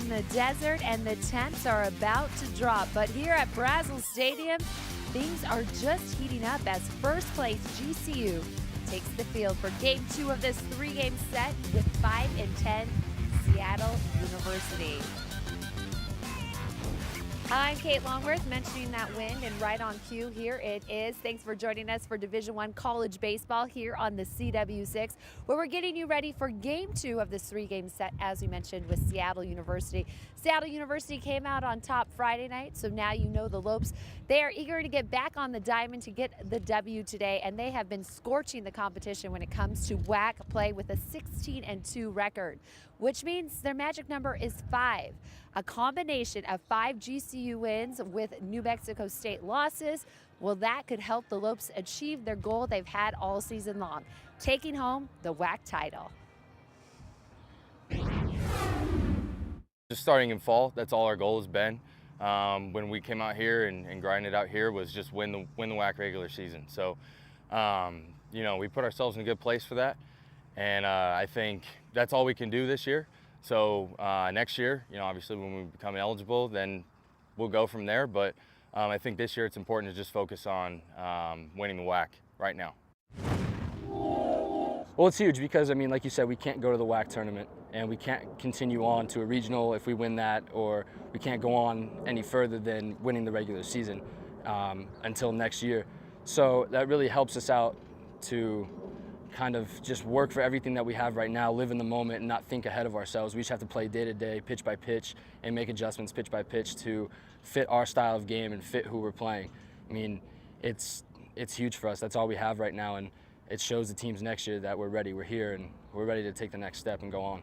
in the desert and the temps are about to drop. But here at Brazil Stadium, things are just heating up as first place GCU takes the field for game 2 of this 3-game set with 5-10 Seattle University. I'm Kate Longworth, mentioning that wind, and right on cue, here it is. Thanks for joining us for Division I college baseball here on the CW6, where we're getting you ready for game 2 of this 3-game set, as we mentioned, with Seattle University. Seattle University came out on top Friday night, so now you know the Lopes. They are eager to get back on the diamond to get the W today, and they have been scorching the competition when it comes to WAC play with a 16-2 record, which means their magic number is 5. A combination of 5 GCU wins with New Mexico State losses. Well, that could help the Lopes achieve their goal they've had all season long, taking home the WAC title. Just starting in fall, that's all our goal has been. When we came out here and grinded out here was just win the WAC regular season. So, you know, we put ourselves in a good place for that. And I think that's all we can do this year. So next year, you know, obviously when we become eligible, then we'll go from there. But I think this year it's important to just focus on winning the WAC right now. Well, it's huge because, I mean, like you said, we can't go to the WAC tournament and we can't continue on to a regional if we win that, or we can't go on any further than winning the regular season until next year. So that really helps us out to kind of just work for everything that we have right now, live in the moment and not think ahead of ourselves. We just have to play day to day, pitch by pitch, and make adjustments pitch by pitch to fit our style of game and fit who we're playing. I mean, it's huge for us. That's all we have right now, and it shows the teams next year that we're ready. We're here and we're ready to take the next step and go on.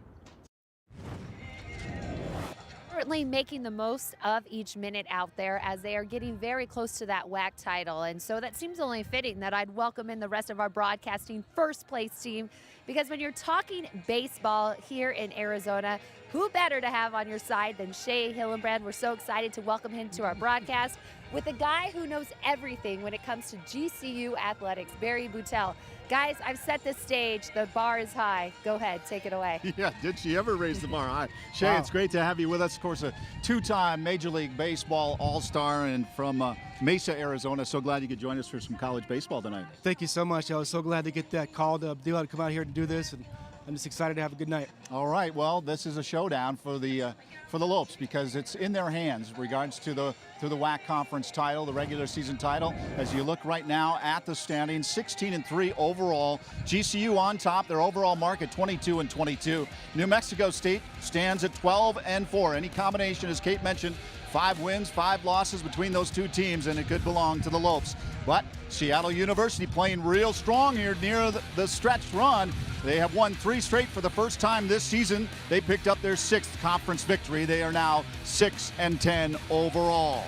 Certainly making the most of each minute out there as they are getting very close to that WAC title. And so that seems only fitting that I'd welcome in the rest of our broadcasting first place team, because when you're talking baseball here in Arizona, who better to have on your side than Shea Hillenbrand? We're so excited to welcome him to our broadcast with a guy who knows everything when it comes to GCU athletics, Barry Boutel. Guys, I've set the stage. The bar is high. Go ahead, take it away. Yeah, did she ever raise the bar high? Shea, Wow. It's great to have you with us. Of course, a 2-time Major League Baseball All-Star and from Mesa, Arizona. So glad you could join us for some college baseball tonight. Thank you so much. I was so glad to get that call to be able to come out here to do this, and I'm just excited to have a good night. All right, well, this is a showdown for the Lopes because it's in their hands in regards to the WAC conference title, the regular season title. As you look right now at the standings, 16-3 overall. GCU on top, their overall mark at 22-22. New Mexico State stands at 12-4. Any combination, as Kate mentioned, 5 wins, 5 losses between those two teams, and it could belong to the Lopes. But Seattle University playing real strong here near the stretch run. They have won 3 straight for the first time this season. They picked up their 6th conference victory. They are now 6-10 overall.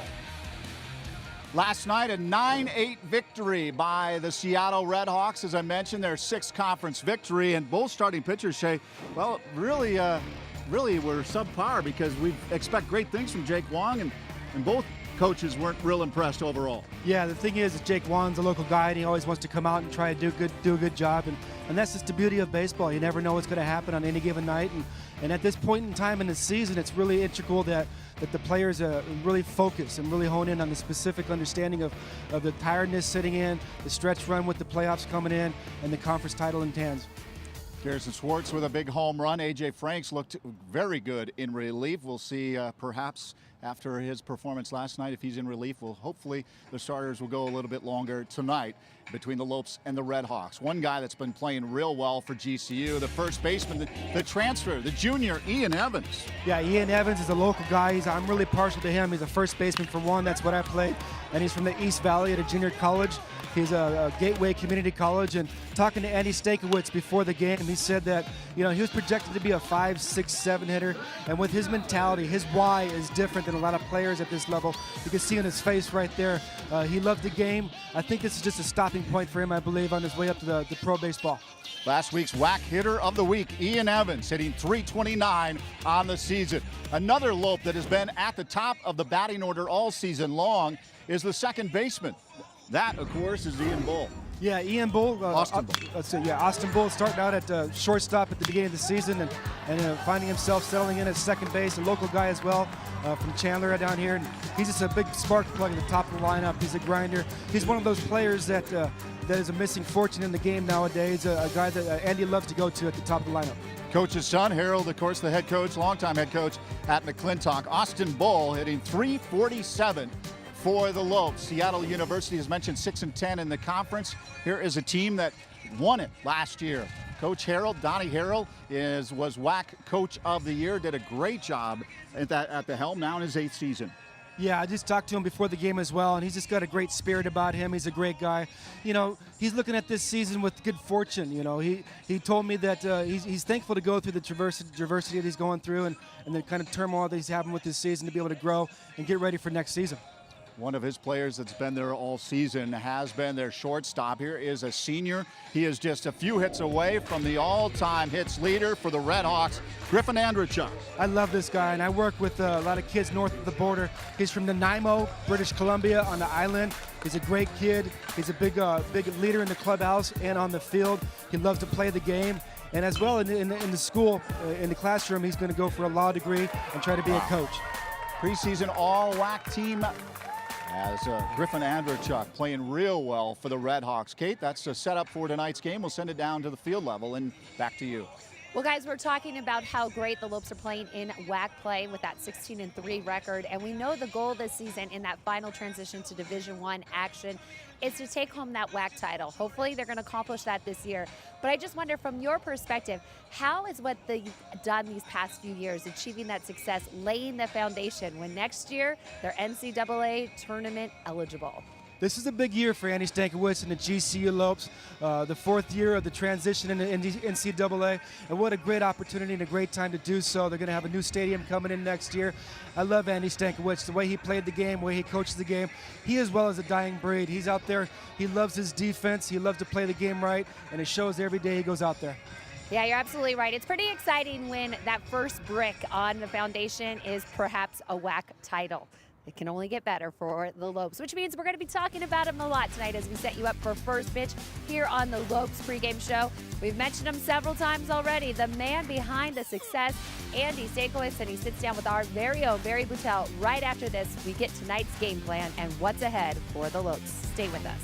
Last night, a 9-8 victory by the Seattle Redhawks. As I mentioned, their 6th conference victory, and both starting pitchers, Shea, well, really were subpar because we expect great things from Jake Wong, and both coaches weren't real impressed overall. Yeah, the thing is that Jake Wan's a local guy, and he always wants to come out and try to do a good job, and that's just the beauty of baseball. You never know what's going to happen on any given night, and at this point in time in the season, it's really integral that the players really focus and really hone in on the specific understanding of the tiredness sitting in, the stretch run with the playoffs coming in, and the conference title in hands. Garrison Schwartz with a big home run. A.J. Franks looked very good in relief. We'll see perhaps after his performance last night if he's in relief. Well, hopefully the starters will go a little bit longer tonight between the Lopes and the Redhawks. One guy that's been playing real well for GCU, the first baseman, the transfer, the junior, Ian Evans. Yeah, Ian Evans is a local guy. I'm really partial to him. He's a first baseman for one. That's what I played. And he's from the East Valley at a junior college. He's a Gateway Community College, and talking to Andy Stankiewicz before the game, he said that, you know, he was projected to be a 5, 6, 7 hitter, and with his mentality, his why is different than a lot of players at this level. You can see on his face right there, he loved the game. I think this is just a stopping point for him, I believe, on his way up to the pro baseball. Last week's WAC hitter of the week, Ian Evans, hitting .329 on the season. Another Lope that has been at the top of the batting order all season long is the second baseman. That, of course, is Ian Bull. Yeah, Ian Bull. Austin Bull. Austin Bull starting out at shortstop at the beginning of the season and finding himself settling in at second base. A local guy as well from Chandler down here. And he's just a big spark plug at the top of the lineup. He's a grinder. He's one of those players that is a missing fortune in the game nowadays. A guy that Andy loves to go to at the top of the lineup. Coach's son, Harold, of course, the head coach, longtime head coach at McClintock. Austin Bull hitting .347 for the Lopes. Seattle University, as mentioned, 6-10 in the conference. Here is a team that won it last year. Coach Harold, Donnie Harold, was WAC Coach of the Year. Did a great job at the helm now in his 8th season. Yeah, I just talked to him before the game as well, and he's just got a great spirit about him. He's a great guy. You know, he's looking at this season with good fortune. You know, he told me that he's thankful to go through the adversity that he's going through and the kind of turmoil that he's having with this season to be able to grow and get ready for next season. One of his players that's been there all season has been their shortstop. Here is a senior. He is just a few hits away from the all-time hits leader for the Red Hawks, Griffin Andrechuk. I love this guy, and I work with a lot of kids north of the border. He's from Nanaimo, British Columbia on the island. He's a great kid. He's a big leader in the clubhouse and on the field. He loves to play the game. And as well in the school, in the classroom, he's going to go for a law degree and try to be a coach. Preseason all-WAC team as Griffin Andrechuk playing real well for the Red Hawks. Kate, that's a setup for tonight's game. We'll send it down to the field level and back to you. Well, guys, we're talking about how great the Lopes are playing in WAC play with that 16-3 record, and we know the goal this season in that final transition to Division I action is to take home that WAC title. Hopefully, they're going to accomplish that this year. But I just wonder, from your perspective, how is what they've done these past few years, achieving that success, laying the foundation when next year they're NCAA tournament eligible? This is a big year for Andy Stankiewicz and the GCU Lopes, the 4th year of the transition into NCAA, and what a great opportunity and a great time to do so. They're going to have a new stadium coming in next year. I love Andy Stankiewicz, the way he played the game, the way he coaches the game. He as well as a dying breed. He's out there, he loves his defense, he loves to play the game right, and it shows every day he goes out there. Yeah, you're absolutely right. It's pretty exciting when that first brick on the foundation is perhaps a WAC title. It can only get better for the Lopes, which means we're going to be talking about him a lot tonight as we set you up for first pitch here on the Lopes pregame show. We've mentioned him several times already, the man behind the success, Andy Stankiewicz, and he sits down with our very own Barry Boutel right after this. We get tonight's game plan and what's ahead for the Lopes. Stay with us.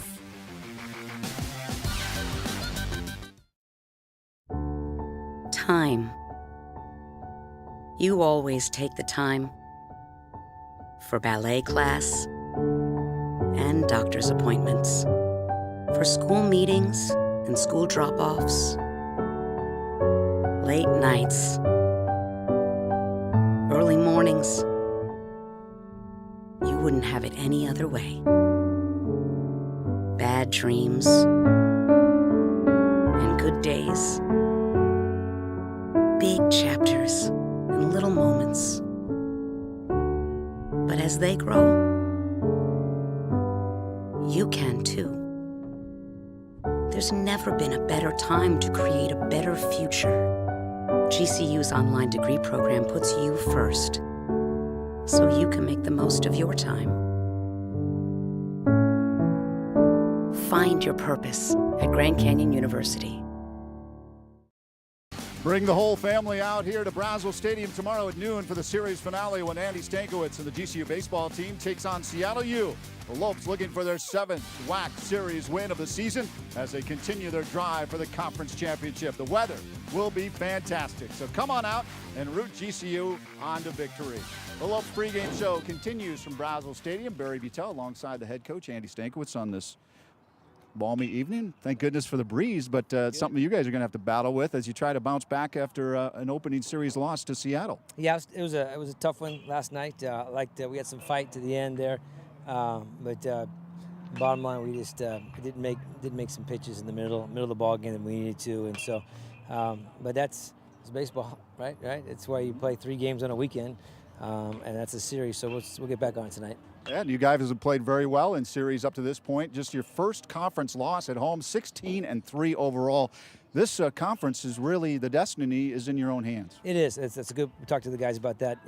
Time. You always take the time for ballet class and doctor's appointments, for school meetings and school drop-offs, late nights, early mornings. You wouldn't have it any other way. Bad dreams and good days. Big chapters and little moments. But as they grow, you can too. There's never been a better time to create a better future. GCU's online degree program puts you first, so you can make the most of your time. Find your purpose at Grand Canyon University. Bring the whole family out here to Brazel Stadium tomorrow at noon for the series finale when Andy Stankiewicz and the GCU baseball team takes on Seattle U. The Lopes looking for their 7th WAC series win of the season as they continue their drive for the conference championship. The weather will be fantastic, so come on out and root GCU on to victory. The Lopes pregame show continues from Brazel Stadium. Barry Boutel alongside the head coach Andy Stankiewicz on this balmy evening. Thank goodness for the breeze, but it's something you guys are going to have to battle with as you try to bounce back after an opening series loss to Seattle. Yeah, it was a tough one last night. We had some fight to the end there, but bottom line, we just didn't make some pitches in the middle of the ball game that we needed to, and so. But it's baseball, right? It's why you play 3 games on a weekend, and that's a series. So we'll get back on it tonight. Yeah, and you guys have played very well in series up to this point. Just your first conference loss at home, 16-3 overall. This conference is really, the destiny is in your own hands. It is. It's a good. We talked to the guys about that.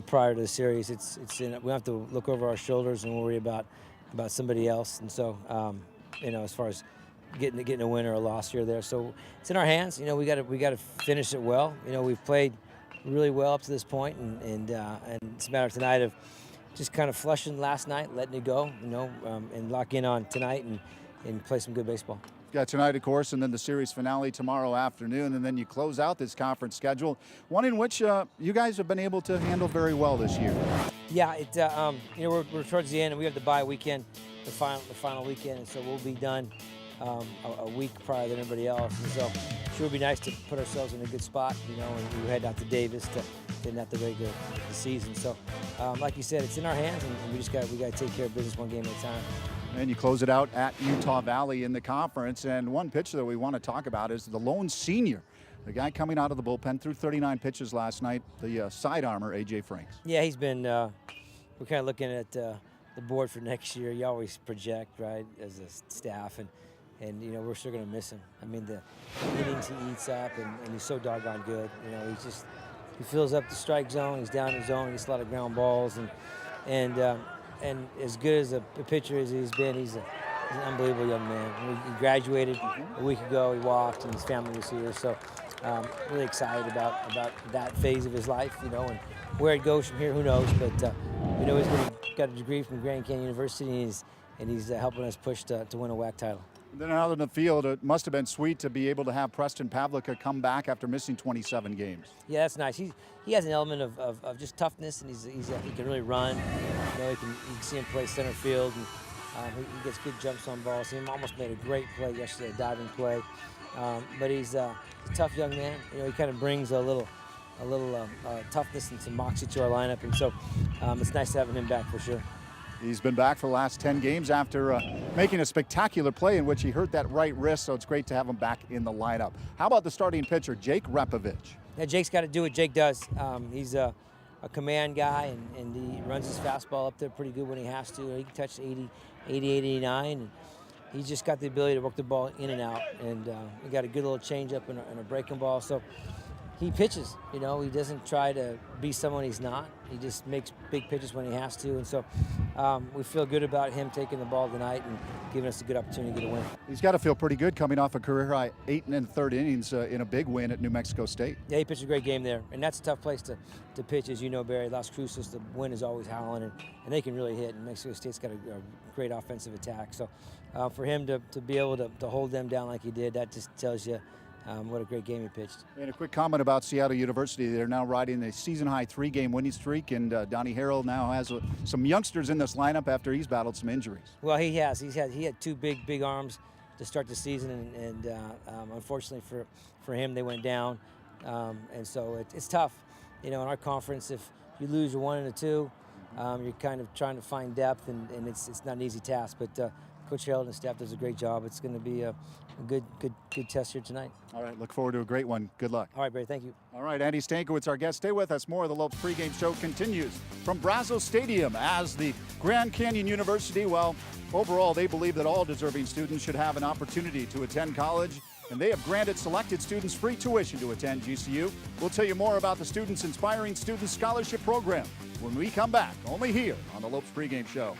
Prior to the series, we have to look over our shoulders and worry about somebody else. And so as far as getting a win or a loss here or there. So it's in our hands. We got to finish it well. We've played really well up to this point, and it's a matter of tonight of just kind of flushing last night, letting it go, and lock in on tonight and play some good baseball. Got tonight, of course, and then the series finale tomorrow afternoon, and then you close out this conference schedule, one in which you guys have been able to handle very well this year. Yeah, we're towards the end, and we have the bye weekend, the final weekend, and so we'll be done a week prior than everybody else. And so it would be nice to put ourselves in a good spot, and we head out to Davis to end out the season. So, like you said, it's in our hands, and we got to take care of business one game at a time. And you close it out at Utah Valley in the conference. And one pitcher that we want to talk about is the lone senior, the guy coming out of the bullpen, threw 39 pitches last night, the side armor, A.J. Franks. Yeah, he's been, we're kind of looking at the board for next year. You always project, right, as a staff, and we're still going to miss him. I mean, the innings he eats up, and he's so doggone good. He fills up the strike zone. He's down the zone. He gets a lot of ground balls, and as good as a pitcher as he's been, he's an unbelievable young man. He graduated a week ago. He walked, and his family was here. So really excited about that phase of his life, and where it goes from here, who knows. But he's got a degree from Grand Canyon University, and he's helping us push to win a WAC title. Then out in the field, it must have been sweet to be able to have Preston Pavlica come back after missing 27 games. Yeah, that's nice. He has an element of just toughness, and he can really run. You can see him play center field, and he gets good jumps on balls. He almost made a great play yesterday, a diving play. But he's a tough young man. He kind of brings a little toughness and some moxie to our lineup, and so it's nice having him back for sure. He's been back for the last 10 games after making a spectacular play in which he hurt that right wrist, so it's great to have him back in the lineup. How about the starting pitcher, Jake Ravitch? Yeah, Jake's got to do what Jake does. He's a command guy, and he runs his fastball up there pretty good when he has to. He can touch 80, 89, and he's just got the ability to work the ball in and out, and he got a good little changeup and a breaking ball. So he pitches, he doesn't try to be someone he's not. He just makes big pitches when he has to, and so we feel good about him taking the ball tonight and giving us a good opportunity to get a win. He's got to feel pretty good coming off a career-high 8 1/3 innings in a big win at New Mexico State. Yeah, he pitched a great game there, and that's a tough place to pitch, as you know, Barry. Las Cruces, the wind is always howling, and they can really hit, and Mexico State's got a great offensive attack. So for him to be able to hold them down like he did, that just tells you what a great game he pitched. And a quick comment about Seattle University. They're now riding a season-high 3-game winning streak, and Donnie Harrell now has some youngsters in this lineup after he's battled some injuries. Well, he has. He had two big arms to start the season, and unfortunately for him, they went down. And so it's tough. In our conference, if you lose your 1 and a 2, you're kind of trying to find depth, and it's not an easy task. But Coach Harrell and his staff does a great job. It's going to be a good test here tonight. All right, look forward to a great one. Good luck. All right, Barry, thank you. All right, Andy Stankiewicz, our guest. Stay with us. More of the Lopes pregame show continues from Brazos Stadium as the Grand Canyon University, well, overall, they believe that all deserving students should have an opportunity to attend college, and they have granted selected students free tuition to attend GCU. We'll tell you more about the Students Inspiring Students Scholarship Program when we come back, only here on the Lopes pregame show.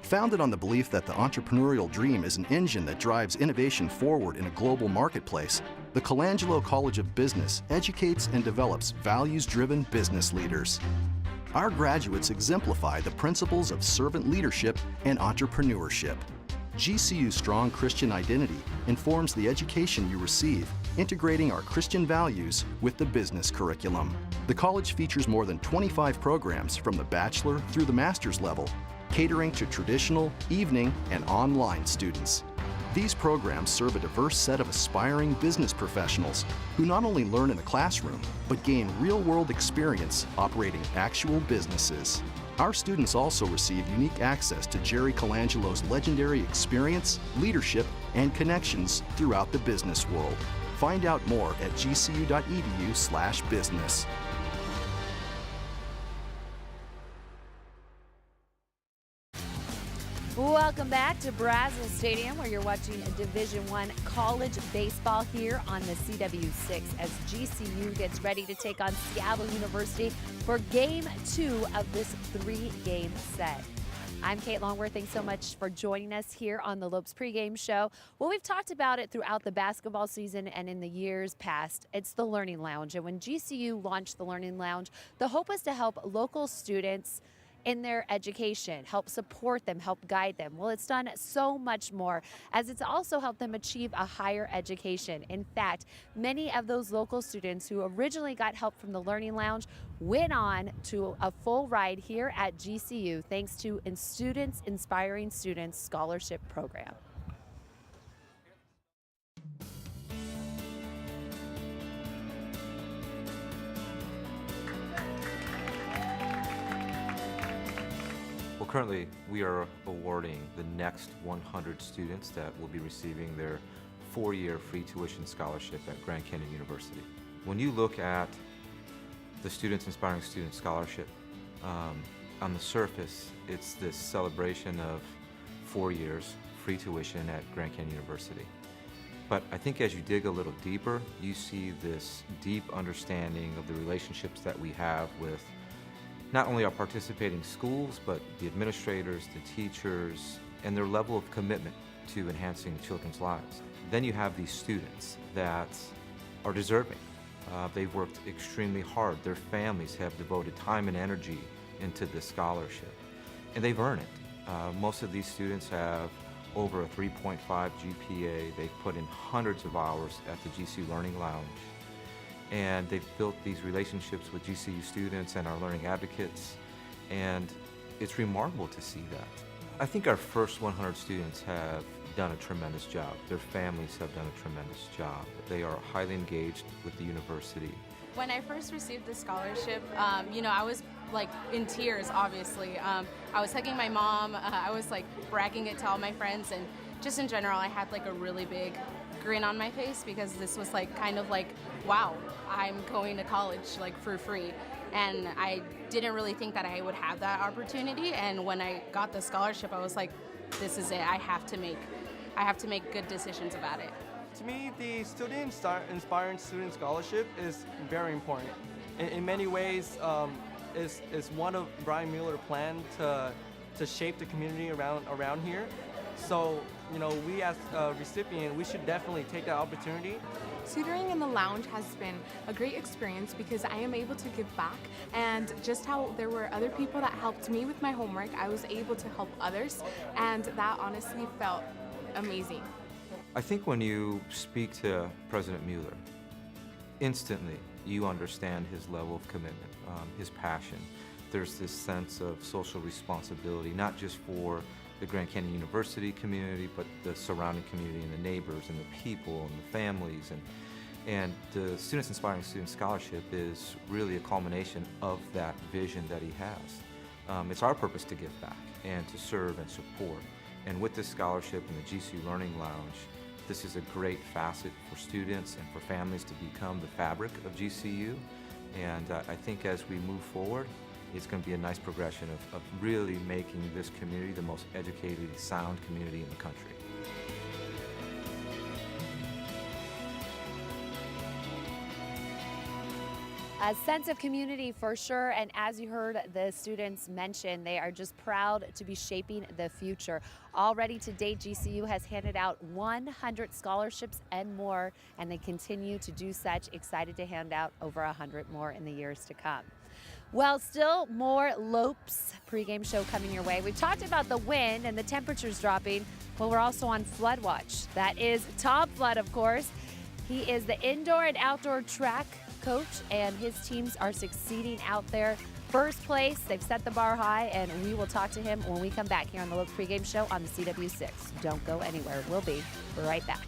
Founded on the belief that the entrepreneurial dream is an engine that drives innovation forward in a global marketplace, the Colangelo College of Business educates and develops values-driven business leaders. Our graduates exemplify the principles of servant leadership and entrepreneurship. GCU's strong Christian identity informs the education you receive, integrating our Christian values with the business curriculum. The college features more than 25 programs from the bachelor through the master's level, catering to traditional, evening, and online students. These programs serve a diverse set of aspiring business professionals who not only learn in the classroom, but gain real-world experience operating actual businesses. Our students also receive unique access to Jerry Colangelo's legendary experience, leadership, and connections throughout the business world. Find out more at gcu.edu/business. Welcome back to Brazos Stadium, where you're watching Division I college baseball here on the CW6 as GCU gets ready to take on Seattle University for Game 2 of this 3-game set. I'm Kate Longworth. Thanks so much for joining us here on the Lopes pregame show. Well, we've talked about it throughout the basketball season and in the years past. It's the Learning Lounge. And when GCU launched the Learning Lounge, the hope was to help local students in their education, help support them, help guide them. Well, it's done so much more, as it's also helped them achieve a higher education. In fact, many of those local students who originally got help from the Learning Lounge went on to a full ride here at GCU thanks to Students Inspiring Students Scholarship Program. Well, currently, we are awarding the next 100 students that will be receiving their 4-year free tuition scholarship at Grand Canyon University. When you look at the Students Inspiring Students Scholarship, on the surface, it's this celebration of 4 years free tuition at Grand Canyon University. But I think as you dig a little deeper, you see this deep understanding of the relationships that we have with not only our participating schools, but the administrators, the teachers, and their level of commitment to enhancing children's lives. Then you have these students that are deserving. They've worked extremely hard. Their families have devoted time and energy into this scholarship, and they've earned it. Most of these students have over a 3.5 GPA. They've put in hundreds of hours at the GCU Learning Lounge. And they've built these relationships with GCU students and our learning advocates, and it's remarkable to see that. I think our first 100 students have done a tremendous job. Their families have done a tremendous job. They are highly engaged with the university. When I first received the scholarship, I was like in tears, obviously. I was hugging my mom, I was like bragging it to all my friends, and just in general, I had like a really big grin on my face because this was like kind of like, wow, I'm going to college like for free. And I didn't really think that I would have that opportunity. And when I got the scholarship, I was like, this is it. I have to make good decisions about it. To me, the Student Inspiring Student Scholarship is very important. In many ways, it's one of Brian Mueller's plan to shape the community around here. So, we as a recipient, we should definitely take that opportunity. Tutoring in the lounge has been a great experience because I am able to give back, and just how there were other people that helped me with my homework, I was able to help others, and that honestly felt amazing. I think when you speak to President Mueller, instantly you understand his level of commitment, his passion. There's this sense of social responsibility, not just for the Grand Canyon University community, but the surrounding community and the neighbors and the people and the families. And the Students Inspiring Students Scholarship is really a culmination of that vision that he has. It's our purpose to give back and to serve and support. And with this scholarship in the GCU Learning Lounge, this is a great facet for students and for families to become the fabric of GCU. And I think as we move forward, it's going to be a nice progression of really making this community the most educated, sound community in the country. A sense of community for sure, and as you heard the students mention, they are just proud to be shaping the future. Already to date, GCU has handed out 100 scholarships and more, and they continue to do such. Excited to hand out over 100 more in the years to come. Well, still more Lopes pregame show coming your way. We've talked about the wind and the temperatures dropping. Well, we're also on flood watch. That is Tom Flood, of course. He is the indoor and outdoor track coach, and his teams are succeeding out there. First place, they've set the bar high, and we will talk to him when we come back here on the Lopes pregame show on the CW6. Don't go anywhere. We'll be right back.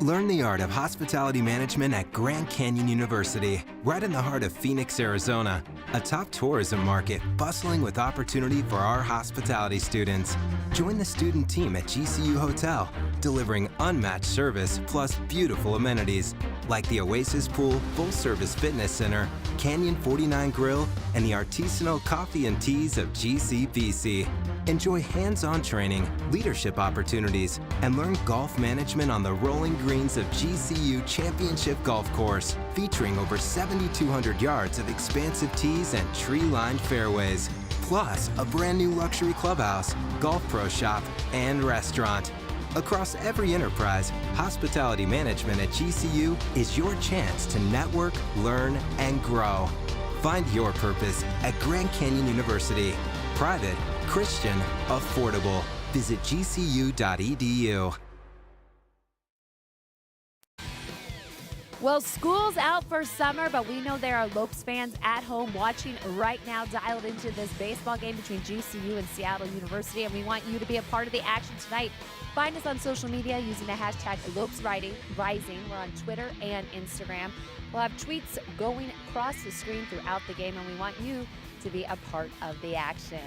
Learn the art of hospitality management at Grand Canyon University, right in the heart of Phoenix, Arizona, a top tourism market bustling with opportunity for our hospitality students. Join the student team at GCU Hotel, delivering unmatched service plus beautiful amenities like the Oasis Pool, full-service fitness center, Canyon 49 Grill, and the artisanal coffee and teas of GCPC. Enjoy hands-on training, leadership opportunities, and learn golf management on the rolling greens of GCU Championship Golf Course, featuring over 7,200 yards of expansive tees and tree-lined fairways. Plus, a brand new luxury clubhouse, golf pro shop, and restaurant. Across every enterprise, hospitality management at GCU is your chance to network, learn, and grow. Find your purpose at Grand Canyon University. Private, Christian, affordable. Visit gcu.edu. Well, school's out for summer, but we know there are Lopes fans at home watching right now, dialed into this baseball game between GCU and Seattle University, and we want you to be a part of the action tonight. Find us on social media using the hashtag #LopesRising. We're on Twitter and Instagram. We'll have tweets going across the screen throughout the game, and we want you to be a part of the action.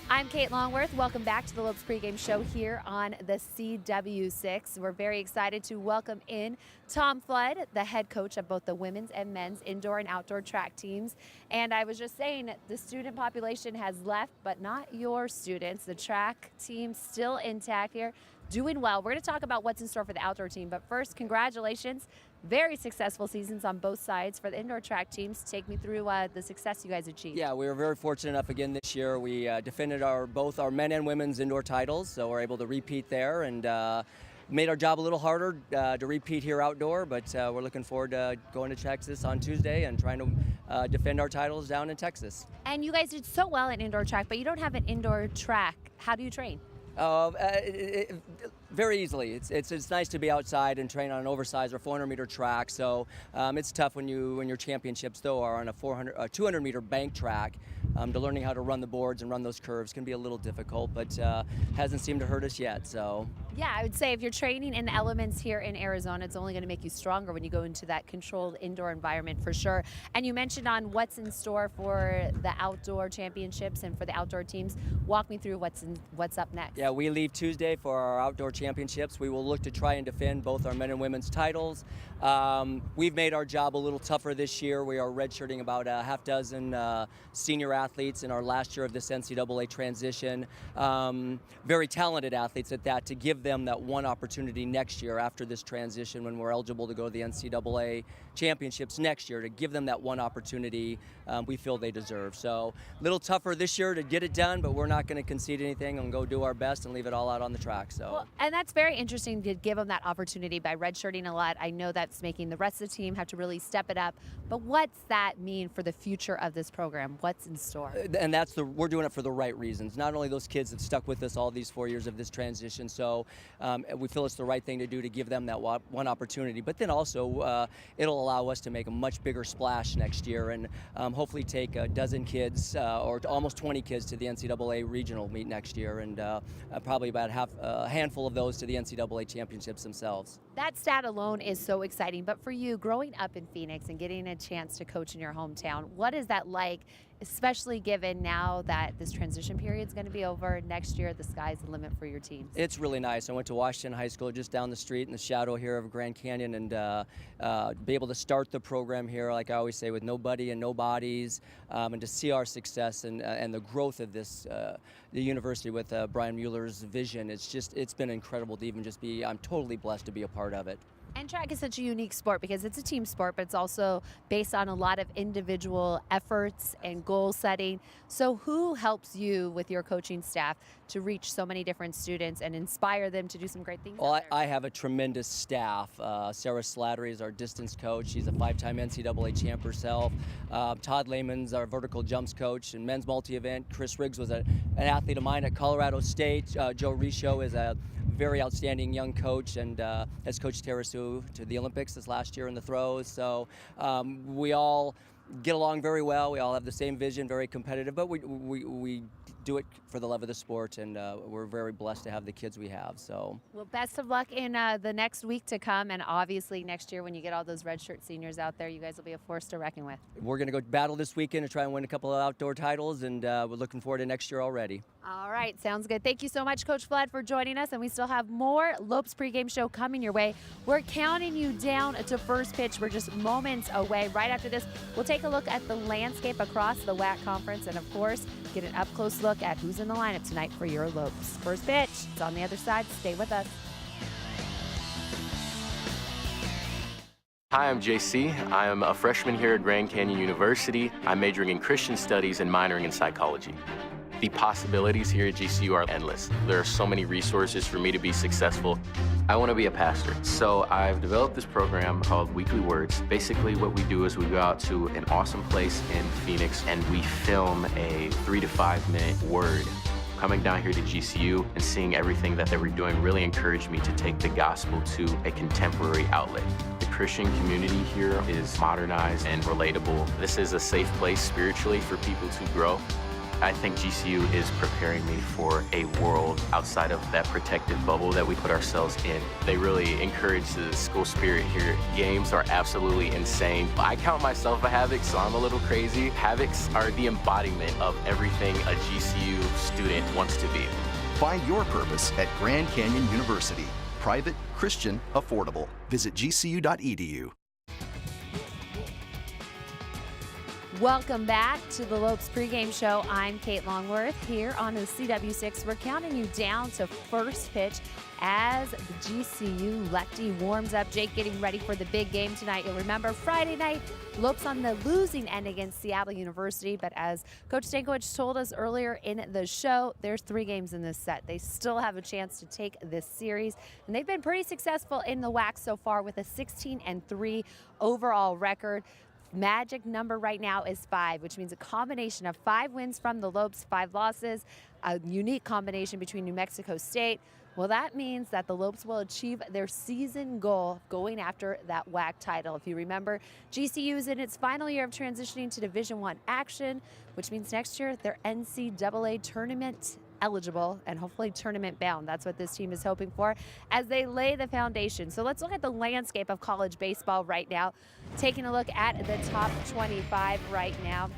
I'm Kate Longworth. Welcome back to the Lopes pregame show here on the CW6. We're very excited to welcome in Tom Flood, the head coach of both the women's and men's indoor and outdoor track teams. And I was just saying the student population has left, but not your students. The track team still intact here, doing well. We're going to talk about what's in store for the outdoor team, but first, congratulations. Very successful seasons on both sides for the indoor track teams. Take me through the success you guys achieved. Yeah, we were very fortunate enough again this year. We defended both our men and women's indoor titles, so we're able to repeat there, and made our job a little harder to repeat here outdoor, but we're looking forward to going to Texas on Tuesday and trying to defend our titles down in Texas. And you guys did so well in indoor track, but you don't have an indoor track. How do you train? Very easily. It's nice to be outside and train on an oversized or 400-meter track. So it's tough when your championships though are on a 200-meter bank track. To learning how to run the boards and run those curves can be a little difficult, but hasn't seemed to hurt us yet. So yeah, I would say if you're training in the elements here in Arizona, it's only going to make you stronger when you go into that controlled indoor environment for sure. And you mentioned on what's in store for the outdoor championships and for the outdoor teams. Walk me through what's up next. Yeah, we leave Tuesday for our outdoor championships. We will look to try and defend both our men and women's titles. We've made our job a little tougher this year. We are redshirting about a half dozen senior athletes in our last year of this NCAA transition. Very talented athletes at that, to give them that one opportunity next year after this transition when we're eligible to go to the NCAA championships next year, to give them that one opportunity we feel they deserve. So a little tougher this year to get it done, but we're not going to concede anything and go do our best and leave it all out on the track. So. Well, and that's very interesting to give them that opportunity by redshirting a lot. I know that's making the rest of the team have to really step it up, but what's that mean for the future of this program? What's in store? And we're doing it for the right reasons. Not only those kids that stuck with us all these 4 years of this transition, so we feel it's the right thing to do to give them that one opportunity, but then also it'll allow us to make a much bigger splash next year and hopefully take a dozen kids or almost 20 kids to the NCAA regional meet next year, and probably about a handful of those to the NCAA championships themselves. That stat alone is so exciting, but for you, growing up in Phoenix and getting a chance to coach in your hometown, what is that like, especially given now that this transition period is going to be over next year? The sky's the limit for your teams. It's really nice. I went to Washington High School just down the street in the shadow here of Grand Canyon, and be able to start the program here, like I always say, with nobody and nobodies, and to see our success and the growth of this the university with Brian Mueller's vision. It's been incredible to even just be. I'm totally blessed to be a part of it. And track is such a unique sport because it's a team sport, but it's also based on a lot of individual efforts and goal setting. So who helps you with your coaching staff to reach so many different students and inspire them to do some great things? Well, I have a tremendous staff. Sarah Slattery is our distance coach. She's a 5-time NCAA champ herself. Todd Lehman's our vertical jumps coach and men's multi-event. Chris Riggs was an athlete of mine at Colorado State. Joe Risho is a very outstanding young coach and has coached Tarasu to the Olympics this last year in the throws. So we all get along very well. We all have the same vision, very competitive, but we do it for the love of the sport, and we're very blessed to have the kids we have. So, well, best of luck in the next week to come, and obviously next year when you get all those redshirt seniors out there, you guys will be a force to reckon with. We're going to go battle this weekend to try and win a couple of outdoor titles, and we're looking forward to next year already. All right, sounds good. Thank you so much, Coach Flood, for joining us, and we still have more Lopes pregame show coming your way. We're counting you down to first pitch. We're just moments away. Right after this, we'll take a look at the landscape across the WAC conference, and of course, get an up-close look look at who's in the lineup tonight for your Lopes. First pitch, it's on the other side. Stay with us. Hi, I'm JC. I am a freshman here at Grand Canyon University. I'm majoring in Christian studies and minoring in psychology. The possibilities here at GCU are endless. There are so many resources for me to be successful. I want to be a pastor, so I've developed this program called Weekly Words. Basically, what we do is we go out to an awesome place in Phoenix and we film a 3 to 5 minute word. Coming down here to GCU and seeing everything that they were doing really encouraged me to take the gospel to a contemporary outlet. The Christian community here is modernized and relatable. This is a safe place spiritually for people to grow. I think GCU is preparing me for a world outside of that protective bubble that we put ourselves in. They really encourage the school spirit here. Games are absolutely insane. I count myself a Havoc, so I'm a little crazy. Havocs are the embodiment of everything a GCU student wants to be. Find your purpose at Grand Canyon University. Private, Christian, affordable. Visit gcu.edu. Welcome back to the Lopes pregame show. I'm Kate Longworth here on the CW6. We're counting you down to first pitch as the GCU lefty warms up. Jake getting ready for the big game tonight. You'll remember Friday night, Lopes on the losing end against Seattle University. But as Coach Stankiewicz told us earlier in the show, there's 3 games in this set. They still have a chance to take this series. And they've been pretty successful in the WAC so far with a 16-3 overall record. Magic number right now is 5, which means a combination of 5 wins from the Lopes, 5 losses, a unique combination between New Mexico State. Well, that means that the Lopes will achieve their season goal going after that WAC title. If you remember, GCU is in its final year of transitioning to Division I action, which means next year they're NCAA tournament eligible and hopefully tournament bound. That's what this team is hoping for as they lay the foundation. So let's look at the landscape of college baseball right now. Taking a look at the top 25 right now.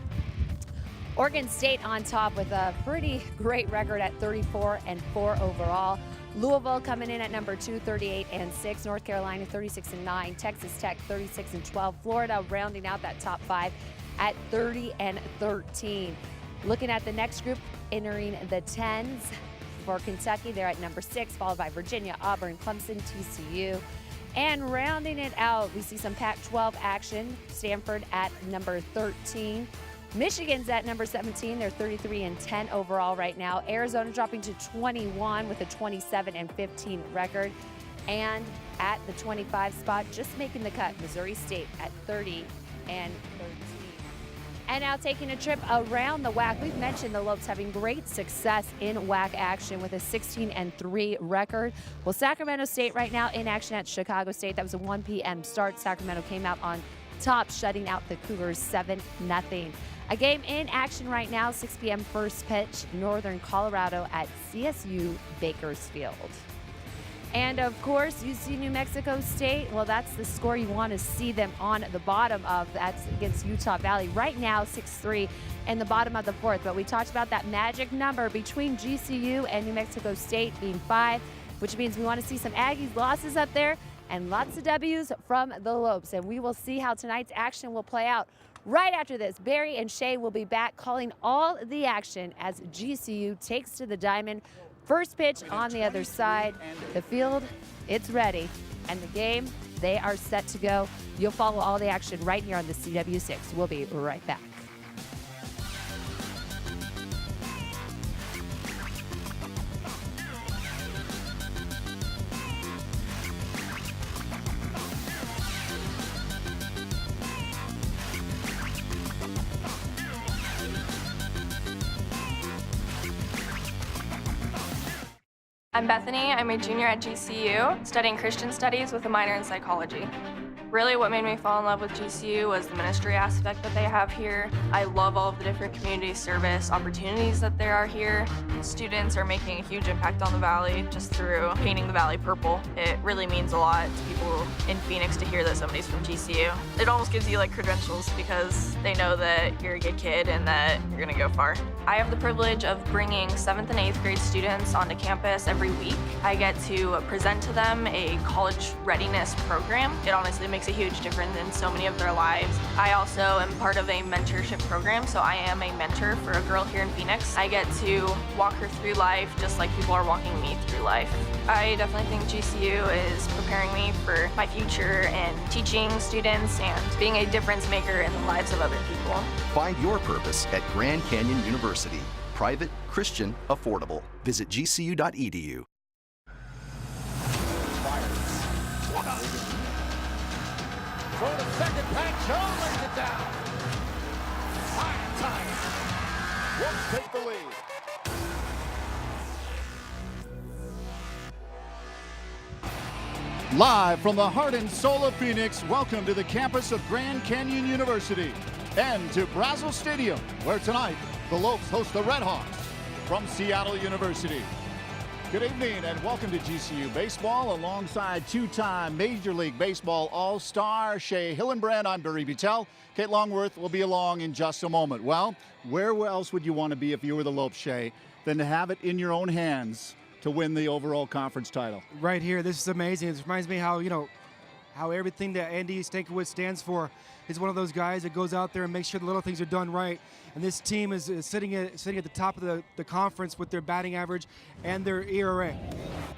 Oregon State on top with a pretty great record at 34-4 overall. Louisville coming in at number 2, 38-6. North Carolina 36-9. Texas Tech 36-12. Florida rounding out that top 5 at 30-13. Looking at the next group, entering the 10s for Kentucky, they're at number 6, followed by Virginia, Auburn, Clemson, TCU. And rounding it out, we see some Pac-12 action. Stanford at number 13. Michigan's at number 17. They're 33-10 overall right now. Arizona dropping to 21 with a 27-15 record. And at the 25 spot, just making the cut, Missouri State at 30-13. And now taking a trip around the WAC, we've mentioned the Lopes having great success in WAC action with a 16-3 record. Well, Sacramento State right now in action at Chicago State. That was a 1 p.m. start. Sacramento came out on top, shutting out the Cougars 7-0. A game in action right now, 6 p.m. first pitch, Northern Colorado at CSU Bakersfield. And of course, you see New Mexico State. Well, that's the score you want to see them on the bottom of. That's against Utah Valley. Right now, 6-3 in the bottom of the 4th. But we talked about that magic number between GCU and New Mexico State being 5, which means we want to see some Aggies losses up there and lots of W's from the Lopes. And we will see how tonight's action will play out. Right after this, Barry and Shay will be back calling all the action as GCU takes to the diamond. First pitch on the other side. The field, it's ready. And the game, they are set to go. You'll follow all the action right here on the CW6. We'll be right back. I'm Bethany. I'm a junior at GCU, studying Christian studies with a minor in psychology. Really what made me fall in love with GCU was the ministry aspect that they have here. I love all of the different community service opportunities that there are here. Students are making a huge impact on the Valley just through painting the Valley purple. It really means a lot to people in Phoenix to hear that somebody's from GCU. It almost gives you like credentials because they know that you're a good kid and that you're gonna go far. I have the privilege of bringing 7th and 8th grade students onto campus every week. I get to present to them a college readiness program. It honestly makes a huge difference in so many of their lives. I also am part of a mentorship program, so I am a mentor for a girl here in Phoenix. I get to walk her through life just like people are walking me through life. I definitely think GCU is preparing me for my future and teaching students and being a difference maker in the lives of other people. Find your purpose at Grand Canyon University. Private, Christian, affordable. Visit gcu.edu. Throw to second, Pat Joe lays it down. High time. Wolves take the lead. Live from the heart and soul of Phoenix, welcome to the campus of Grand Canyon University and to Brazos Stadium, where tonight the Lopes host the Red Hawks from Seattle University. Good evening and welcome to GCU Baseball alongside two-time Major League Baseball All-Star Shea Hillenbrand. I'm Barry Vitale. Kate Longworth will be along in just a moment. Well, where else would you want to be if you were the Lopes, Shea, than to have it in your own hands to win the overall conference title? Right here, this is amazing. It reminds me how, how everything that Andy Stankiewicz stands for. He's one of those guys that goes out there and makes sure the little things are done right. And this team is sitting at the top of the conference with their batting average and their ERA.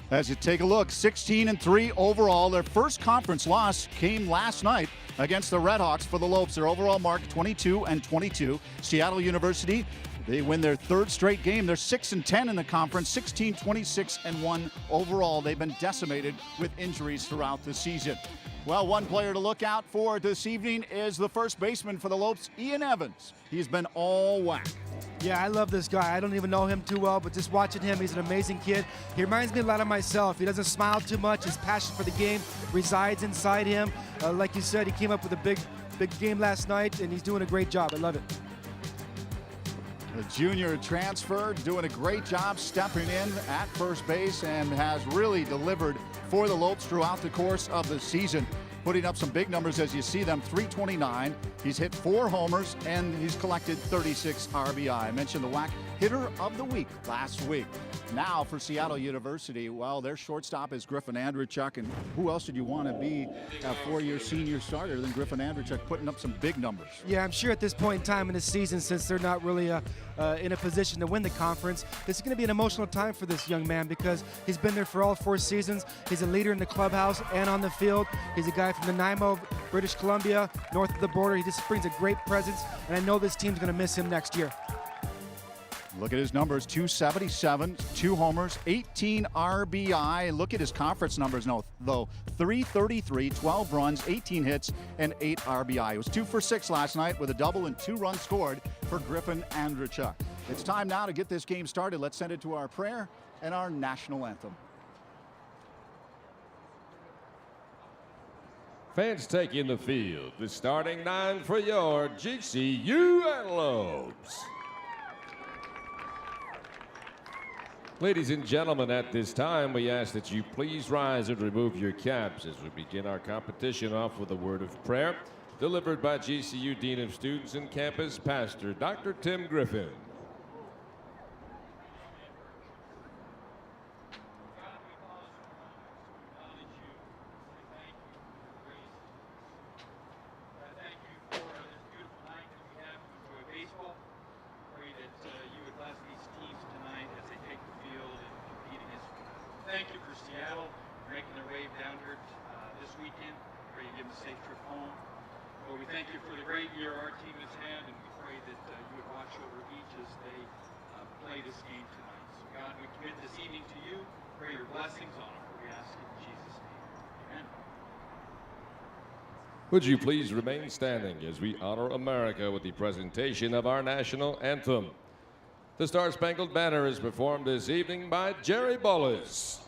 As you take a look, 16-3 overall. Their first conference loss came last night against the Red Hawks for the Lopes. Their overall mark 22-22. Seattle University, they win their third straight game. They're 6-10 in the conference, 16-26-1 overall. They've been decimated with injuries throughout the season. Well, one player to look out for this evening is the first baseman for the Lopes, Ian Evans. He's been all whack. Yeah, I love this guy. I don't even know him too well, but just watching him, he's an amazing kid. He reminds me a lot of myself. He doesn't smile too much. His passion for the game resides inside him. Like you said, he came up with a big game last night, and he's doing a great job. I love it. The junior transfer doing a great job stepping in at first base and has really delivered for the Lopes throughout the course of the season, putting up some big numbers as you see them. 329. He's hit 4 homers and he's collected 36 RBI. I mentioned the WAC hitter of the week last week. Now for Seattle University, well, their shortstop is Griffin Andrechuk, and who else did you want to be a 4-year senior starter than Griffin Andrechuk, putting up some big numbers? Yeah, I'm sure at this point in time in the season, since they're not really in a position to win the conference, this is going to be an emotional time for this young man because he's been there for all 4 seasons. He's a leader in the clubhouse and on the field. He's a guy from Nanaimo, British Columbia, north of the border. He just brings a great presence, and I know this team's going to miss him next year. Look at his numbers, 277, 2 homers, 18 RBI. Look at his conference numbers, though. 333, 12 runs, 18 hits, and 8 RBI. It was 2 for 6 last night with a double and 2 runs scored for Griffin Andrechuk. It's time now to get this game started. Let's send it to our prayer and our national anthem. Fans taking the field. The starting 9 for your GCU Lopes. Ladies and gentlemen, at this time, we ask that you please rise and remove your caps as we begin our competition off with a word of prayer delivered by GCU Dean of Students and Campus Pastor Dr. Tim Griffin. Thank you for Seattle making their way down here this weekend. Pray you give them a safe trip home. Lord, we thank you for the great year our team has had, and we pray that you would watch over each as they play this game tonight. So God, we commit this evening to you. Pray your blessings on them. We ask it in Jesus' name. Amen. Would you please remain standing as we honor America with the presentation of our national anthem. The Star-Spangled Banner is performed this evening by Jerry Bullis.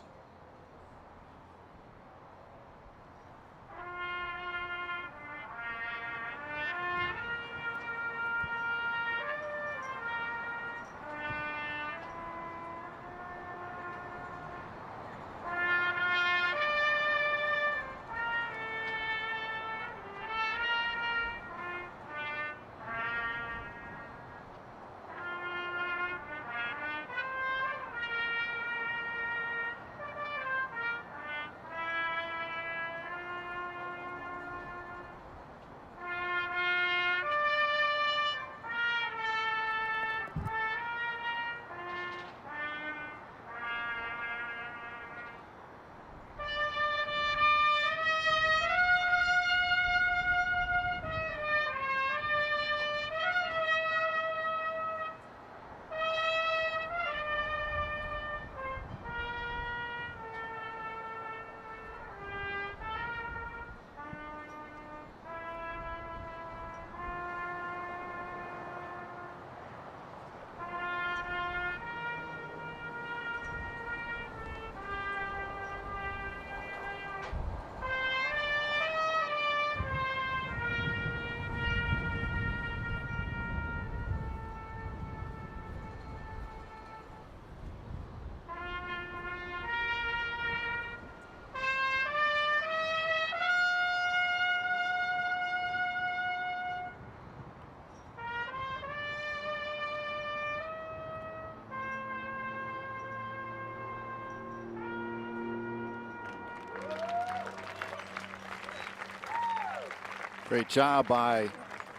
Great job by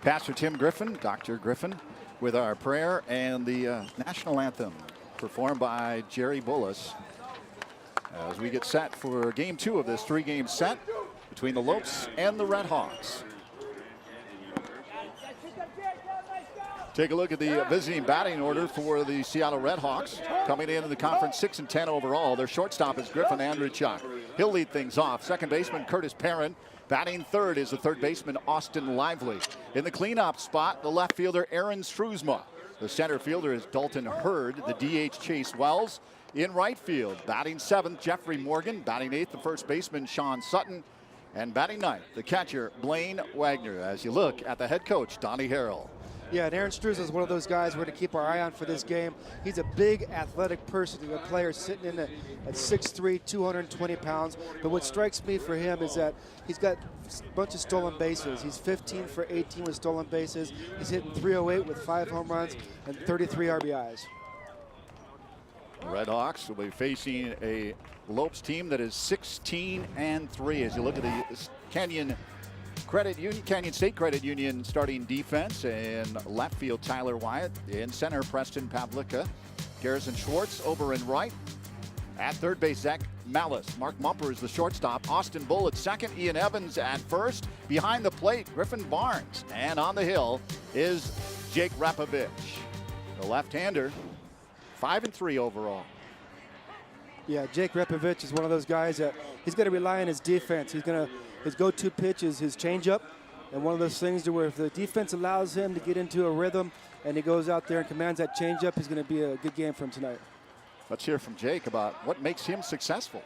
Pastor Tim Griffin, Dr. Griffin, with our prayer and the national anthem performed by Jerry Bullis as we get set for game 2 of this 3-game set between the Lopes and the Red Hawks. Take a look at the visiting batting order for the Seattle Red Hawks. Coming in the conference 6-10 overall. Their shortstop is Griffin Andrechuk. He'll lead things off. Second baseman Curtis Perrin. Batting third is the third baseman Austin Lively. In the cleanup spot, the left fielder Aaron Struzma. The center fielder is Dalton Hurd. The DH Chase Wells. In right field, batting seventh, Jeffrey Morgan. Batting eighth, the first baseman Sean Sutton. And batting ninth, the catcher Blaine Wagner. As you look at the head coach, Donnie Harrell. Yeah, and Aaron Struzma is one of those guys we're going to keep our eye on for this game. He's a big athletic person, a player sitting in at 6'3", 220 pounds. But what strikes me for him is that he's got a bunch of stolen bases. He's 15 for 18 with stolen bases. He's hitting .308 with 5 home runs and 33 RBIs. The Red Hawks will be facing a Lopes team that is 16-3. As you look at the Canyon State Credit Union starting defense. In left field, Tyler Wyatt. In center, Preston Pavlicka. Garrison Schwartz over in right. At third base, Zach Malice. Mark Mumper is the shortstop. Austin Bull at second. Ian Evans at first. Behind the plate, Griffin Barnes. And on the hill is Jake Ravitch. The left-hander, 5-3 overall. Yeah, Jake Ravitch is one of those guys that he's going to rely on his defense. His go-to pitch is his changeup, and one of those things to where if the defense allows him to get into a rhythm and he goes out there and commands that changeup, he's going to be a good game for him tonight. Let's hear from Jake about what makes him successful.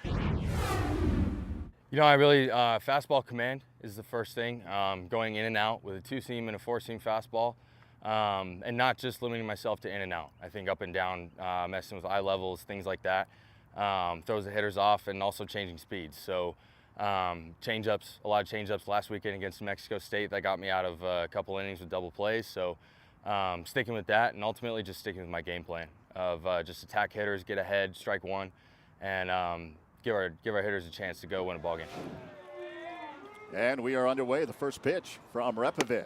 You know, I really, fastball command is the first thing. Going in and out with a 2-seam and a 4-seam fastball. And not just limiting myself to in and out. I think up and down, messing with eye levels, things like that, throws the hitters off, and also changing speeds. So change-ups, a lot of change-ups last weekend against New Mexico State. That got me out of a couple innings with double plays. So sticking with that, and ultimately just sticking with my game plan of just attack hitters, get ahead, strike one, and give our hitters a chance to go win a ball game. And we are underway. The first pitch from Ravitch.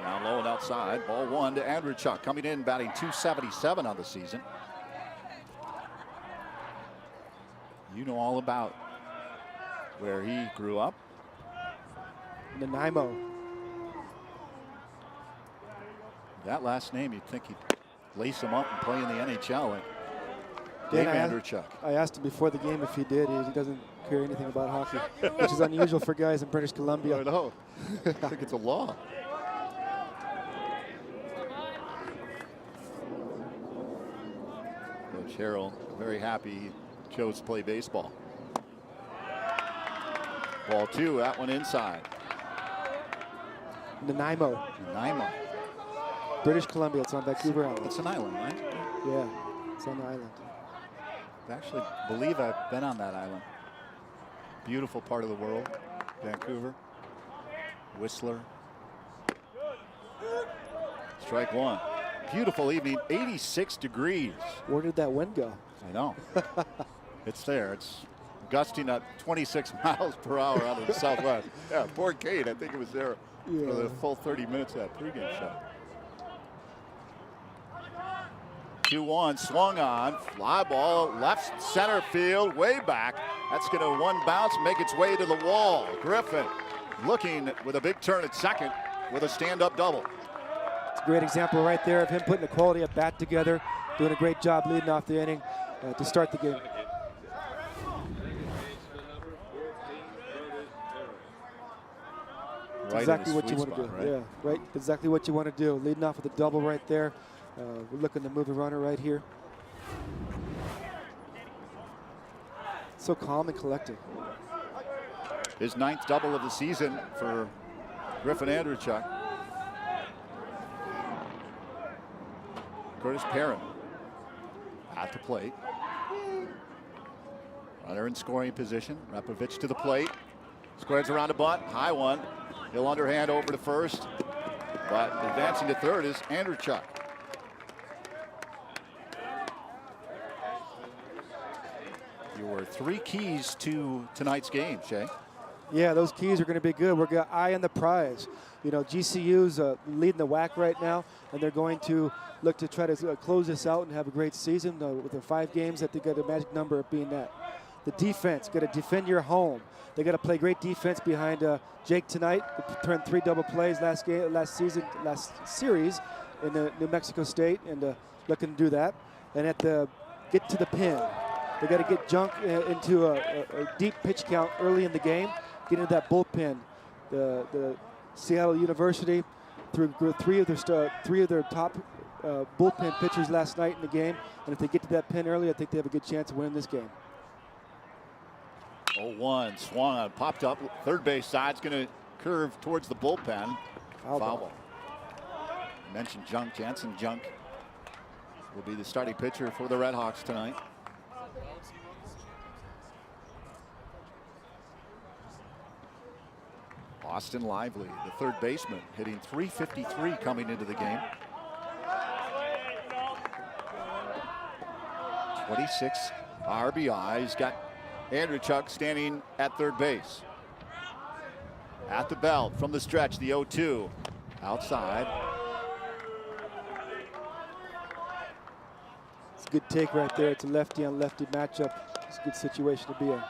Down low and outside. Ball one to Andrechuk, coming in batting .277 on the season. You know all about where he grew up. Nanaimo. That last name, you'd think he'd lace him up and play in the NHL. Like Dave Andrechuk. I asked him before the game if he did. He doesn't care anything about hockey, which is unusual for guys in British Columbia. I know. I think it's a law. Coach Harrell, very happy he chose to play baseball. Ball two, that one inside. Nanaimo. Nanaimo. British Columbia, it's on Vancouver Island. It's an island, right? Yeah, it's on the island. I actually believe I've been on that island. Beautiful part of the world, Vancouver. Whistler. Strike one. Beautiful evening, 86 degrees. Where did that wind go? I know. It's there. It's gusting at 26 miles per hour out of the southwest. Yeah, poor Kate. I think it was there for the full 30 minutes of that pregame show. 2-1, swung on, fly ball, left center field, way back. That's going to one bounce, make its way to the wall. Griffin looking with a big turn at second with a stand-up double. It's a great example right there of him putting the quality of bat together, doing a great job leading off the inning to start the game. Right, exactly what you want to do. Right? Yeah, right. Exactly what you want to do. Leading off with a double right there. We're looking to move the runner right here. So calm and collected. His 9th double of the season for Griffin Andrechuk. Curtis Perrin at the plate. Runner in scoring position. Ravitch to the plate. Squares around a bunt. High one. He'll underhand over to first. But advancing to third is Andrechuk. Your 3 keys to tonight's game, Shay. Yeah, those keys are going to be good. We're got eye on the prize. You know, GCU's leading the WAC right now, and they're going to look to try to close this out and have a great season with their 5 games that they got a magic number of being that. The defense, got to defend your home. They got to play great defense behind Jake tonight. They turned 3 double plays last series in New Mexico State, and looking to do that. And get to the pin. They got to get Junk into a deep pitch count early in the game. Get into that bullpen. The Seattle University threw three of their top bullpen pitchers last night in the game, and if they get to that pin early, I think they have a good chance of winning this game. 0-1, swung on, popped up, third base side's going to curve towards the bullpen. Foul ball. Mentioned Junk, Jansen Junk will be the starting pitcher for the Red Hawks tonight. Austin Lively, the third baseman, hitting .353 coming into the game. 26 RBI. He's got Andrew Chuck standing at third base. At the belt from the stretch, the 0-2. Outside. It's a good take right there. It's a lefty on lefty matchup. It's a good situation to be in.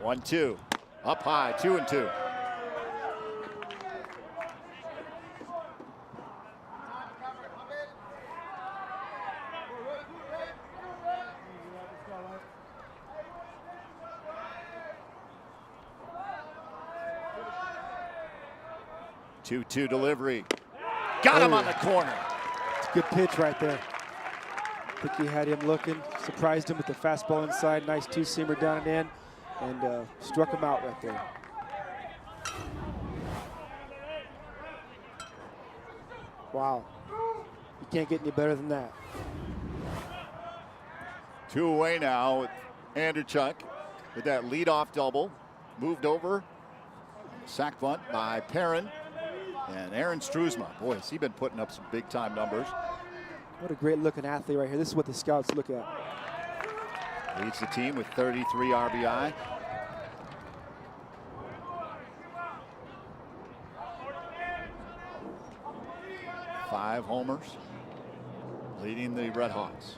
One, two, up high, 2-2. Two delivery. Got him on the corner. It's a good pitch right there. I think he had him looking, surprised him with the fastball inside. Nice two-seamer down and in, and struck him out right there. Wow. You can't get any better than that. 2 away now with Andrew Chuck with that leadoff double. Moved over. Sack bunt by Perrin. And Aaron Struzma, boy, has he been putting up some big-time numbers. What a great-looking athlete right here. This is what the scouts look at. Leads the team with 33 RBI. Five homers, leading the Red Hawks.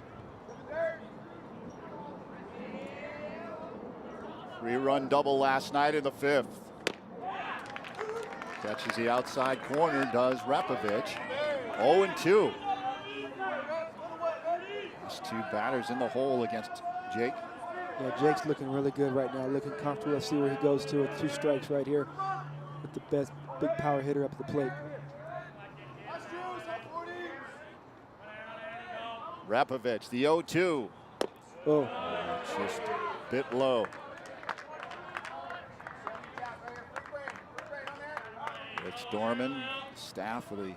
3-run double last night in the 5th. Catches the outside corner, does Ravitch. 0-2. These 2 batters in the hole against Jake. Yeah, Jake's looking really good right now, looking comfortable. Let's see where he goes to with 2 strikes right here. With the best big power hitter up at the plate. Ravitch, the 0-2. Oh. Just a bit low. Rich Dorman, staff of the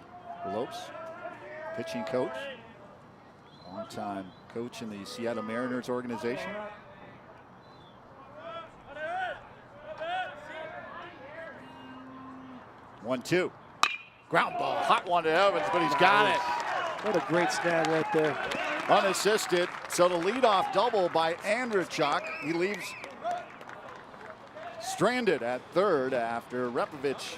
Lopes, pitching coach, longtime coach in the Seattle Mariners organization. One, two. Ground ball, hot one to Evans, but he's got it. What a great snag right there. Unassisted, so the leadoff double by Andrew Chuck. He leaves stranded at third after Ravitch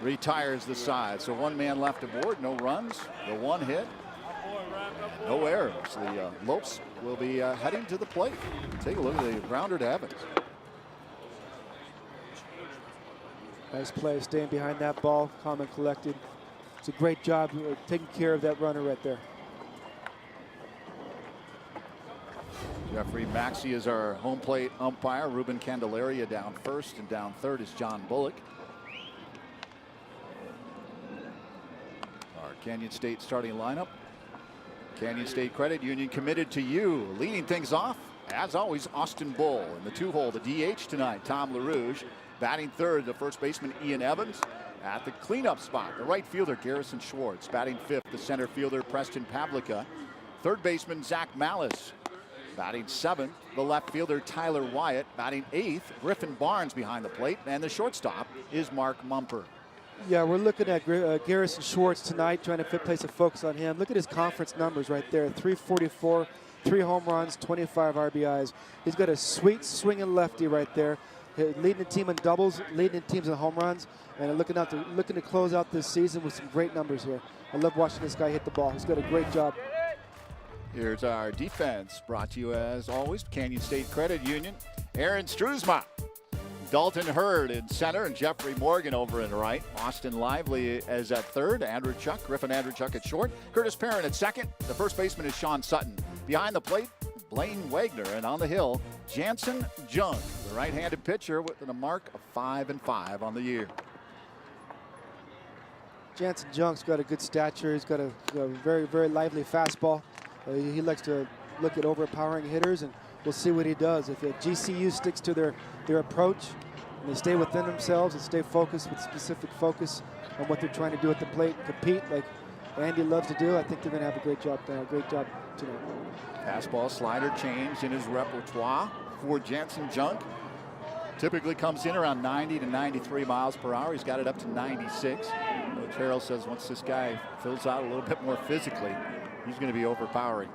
retires the side. So 1 man left aboard, no runs, the 1 hit, no errors. The Lopes will be heading to the plate. Take a look at the grounder to Evans. Nice play, staying behind that ball, calm and collected. It's a great job taking care of that runner right there. Jeffrey Maxey is our home plate umpire. Ruben Candelaria down first, and down third is John Bullock. Our Canyon State starting lineup. Canyon State Credit Union committed to you. Leading things off, as always, Austin Bull. In the 2-hole, the DH tonight, Tom LaRouge. Batting third, the first baseman, Ian Evans. At the cleanup spot, the right fielder, Garrison Schwartz. Batting 5th, the center fielder, Preston Pavlica. Third baseman, Zach Malice. Batting 7th, the left fielder, Tyler Wyatt. Batting 8th, Griffin Barnes behind the plate. And the shortstop is Mark Mumper. Yeah, we're looking at Garrison Schwartz tonight, trying to place a focus on him. Look at his conference numbers right there, 344, 3 home runs, 25 RBIs. He's got a sweet swinging lefty right there, leading the team in doubles, leading the teams in home runs, and looking to close out this season with some great numbers here. I love watching this guy hit the ball. He's got a great job. Here's our defense, brought to you as always, Canyon State Credit Union. Aaron Struzma, Dalton Hurd in center, and Jeffrey Morgan over in right. Austin Lively as at third, Griffin Andrewchuk at short, Curtis Perrin at second. The first baseman is Sean Sutton. Behind the plate, Blaine Wagner, and on the hill, Jansen Jung, the right-handed pitcher with a mark of 5-5 on the year. Jansen Jung's got a good stature. He's got a very, very lively fastball. He likes to look at overpowering hitters, and we'll see what he does. If GCU sticks to their approach and they stay within themselves and stay focused with specific focus on what they're trying to do at the plate, compete like Andy loves to do, I think they're going to have a great job tonight. Fastball, slider change in his repertoire for Jansen Jung. Typically comes in around 90 to 93 miles per hour. He's got it up to 96. Coach Harrell says once this guy fills out a little bit more physically, he's going to be overpowering.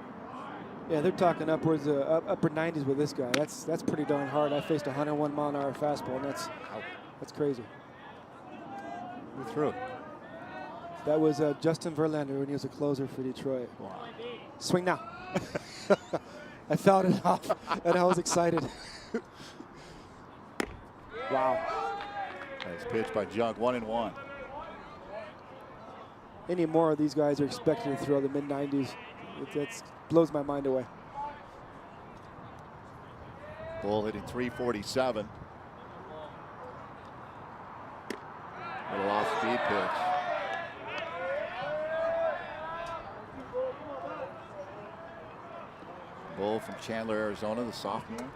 Yeah, they're talking upwards upper 90s with this guy. That's pretty darn hard. I faced a 101 mile an hour fastball, and that's crazy. Who threw it? That was Justin Verlander when he was a closer for Detroit. Wow. Swing now. I fouled it off, and I was excited. Wow. Nice pitch by Jung, 1-1. Any more of these guys are expected to throw the mid-90s. That blows my mind away. Bull hitting 347. Little off-speed pitch. Bull from Chandler, Arizona, the sophomore.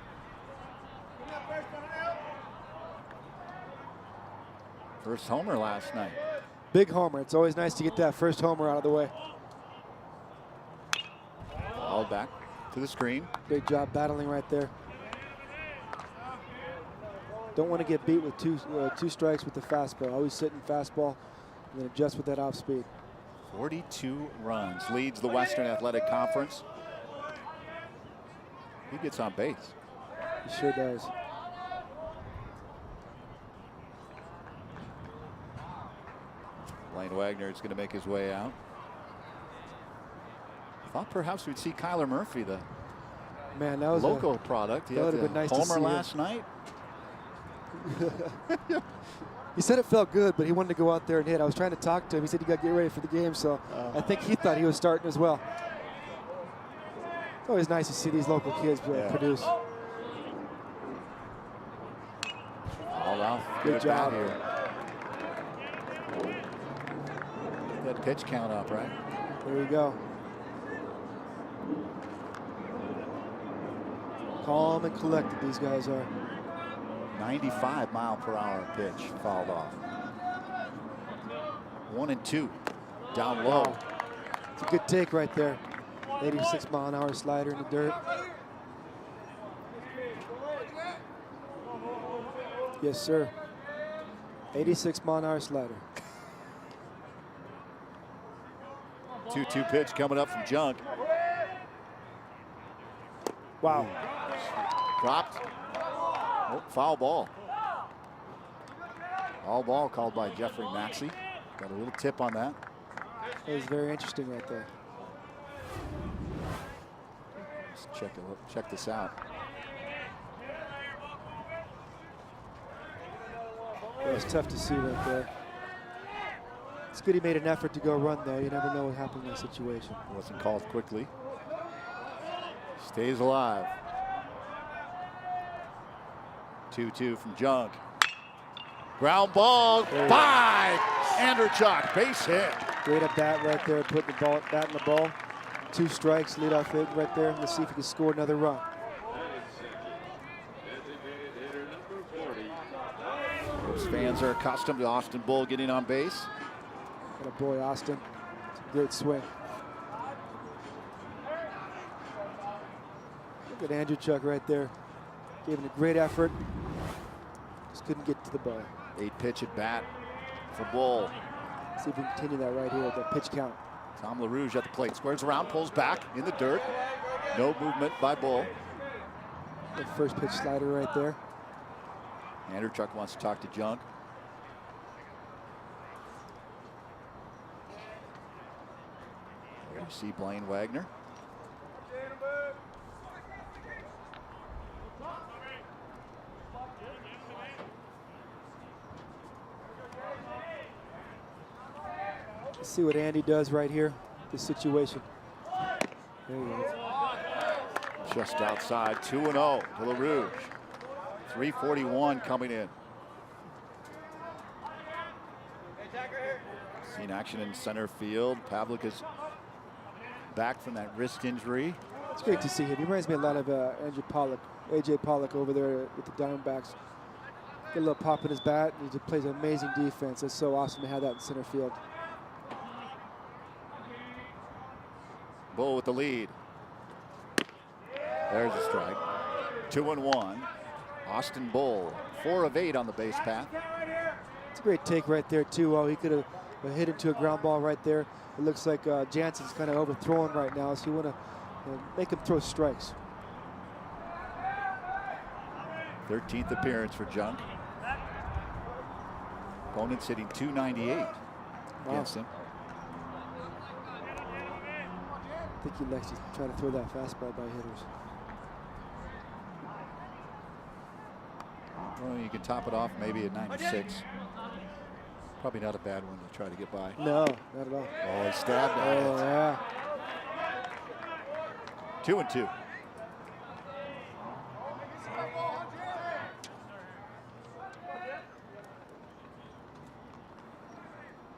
First homer last night. Big homer. It's always nice to get that first homer out of the way. All back to the screen. Great job battling right there. Don't want to get beat with two strikes with the fastball. Always sit in fastball and then adjust with that off speed. 42 runs, leads the Western Athletic Conference. He gets on base. He sure does. Blaine Wagner is going to make his way out. Thought perhaps we'd see Kyler Murphy, the man, that was local product. He that would had have been nice to homer see last night. He said it felt good, but he wanted to go out there and hit. I was trying to talk to him. He said he got to get ready for the game, so I think he thought he was starting as well. It's always nice to see these local kids produce. All out. Good job here. That pitch count up, right? There we go. Calm and collected these guys are. 95 mile per hour pitch fouled off. 1-2. Down low. Wow. It's a good take right there. 86 mile an hour slider in the dirt. Yes, sir. 86 mile an hour slider. 2-2 pitch coming up from Jung. Wow. Dropped. Oh, foul ball. Foul ball called by Jeffrey Maxey. Got a little tip on that. That was very interesting right there. Let's check this out. That was tough to see right there. It's good he made an effort to go run, though. You never know what happened in that situation. Wasn't called quickly. Stays alive. 2-2 from Jung. Ground ball by Andrewchuk. Base hit. Great at bat right there, putting the bat in the ball. 2 strikes, leadoff hit right there. Let's see if he can score another run. Those fans are accustomed to Austin Bull getting on base. What a boy, Austin. It's a great swing. Look at Andrewchuk right there. Gave him a great effort. Just couldn't get to the ball. 8 pitch at bat for Bull. See if we can continue that right here at the pitch count. Tom LaRouge at the plate, squares around, pulls back in the dirt. No movement by Bull. The first pitch slider right there. Anderchuk wants to talk to Junk. There you see Blaine Wagner. Let's see what Andy does right here, this situation. There he is. Just outside, 2-0 to LaRouge. 3:41 coming in. Seen action in center field. Pavlik is back from that wrist injury. It's great to see him. He reminds me a lot of AJ Pollock over there with the Diamondbacks. Get a little pop in his bat, and he just plays amazing defense. It's so awesome to have that in center field. Bull with the lead. There's a strike. 2-1. Austin Bull, 4 of 8 on the base path. It's a great take right there, too. Oh, he could have hit into a ground ball right there. It looks like Jansen's kind of overthrown right now, so you want to make him throw strikes. 13th appearance for Junk. Opponent's hitting .298 against him. I think he likes to try to throw that fastball by hitters. Well, you can top it off maybe at 96. Probably not a bad one to try to get by. No, not at all. Oh, he stabbed at it. Yeah. 2-2.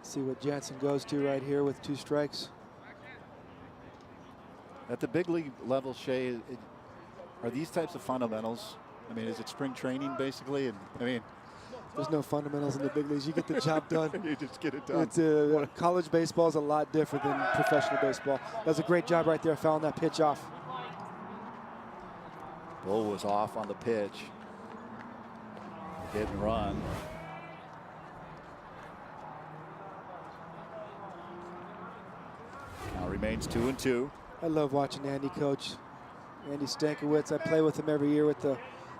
See what Jansen goes to right here with 2 strikes. At the big league level, Shea, are these types of fundamentals? I mean, is it spring training basically? And I mean, there's no fundamentals in the big leagues. You get the job done. You just get it done. It's, college baseball is a lot different than professional baseball. Does a great job right there, fouling that pitch off. Bull was off on the pitch. Hit and run. Now remains 2-2. I love watching Andy coach. Andy Stankiewicz, I play with him every year with the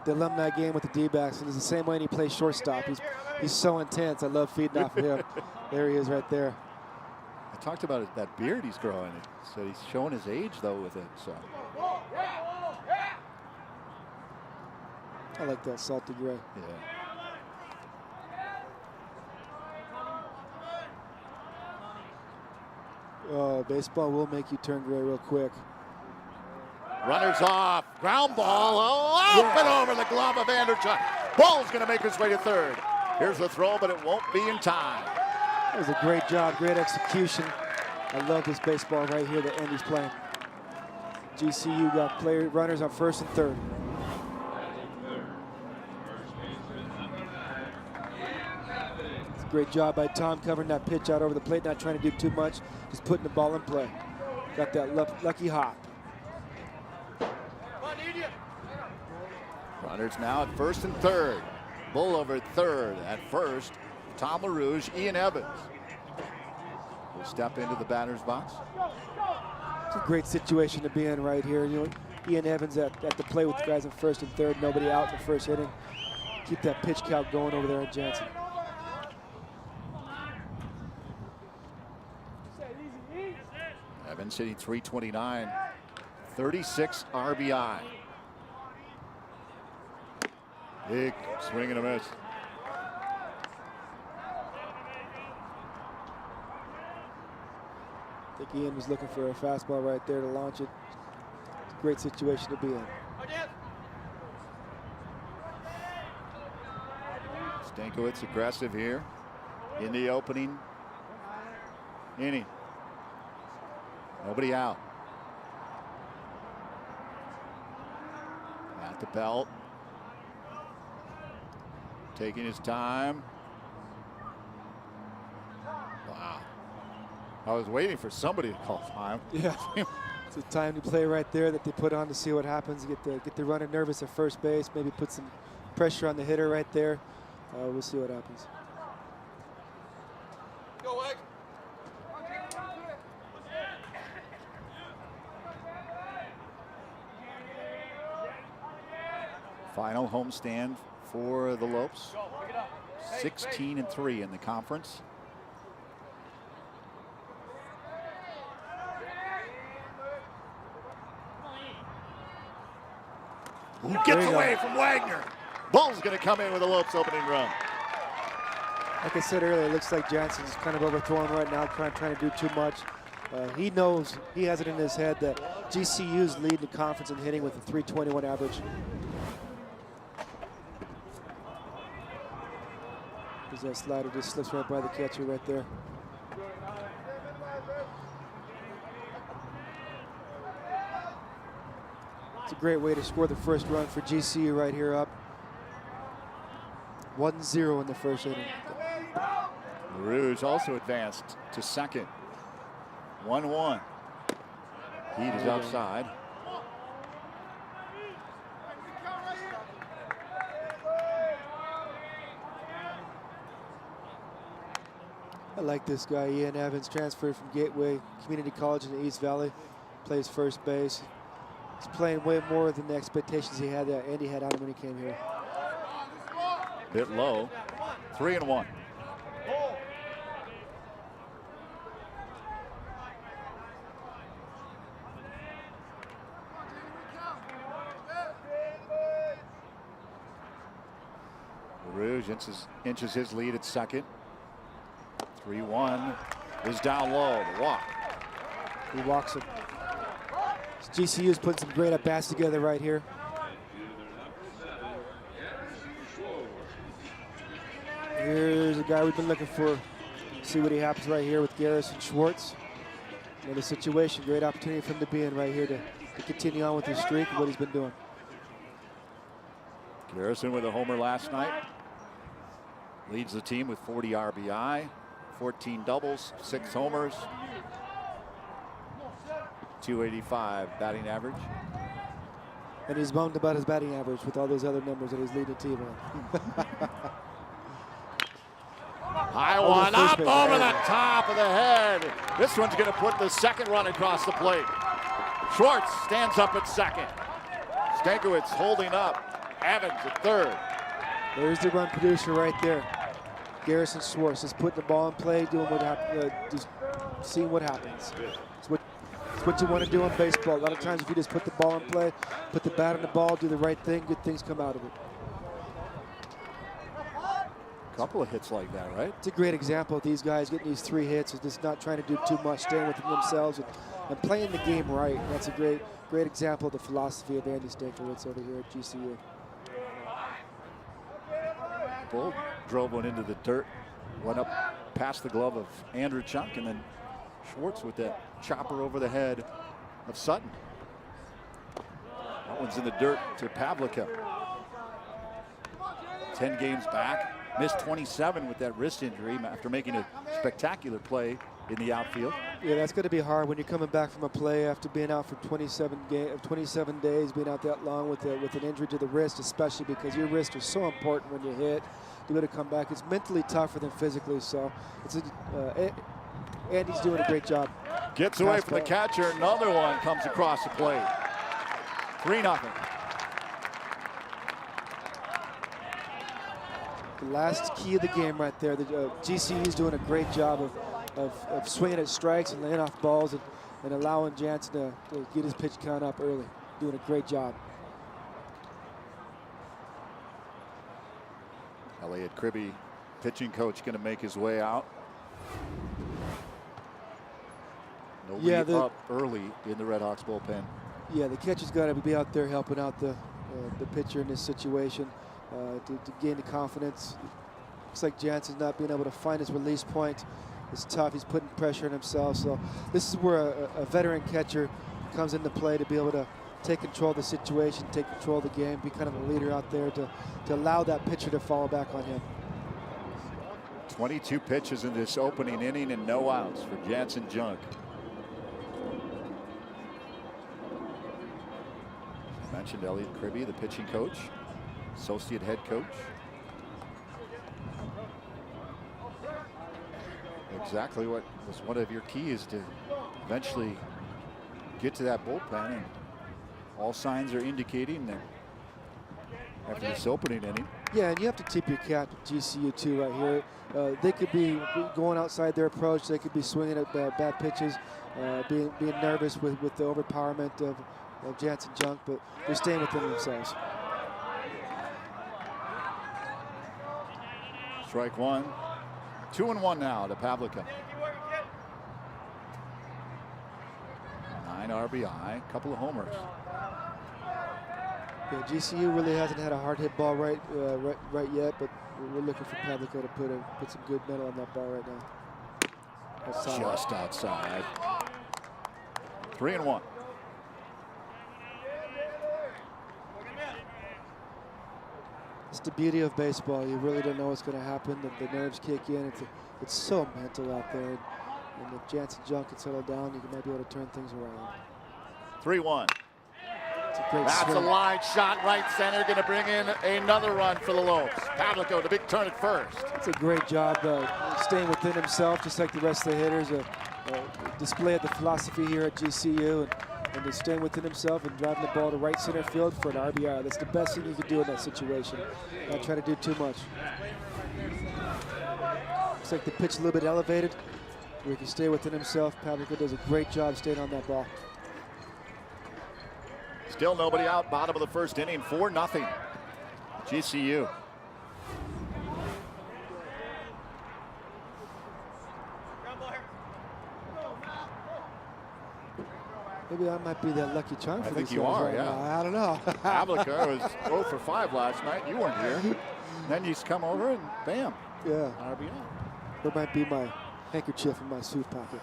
alumni game with the D-backs, and it's the same way he plays shortstop. He's so intense. I love feeding off of him. There he is right there. I talked about it, that beard he's growing. So he's showing his age though with it. So I like that salty gray. Yeah. Oh, baseball will make you turn gray real quick. Runners off. Ground ball up and over the glove of Anderchuk. Bull's going to make his way to third. Here's the throw, but it won't be in time. That was a great job, great execution. I love this baseball right here that Andy's playing. GCU got runners on first and third. It's a great job by Tom covering that pitch out over the plate, not trying to do too much, just putting the ball in play. Got that lucky hop. Runners now at first and third. Bull over at third. At first, Tom LaRouge, Ian Evans will step into the batter's box. It's a great situation to be in right here. You know, Ian Evans at the plate with the guys in first and third, nobody out in the first inning. Keep that pitch count going over there at Jansen. Evans hitting .329, 36 RBI. Big swing and a miss. I think Ian was looking for a fastball right there to launch it. It's a great situation to be in. Stankiewicz aggressive here in the opening inning. Nobody out. At the belt. Taking his time. Wow. I was waiting for somebody to call time. Yeah. It's a timely play right there that they put on to see what happens. Get the runner nervous at first base. Maybe put some pressure on the hitter right there. We'll see what happens. Final homestand for the Lopes. 16-3 in the conference. Who gets away from Wagner? Bull's going to come in with a Lopes opening run. Like I said earlier, it looks like Johnson's kind of overthrown right now, trying to do too much. He knows, he has it in his head that GCU's leading the conference in hitting with a 321 average. Because that slider just slips right by the catcher right there. It's a great way to score the first run for GCU right here up. 1-0 in the first inning. Rouge also advanced to second. 1-1. Heat is outside. I like this guy, Ian Evans, transferred from Gateway Community College in the East Valley, plays first base. He's playing way more than the expectations he had that Andy had on him when he came here. Bit low. 3-1. Rouge inches his lead at second. 3-1 is down low. The walk. He walks him. GCU's putting some great at-bats together right here. Here's a guy we've been looking for. See what he happens right here with Garrison Schwartz. Another situation, great opportunity for him to be in right here to continue on with his streak and what he's been doing. Garrison with a homer last night. Leads the team with 40 RBI, 14 doubles, 6 homers, 285 batting average. And he's bummed about his batting average with all those other numbers that he's leading the team on. High one up over the top of the head. This one's going to put the second run across the plate. Schwartz stands up at second. Stankiewicz holding up. Evans at third. There's the run producer right there. Garrison Schwartz is putting the ball in play, doing what just seeing what happens. It's what you want to do in baseball. A lot of times if you just put the ball in play, put the bat on the ball, do the right thing, good things come out of it. Couple of hits like that, right? It's a great example of these guys getting these 3 hits and just not trying to do too much, staying within themselves and playing the game right. And that's a great example of the philosophy of Andy Stankiewicz over here at GCU. Bull drove one into the dirt, went up past the glove of Andrew Chunk, and then Schwartz with that chopper over the head of Sutton. That one's in the dirt to Pavlica. 10 games back, missed 27 with that wrist injury after making a spectacular play in the outfield. Yeah, that's going to be hard when you're coming back from a play after being out for 27 days, being out that long with an injury to the wrist, especially because your wrists are so important when you hit. To be able to come back, it's mentally tougher than physically. So it's Andy's doing a great job. Gets away from the catcher. Another one comes across the plate. 3-0. The last key of the game right there. The GCU's doing a great job of swinging at strikes and laying off balls and allowing Jansen to get his pitch count up early. Doing a great job. Elliot Kribbe, pitching coach, going to make his way out. Nobody up early in the Redhawks bullpen. Yeah, the catcher's got to be out there helping out the pitcher in this situation to gain the confidence. Looks like Jansen's not being able to find his release point. It's tough. He's putting pressure on himself. So this is where a veteran catcher comes into play to be able to take control of the situation, take control of the game, be kind of a leader out there to allow that pitcher to fall back on him. 22 pitches in this opening inning and no outs for Jansen Junk. I mentioned Elliot Kribbe, the pitching coach, associate head coach. exactly what was one of your keys to eventually get to that bullpen, and all signs are indicating that after this opening inning. Yeah, and you have to tip your cap to GCU too right here. They could be going outside their approach. They could be swinging at bad pitches, being nervous with the overpowerment of Jansen Junk, but they're staying within themselves. Strike one. 2-1 now to Pavlica. 9 RBI, couple of homers. Yeah, GCU really hasn't had a hard hit ball right yet, but we're looking for Pavlica to put some good metal on that ball right now. Just outside. 3-1. It's the beauty of baseball. You really don't know what's going to happen. The nerves kick in. It's so mental out there. And if Jansen Junk can settle down, you might be able to turn things around. 3-1. That's a line shot right center. Going to bring in another run for the Lopes. Pavlica with a big turn at first. It's a great job staying within himself, just like the rest of the hitters. Display of the philosophy here at GCU, and just staying within himself and driving the ball to right center field for an RBI. That's the best thing you can do in that situation. Not try to do too much. Looks like the pitch a little bit elevated, where he can stay within himself. Pavlica does a great job staying on that ball. Still nobody out, bottom of the first inning, 4-0. GCU. Maybe I might be that lucky charm for I think these you guys are, right yeah. now. I don't know. Pavlica was 0 for 5 last night. You weren't here. Then you come over and bam. Yeah. RBI. That might be my handkerchief in my suit pocket.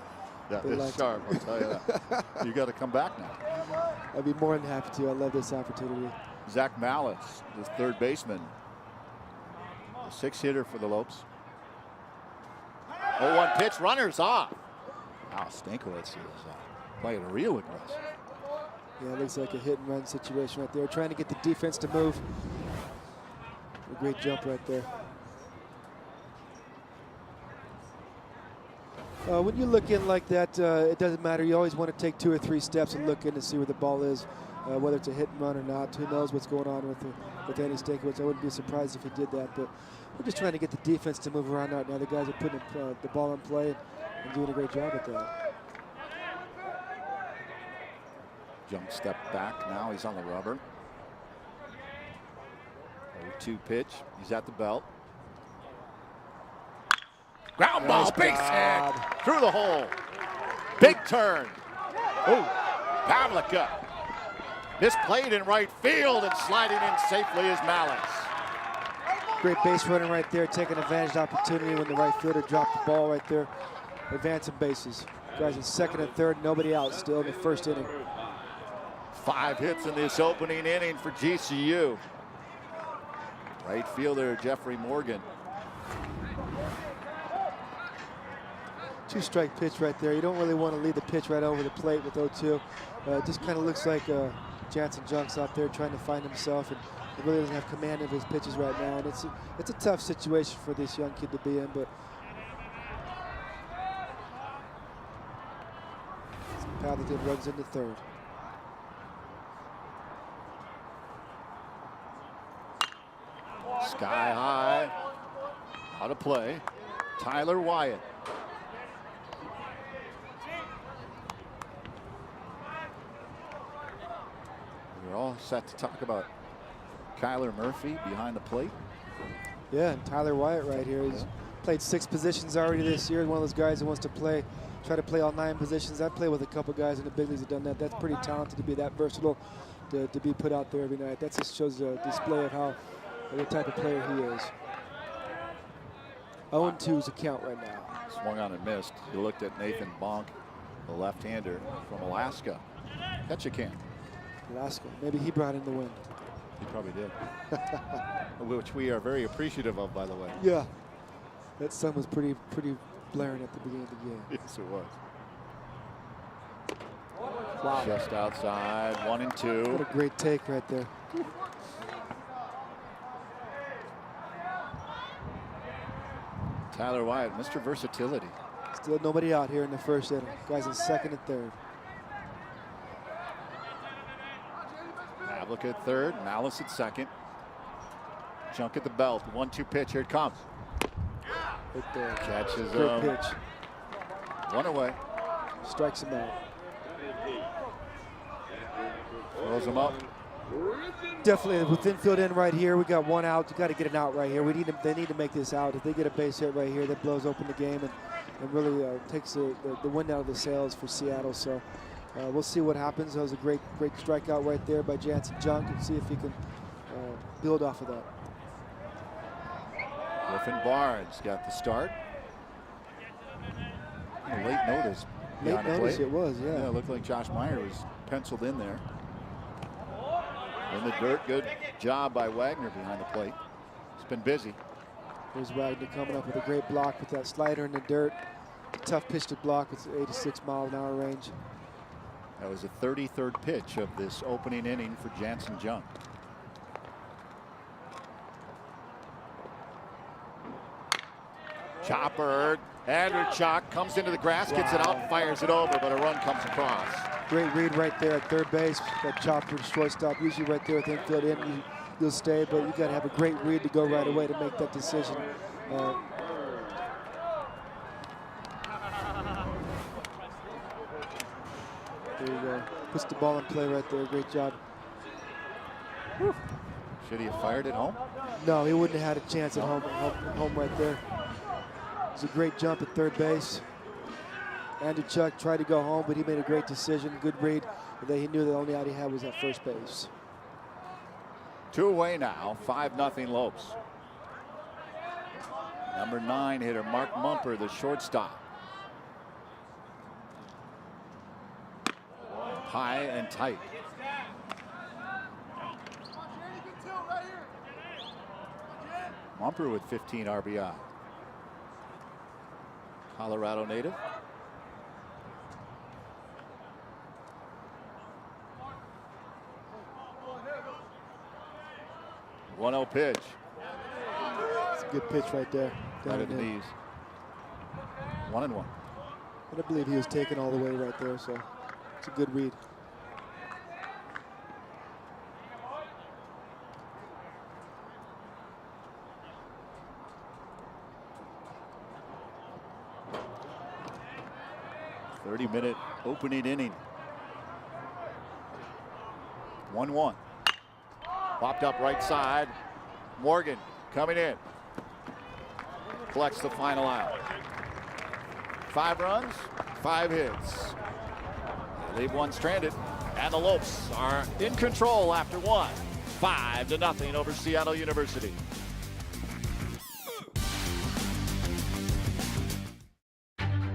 That They is like sharp, I'll tell you that. You got to come back now. I'd be more than happy to. I love this opportunity. Zach Malice, the third baseman. The 6th hitter for the Lopes. 0-1 pitch, runners off. Wow, Stankiewicz is playing real aggressive. Yeah, it looks like a hit and run situation right there. Trying to get the defense to move. A great jump right there. When you look in like that, it doesn't matter. You always want to take 2 or 3 steps and look in to see where the ball is, whether it's a hit and run or not. Who knows what's going on with Andy Stankiewicz. I wouldn't be surprised if he did that, but we're just trying to get the defense to move around right now. The guys are putting the ball in play and doing a great job at that. Jump step back now. He's on the rubber. 0-2 pitch. He's at the belt. Ground ball, big hit through the hole. Big turn. Oh, Pavlica. This played in right field and sliding in safely is Malice. Great base running right there, taking advantage of the opportunity when the right fielder dropped the ball right there. Advancing bases. Guys in second and third, nobody out still in the first inning. 5 hits in this opening inning for GCU. Right fielder Jeffrey Morgan. 2-strike pitch right there. You don't really want to lead the pitch right over the plate with 0-2. It just kind of looks like Jansen Junk's out there trying to find himself, and he really doesn't have command of his pitches right now. And it's a tough situation for this young kid to be in, but Pavlica runs into third. Sky high. Out of play. Tyler Wyatt. We're all set to talk about Kyler Murphy behind the plate. Yeah, and Tyler Wyatt right here. He's played 6 positions already this year. One of those guys who wants to try to play all 9 positions. I play with a couple guys in the big leagues that have done that. That's pretty talented to be that versatile, to be put out there every night. That just shows a display of how the type of player he is. 0-2's a count right now. Swung on and missed. You looked at Nathan Bonk, the left-hander from Alaska. Ketchikan. Alaska. Maybe he brought in the wind. He probably did. Which we are very appreciative of, by the way. Yeah. That sun was pretty blaring at the beginning of the game. Yes, it was. Wow. Just outside, 1-2. What a great take right there. Tyler Wyatt, Mr. Versatility. Still nobody out here in the first inning. Guys in second and third. Havlick at third, Malice at second. Junk at the belt, 1-2 pitch, here it comes. Right there. Catches Great pitch. One away. Strikes him out. Throws him up. Definitely with infield in right here. We got one out. You got to get an out right here. They need to make this out. If they get a base hit right here, that blows open the game and really takes the wind out of the sails for Seattle. So we'll see what happens. That was a great strikeout right there by Jansen Junk, and see if he can build off of that. Griffin Barnes got the start. A late notice. Late notice it was, yeah. Yeah, it looked like Josh Meyer was penciled in there. In the dirt, good job by Wagner behind the plate. It's been busy. Here's Wagner coming up with a great block with that slider in the dirt. Tough pitch to block with 86-mile-an-hour range. That was the 33rd pitch of this opening inning for Jansen Junk. Chopper, Andrechuk comes into the grass, gets it out, fires it over, but a run comes across. Great read right there at third base. That chopper to shortstop, usually right there with infield in, you'll stay, but you got to have a great read to go right away to make that decision. There you go. Puts the ball in play right there. Great job. Whew. Should he have fired it home? No, he wouldn't have had a chance at home right there. It's a great jump at third base. Andrechuk tried to go home, but he made a great decision. Good read. That he knew the only out he had was at first base. 2 away now, 5-0 Lopes. Number 9 hitter Mark Mumper, the shortstop. High and tight. Mumper with 15 RBI. Colorado native. 1-0 pitch. It's a good pitch right there. Down to the knees. 1-1. I don't believe he was taken all the way right there, so it's a good read. Minute opening inning. 1-1. Popped up right side. Morgan coming in. Collects the final out. 5 runs, 5 hits. They leave one stranded. And the Lopes are in control after 1. 5-0 over Seattle University.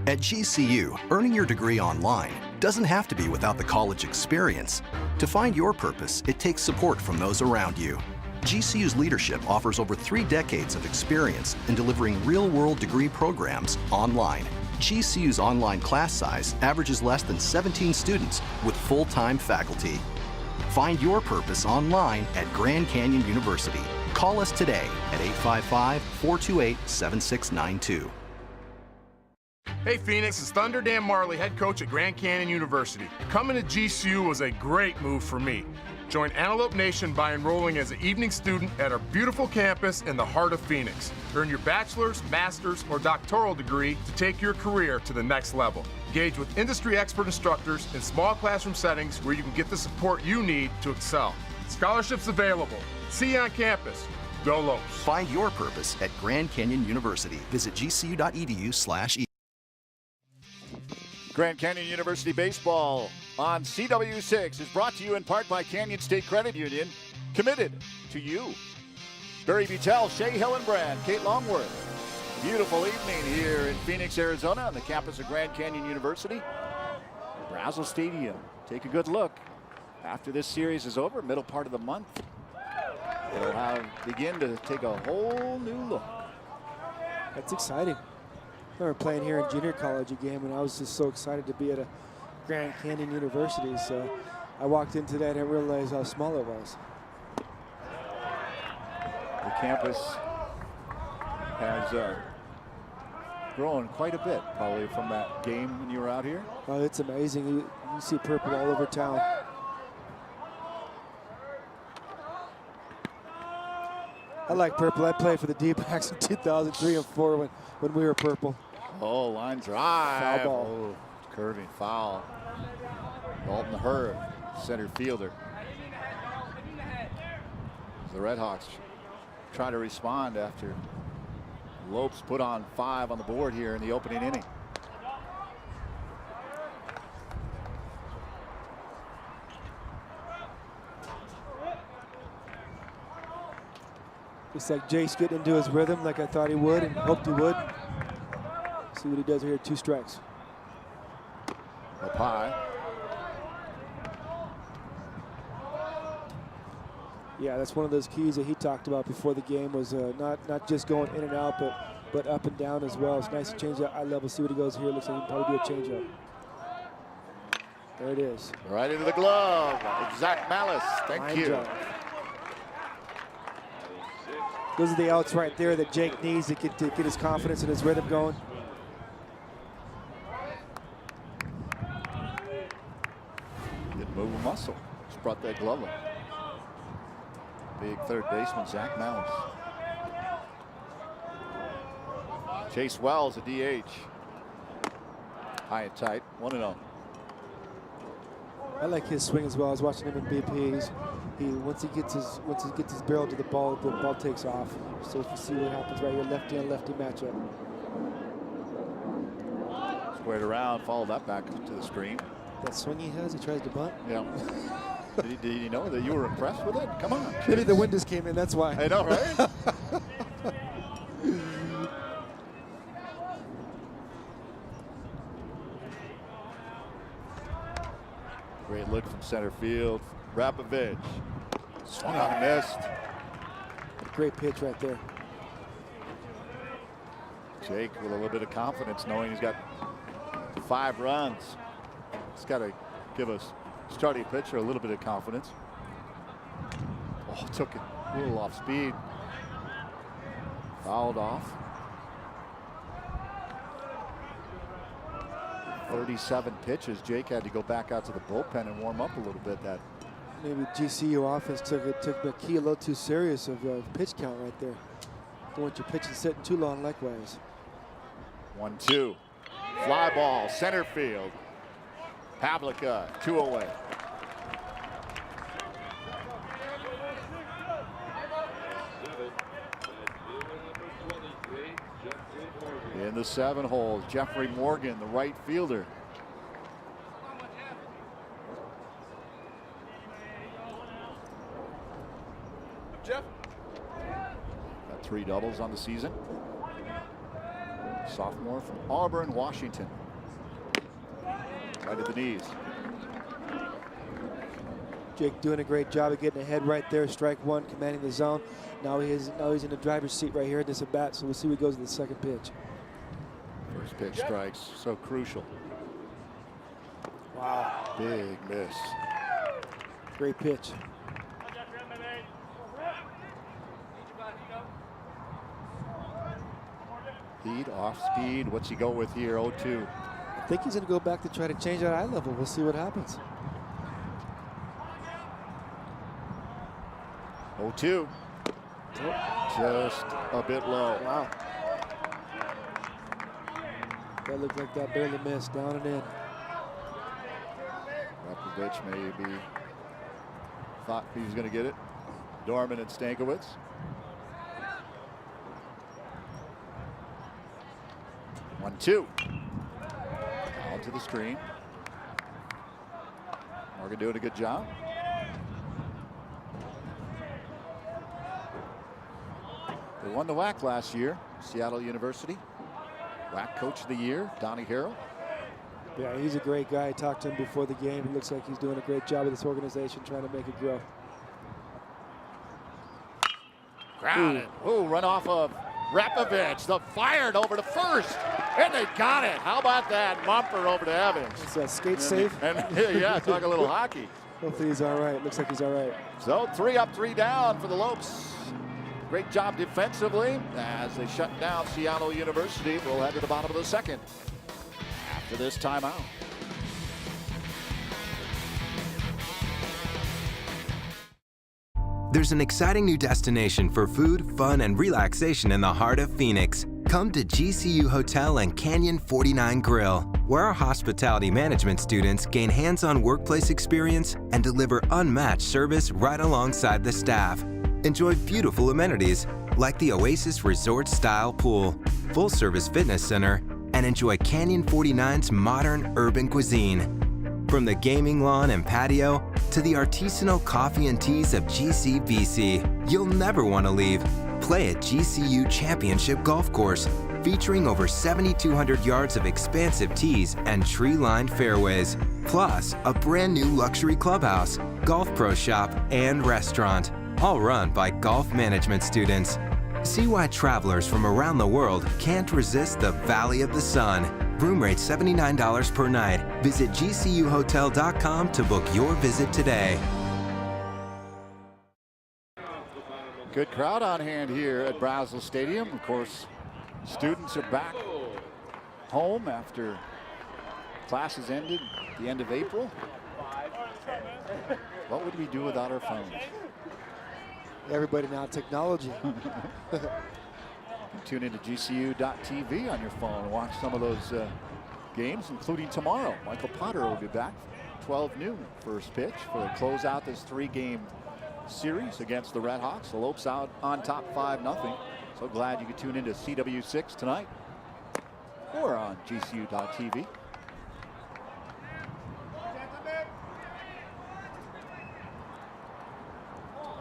At GCU, earning your degree online doesn't have to be without the college experience. To find your purpose, it takes support from those around you. GCU's leadership offers over 3 decades of experience in delivering real-world degree programs online. GCU's online class size averages less than 17 students with full-time faculty. Find your purpose online at Grand Canyon University. Call us today at 855-428-7692. Hey Phoenix, it's Thunder Dan Marley, head coach at Grand Canyon University. Coming to GCU was a great move for me. Join Antelope Nation by enrolling as an evening student at our beautiful campus in the heart of Phoenix. Earn your bachelor's, master's, or doctoral degree to take your career to the next level. Engage with industry expert instructors in small classroom settings where you can get the support you need to excel. Scholarships available. See you on campus. Go Lopes. Find your purpose at Grand Canyon University. Visit gcu.edu/e. Grand Canyon University Baseball on CW6 is brought to you in part by Canyon State Credit Union, committed to you. Barry Buttel, Shea Hillenbrand, Kate Longworth. Beautiful evening here in Phoenix, Arizona on the campus of Grand Canyon University. Brazos Stadium. Take a good look. After this series is over, middle part of the month, it'll begin to take a whole new look. That's exciting. I remember playing here in junior college a game, and I was just so excited to be at a Grand Canyon University. So I walked into that and realized how small it was. The campus has grown quite a bit, probably from that game when you were out here. Oh, it's amazing. You see purple all over town. I like purple. I played for the D-backs in 2003 and 4 when we were purple. Oh, line drive. Foul ball. Oh, curving foul. Dalton Hurd, center fielder. The Redhawks try to respond after Lopes put on 5 on the board here in the opening inning. Looks like Jake's getting into his rhythm like I thought he would and hoped he would. See what he does here, 2 strikes. Up high. Yeah, that's one of those keys that he talked about before the game was not just going in and out, but up and down as well. It's nice to change that eye level. See what he goes here. Looks like he can probably do a changeup. There it is. Right into the glove. Zach Malice. Thank you. Drive. Those are the outs right there that Jake needs to get his confidence and his rhythm going. Didn't move a muscle. Just brought that glove up. Big third baseman, Zach Malice. Chase Wells, a DH. High and tight, 1-0. I like his swing as well. I was watching him in BP. Once he gets his barrel to the ball takes off. So if you see what happens right here, lefty on lefty matchup. Squared around, follow that back to the screen. That swing he has, he tries to bunt. Yeah. Did you know that you were impressed with it? Come on. Maybe the wind just came in, that's why. I know, right? Great look from center field. Ravitch. Swung on and missed. Great pitch right there. Jake with a little bit of confidence knowing he's got 5 runs. He's got to give us starting pitcher a little bit of confidence. Oh, took it a little off speed. Fouled off. 37 pitches. Jake had to go back out to the bullpen and warm up a little bit. That maybe GCU offense took the key a little too serious of pitch count right there. Don't want your pitching sitting too long likewise. 1-2. Fly ball, center field. Pavlica, 2 away. In the 7 hole, Jeffrey Morgan, the right fielder. Jeff. Got 3 doubles on the season. Sophomore from Auburn, Washington. Right at the knees. Jake doing a great job of getting ahead right there. Strike 1, commanding the zone. Now he's in the driver's seat right here at this at bat. So we'll see what goes in the second pitch. First pitch strikes, so crucial. Wow. Big miss. Great pitch. Heat off speed. What's he go with here? 0-2. I think he's going to go back to try to change that eye level. We'll see what happens. 0-2. Just a bit low. Wow. That looked like that barely missed. Down and in. Ravitch maybe thought he was going to get it. Dorman and Stankiewicz. One, 2. Out to the screen. Morgan doing a good job. They won the WAC last year, Seattle University. WAC Coach of the Year, Donnie Harrell. Yeah, he's a great guy. I talked to him before the game. He looks like he's doing a great job with this organization, trying to make it grow. Grounded. Ooh, run off of Ravitch. The fired over to first, and they got it. How about that bumper over to Evans? It's a skate save. And yeah, talk a little hockey. Hopefully he's all right. Looks like he's all right. So 3 up, 3 down for the Lopes. Great job defensively as they shut down Seattle University. We'll head to the bottom of the second after this timeout. There's an exciting new destination for food, fun, and relaxation in the heart of Phoenix. Come to GCU Hotel and Canyon 49 Grill, where our hospitality management students gain hands-on workplace experience and deliver unmatched service right alongside the staff. Enjoy beautiful amenities like the Oasis Resort-style pool, full-service fitness center, and enjoy Canyon 49's modern urban cuisine. From the gaming lawn and patio to the artisanal coffee and teas of GCVC, you'll never want to leave. Play at GCU Championship Golf Course, featuring over 7,200 yards of expansive tees and tree-lined fairways, plus a brand new luxury clubhouse, golf pro shop, and restaurant, all run by golf management students. See why travelers from around the world can't resist the Valley of the Sun. Room rate $79 per night. Visit GCUHotel.com to book your visit today. Good crowd on hand here at Brazel Stadium. Of course, students are back home after classes ended at the end of April. What would we do without our phones? Everybody now technology. Tune into GCU.TV on your phone and watch some of those games, including tomorrow. Michael Potter will be back 12 noon first pitch for the close out this 3-game series against the Red Hawks. The Lopes out on top 5-0. So glad you could tune into CW6 tonight or on GCU.TV.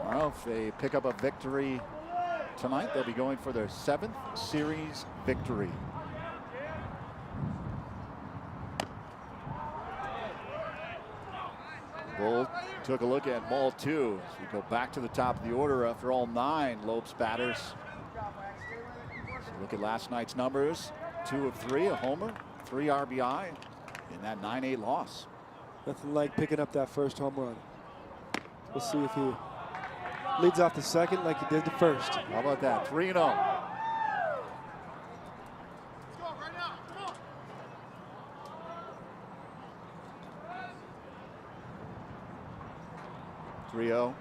Well, if they pick up a victory tonight, they'll be going for their 7th series victory. Bull took a look at ball 2 as we go back to the top of the order after all 9 Lopes batters. So look at last night's numbers: 2 of 3, a homer, 3 RBI in that 9-8 loss. Nothing like picking up that first home run. We'll see if he leads off the second like he did the first. How about that? 3-0. 3-0.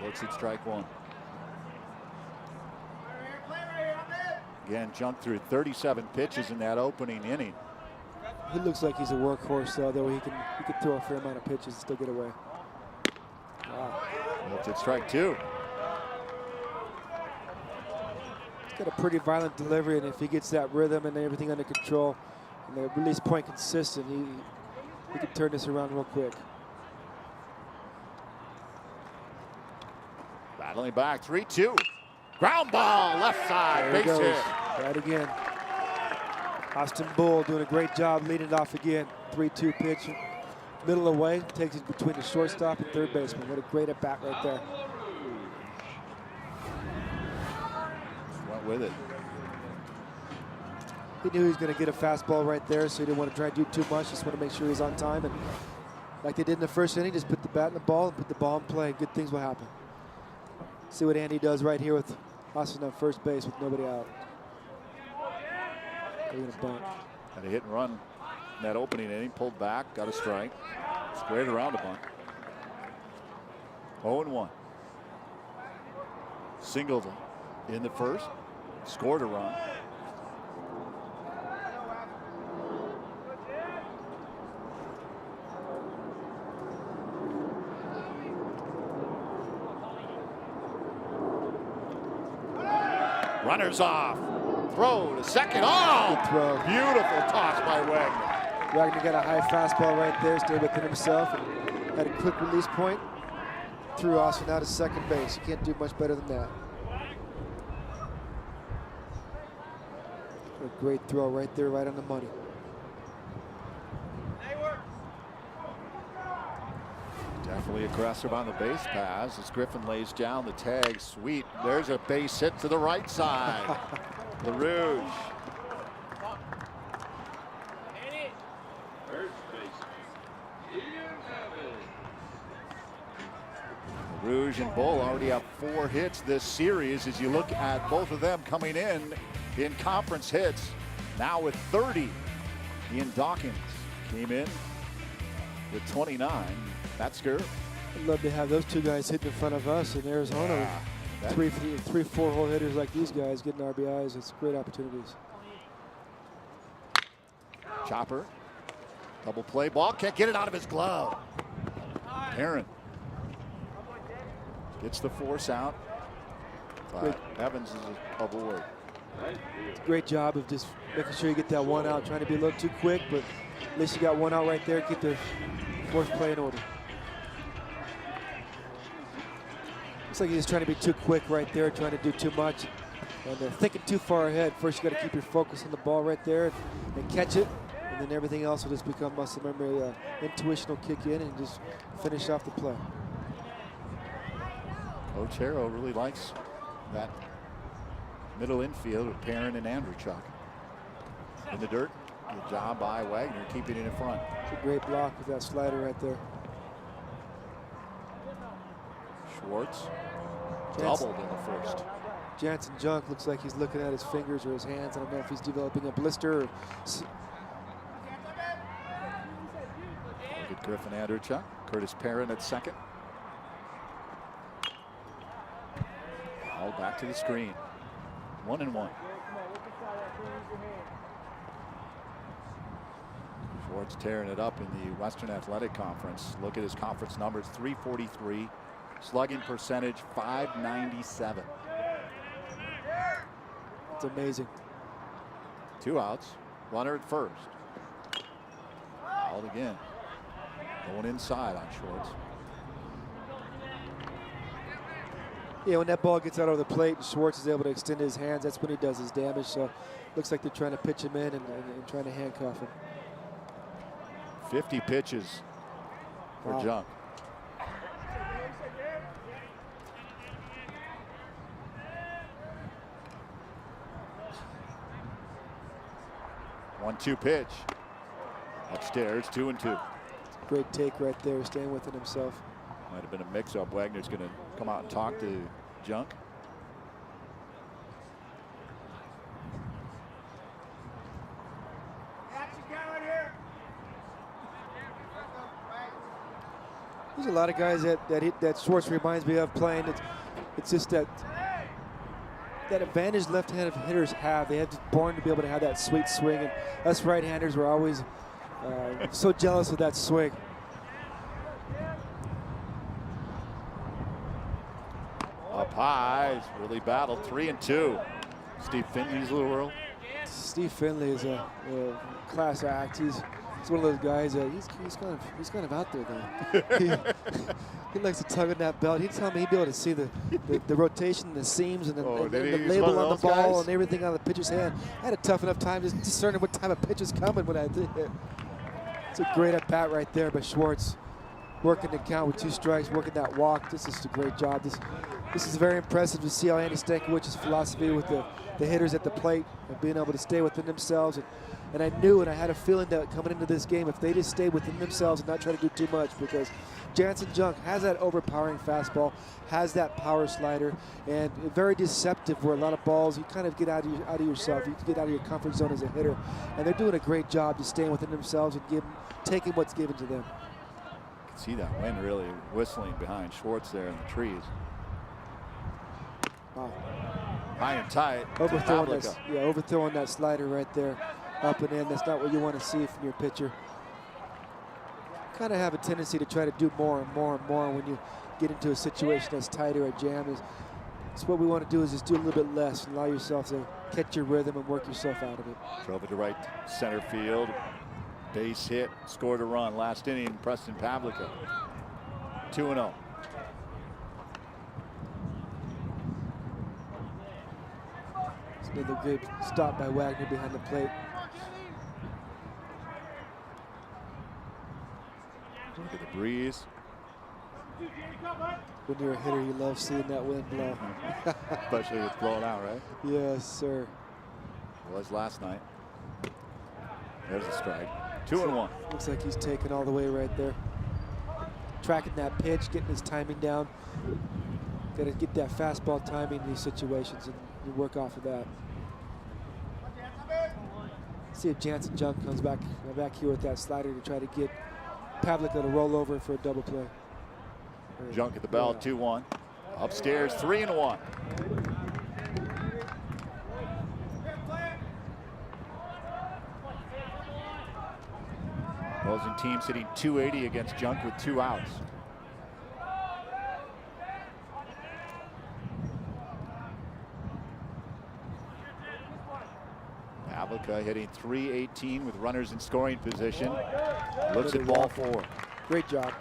Looks at strike 1. Again, jumped through 37 pitches in that opening inning. He looks like he's a workhorse, though he can throw a fair amount of pitches and still get away. Wow. Looks at strike 2. He's got a pretty violent delivery, and if he gets that rhythm and everything under control and the release point consistent, he can turn this around real quick. Battling back, 3-2. Ground ball, left side, base hit. Right again. Austin Bull doing a great job leading it off again. 3-2 pitch, middle away, takes it between the shortstop and third baseman. What a great at bat right there. Went with it. He knew he was going to get a fastball right there, so he didn't want to try to do too much. Just want to make sure he's on time. And like they did in the first inning, just put the bat in the ball and put the ball in play. Good things will happen. See what Andy does right here with Austin on first base with nobody out. They're going to bunt. Had a hit and run in that opening inning. Pulled back, got a strike. Squared around a bunt. 0-1. Singled in the first. Scored a run. Runners off. Throw to second. Oh, good throw. Beautiful toss by Wagner. Wagner got a high fastball right there, stayed within himself, and had a quick release point. Threw Austin out of second base. You can't do much better than that. A great throw right there, right on the money. Definitely aggressive on the base pass as Griffin lays down the tag. Sweet. There's a base hit to the right side. The Rouge. Rouge and Bull already have 4 hits this series as you look at both of them coming in conference hits. Now with 30, Ian Dawkins came in with 29. That's good. I'd love to have those 2 guys hitting in front of us in Arizona. Yeah, 3 4-hole hitters like these guys getting RBIs. It's great opportunities. Chopper, double play ball, can't get it out of his glove. Aaron gets the force out, but Evans is aboard. Great job of just making sure you get that 1 out, trying to be a little too quick, but at least you got 1 out right there, keep the force play in order. Looks like he's trying to be too quick right there, trying to do too much, and they're thinking too far ahead. First, you got to keep your focus on the ball right there and catch it, and then everything else will just become muscle memory. Intuition will kick in and just finish off the play. Coach Harrow really likes that middle infield with Perrin and Andrewchuk. In the dirt, good job by Wagner keeping it in front. It's a great block with that slider right there. Schwartz doubled in the first. Jansen Junk looks like he's looking at his fingers or his hands. I don't know if he's developing a blister. Look at Griffin Andrewchuk. Curtis Perrin at second. All back to the screen. 1-1. Schwartz tearing it up in the Western Athletic Conference. Look at his conference numbers: 343, slugging percentage 597. It's amazing. 2 outs, runner at first. Out again. Going inside on Schwartz. Yeah, when that ball gets out over the plate and Schwartz is able to extend his hands, that's when he does his damage. So looks like they're trying to pitch him in and trying to handcuff him. 50 pitches for Junk. One-two pitch. Upstairs, 2-2. Great take right there, staying within himself. Might have been a mix-up. Wagner's going to come out and talk to Junk. There's a lot of guys that Schwartz reminds me of playing. It's just that advantage left-handed hitters have. They have just born to be able to have that sweet swing, and us right-handers were always so jealous of that swing. Up high, he's really battled. 3-2. Steve Finley's little world. Steve Finley is a class act. He's one of those guys. He's kind of out there though. he likes to tug on that belt. He'd tell me he'd be able to see the rotation, the seams, and the label on the ball guys? And everything on the pitcher's hand. I had a tough enough time just discerning what time a pitch is coming when I did it. It's a great at bat right there by Schwartz. Working the count with 2 strikes, working that walk. This is a great job. This is very impressive to see how Andy Stankowicz's philosophy with the hitters at the plate and being able to stay within themselves. And I knew and I had a feeling that coming into this game, if they just stay within themselves and not try to do too much, because Jansen Junk has that overpowering fastball, has that power slider, and very deceptive where a lot of balls, you kind of get out of yourself. You get out of your comfort zone as a hitter. And they're doing a great job just staying within themselves and taking what's given to them. You can see that wind really whistling behind Schwartz there in the trees. Wow. High and tight. Overthrowing that slider right there, up and in. That's not what you want to see from your pitcher. Kind of have a tendency to try to do more and more and more when you get into a situation that's tight or a jam. So what we want to do is just do a little bit less and allow yourself to catch your rhythm and work yourself out of it. Drove it to right center field. Base hit, scored a run last inning, Preston Pavlica. 2-0. It's another good stop by Wagner behind the plate. Look at the breeze. When you're a hitter, you love seeing that wind blow. Especially if it's blowing out, right? Yes, sir. It was last night. There's a strike. 2-1. Looks like he's taken all the way right there. tracking that pitch, getting his timing down. Got to get that fastball timing in these situations and you work off of that. See if Jansen Junk comes back here with that slider to try to get Pavlik to roll over for a double play. Junk at the bell, 2-1. Upstairs, 3-1. Opposing team sitting 280 against Junk with 2 outs. Pavlik hitting .318 with runners in scoring position. Looks at ball 4. Great job.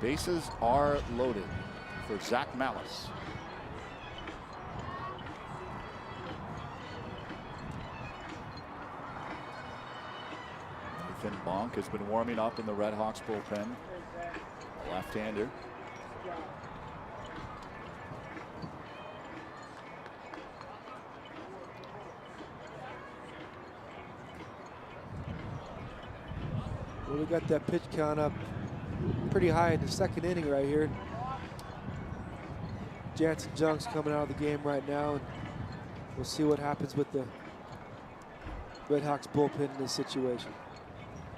Bases are loaded for Zach Malice. Nathan Bonk has been warming up in the Red Hawks bullpen. A left-hander. Well, we got that pitch count up pretty high in the second inning right here. Jansen Junk's coming out of the game right now, and we'll see what happens with the Red Hawks bullpen in this situation.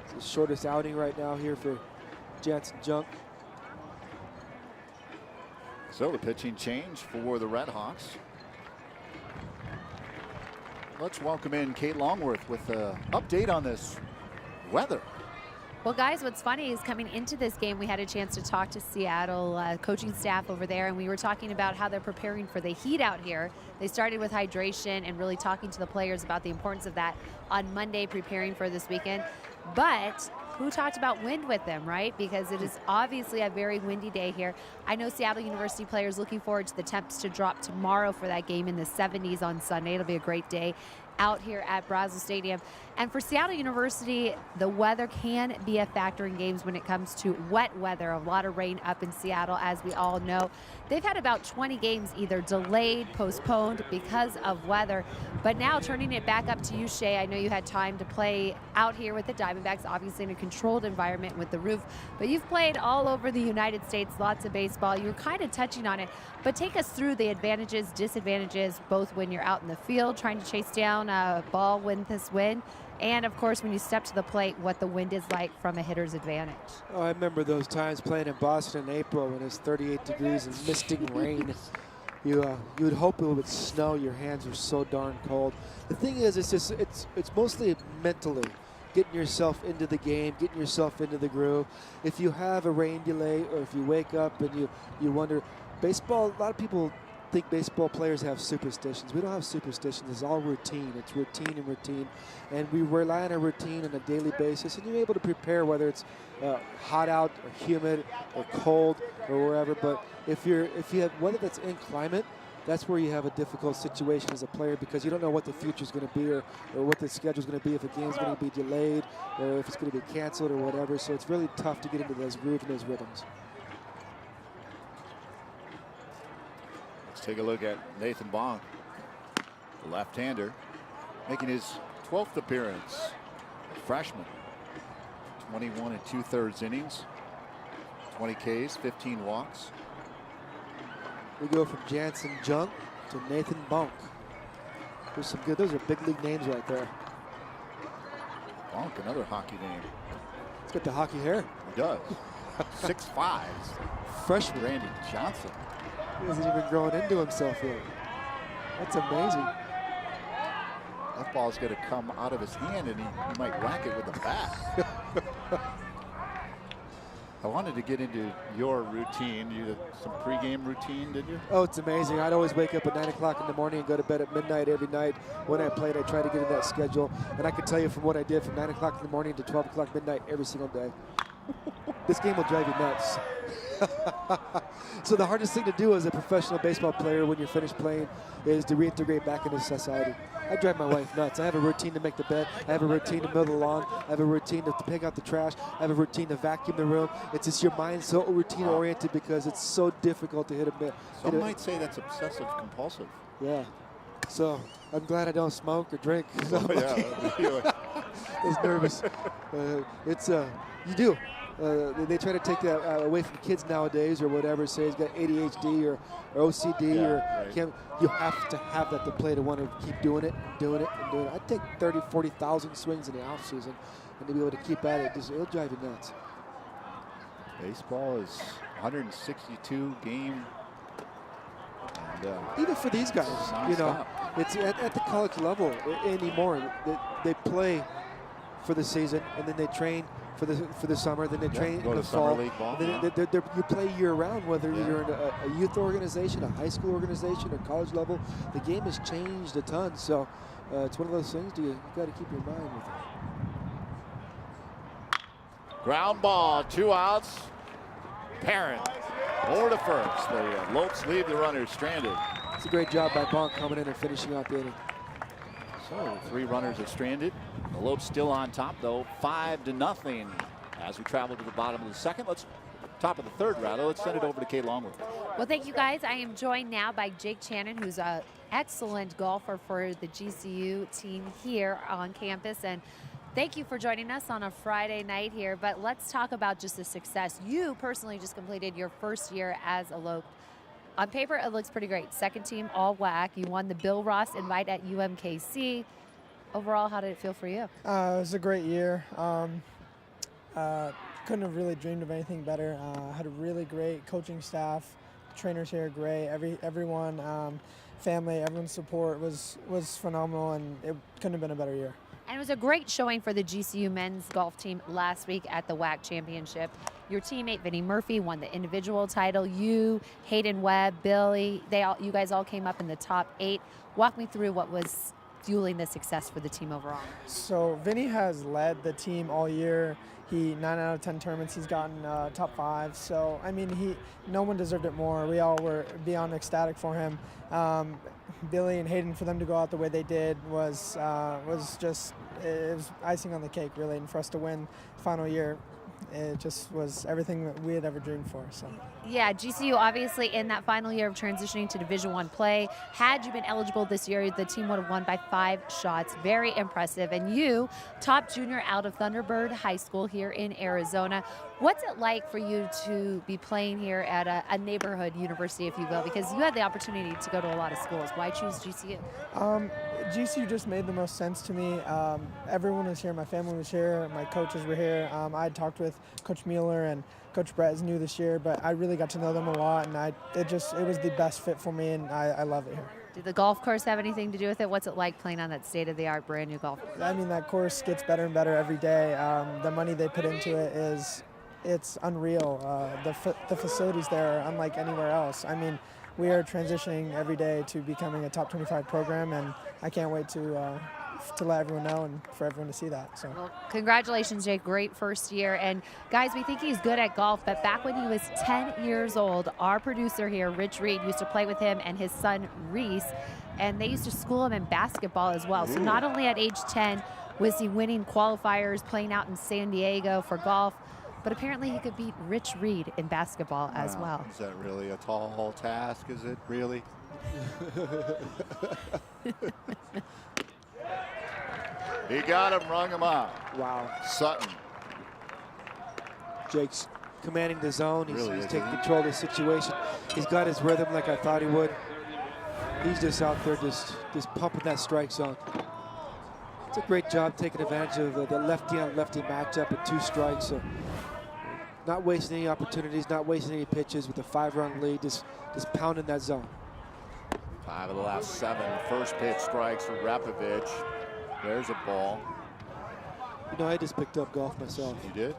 It's the shortest outing right now here for Jansen Junk. So the pitching change for the Red Hawks. Let's welcome in Kate Longworth with an update on this weather. Well, guys, what's funny is coming into this game, we had a chance to talk to Seattle coaching staff over there, and we were talking about how they're preparing for the heat out here. They started with hydration and really talking to the players about the importance of that on Monday, preparing for this weekend. But who talked about wind with them, right? Because it is obviously a very windy day here. I know Seattle University players looking forward to the temps to drop tomorrow for that game in the 70s on Sunday. It'll be a great day out here at Brazos Stadium. And for Seattle University, the weather can be a factor in games when it comes to wet weather. A lot of rain up in Seattle, as we all know. They've had about 20 games either delayed, postponed because of weather. But now turning it back up to you, Shay, I know you had time to play out here with the Diamondbacks, obviously in a controlled environment with the roof. But you've played all over the United States, lots of baseball. You were kind of touching on it. But take us through the advantages, disadvantages, both when you're out in the field trying to chase down a ball with this wind, and of course when you step to the plate, what the wind is like from a hitter's advantage. Oh, I remember those times playing in Boston in April when it's 38 degrees and misting rain. You would hope it would snow. Your hands are so darn cold. The thing is, it's mostly mentally getting yourself into the game, getting yourself into the groove. If you have a rain delay, or if you wake up and you wonder, baseball, a lot of people think baseball players have superstitions. We don't have superstitions. It's all routine. It's routine and routine. And we rely on a routine on a daily basis. And you're able to prepare whether it's hot out or humid or cold or wherever. But if you have weather that's inclement, that's where you have a difficult situation as a player, because you don't know what the future is going to be or what the schedule is going to be, if a game is going to be delayed or if it's going to be canceled or whatever. So it's really tough to get into those grooves and those rhythms. Take a look at Nathan Bonk, the left-hander, making his 12th appearance. A freshman, 21 2/3 innings, 20 Ks, 15 walks. We go from Jansen Junk to Nathan Bonk. There's some good. Those are big league names right there. Bonk, another hockey name. He's got the hockey hair. He does. 6'5". Freshman. Randy Johnson. He hasn't even grown into himself yet. That's amazing. That ball's going to come out of his hand, and he might whack it with a bat. I wanted to get into your routine. You had some pregame routine, did you? Oh, it's amazing. I'd always wake up at 9 o'clock in the morning and go to bed at midnight every night. When I played, I tried to get in that schedule. And I can tell you from what I did from 9 o'clock in the morning to 12 o'clock midnight every single day. This game will drive you nuts. So the hardest thing to do as a professional baseball player when you're finished playing is to reintegrate back into society. I drive my wife nuts. I have a routine to make the bed. I have a routine to mow the lawn. I have a routine to pick out the trash. I have a routine to vacuum the room. It's just your mind's so routine oriented because it's so difficult to hit a bit. Some might say that's obsessive compulsive. Yeah. So I'm glad I don't smoke or drink. Oh, yeah. I was nervous. You do. They try to take that away from kids nowadays or whatever, say he's got ADHD or OCD you have to have that to play to want to keep doing it. I'd take 30, 40,000 swings in the off season and to be able to keep at it, it'll drive you nuts. Baseball is 162 game. And, even for these guys, it's at the college level anymore. They play for the season and then they train for the summer, then they train in the fall. You play year-round, whether you're in a youth organization, a high school organization, or college level. The game has changed a ton, so it's one of those things you got to keep your mind with it. Ground ball, 2 outs. Parent over to first. The Lopes leave the runners stranded. It's a great job by Bonk coming in and finishing out the inning. So 3 runners are stranded. The Lopes still on top, though, 5-0 as we travel to the bottom of the second. Top of the third, rather. Let's send it over to Kate Longworth. Well, thank you, guys. I am joined now by Jake Channon, who's an excellent golfer for the GCU team here on campus. And thank you for joining us on a Friday night here. But let's talk about just the success. You personally just completed your first year as a Lope. On paper, it looks pretty great. Second team all WAC. You won the Bill Ross invite at UMKC. Overall, how did it feel for you? It was a great year. Couldn't have really dreamed of anything better. Had a really great coaching staff. Trainers here are great. Everyone, family, everyone's support was phenomenal, and it couldn't have been a better year. And it was a great showing for the GCU men's golf team last week at the WAC championship. Your teammate Vinny Murphy won the individual title. You, Hayden Webb, Billy, you guys all came up in the top 8. Walk me through what was fueling the success for the team overall. So Vinny has led the team all year. 9 out of 10 tournaments he's gotten top 5. So I mean, no one deserved it more. We all were beyond ecstatic for him. Billy and Hayden, for them to go out the way they did was just, it was icing on the cake, really. And for us to win the final year, it just was everything that we had ever dreamed for. So. Yeah, GCU obviously in that final year of transitioning to Division I play. Had you been eligible this year, the team would have won by 5 shots. Very impressive. And you, top junior out of Thunderbird High School here in Arizona. What's it like for you to be playing here at a neighborhood university, if you will? Because you had the opportunity to go to a lot of schools. Why choose GCU? GCU just made the most sense to me. Everyone was here. My family was here. My coaches were here. I had talked with Coach Mueller, and Coach Brett is new this year, but I really got to know them a lot, and it was the best fit for me, and I love it here. Did the golf course have anything to do with it? What's it like playing on that state-of-the-art brand new golf course? I mean, that course gets better and better every day. The money they put into it it's unreal. The facilities there are unlike anywhere else. I mean, we are transitioning every day to becoming a top 25 program, and I can't wait to let everyone know and for everyone to see that. So. Well, congratulations, Jake. Great first year. And guys, we think he's good at golf, but back when he was 10 years old, our producer here, Rich Reed, used to play with him and his son, Reese, and they used to school him in basketball as well. So not only at age 10 was he winning qualifiers, playing out in San Diego for golf, but apparently he could beat Rich Reed in basketball as well. Is that really a tall task? Is it really? He got him, rung him out. Wow. Sutton. Jake's commanding the zone. He's Really, taking control of the situation. He's got his rhythm like I thought he would. He's just out there just pumping that strike zone. It's a great job taking advantage of the lefty on lefty matchup at 2 strikes. So not wasting any opportunities, not wasting any pitches with a 5-run lead, just pounding that zone. 5 of the last 7 first pitch strikes for Ravitch. There's a ball. You know, I just picked up golf myself. You did?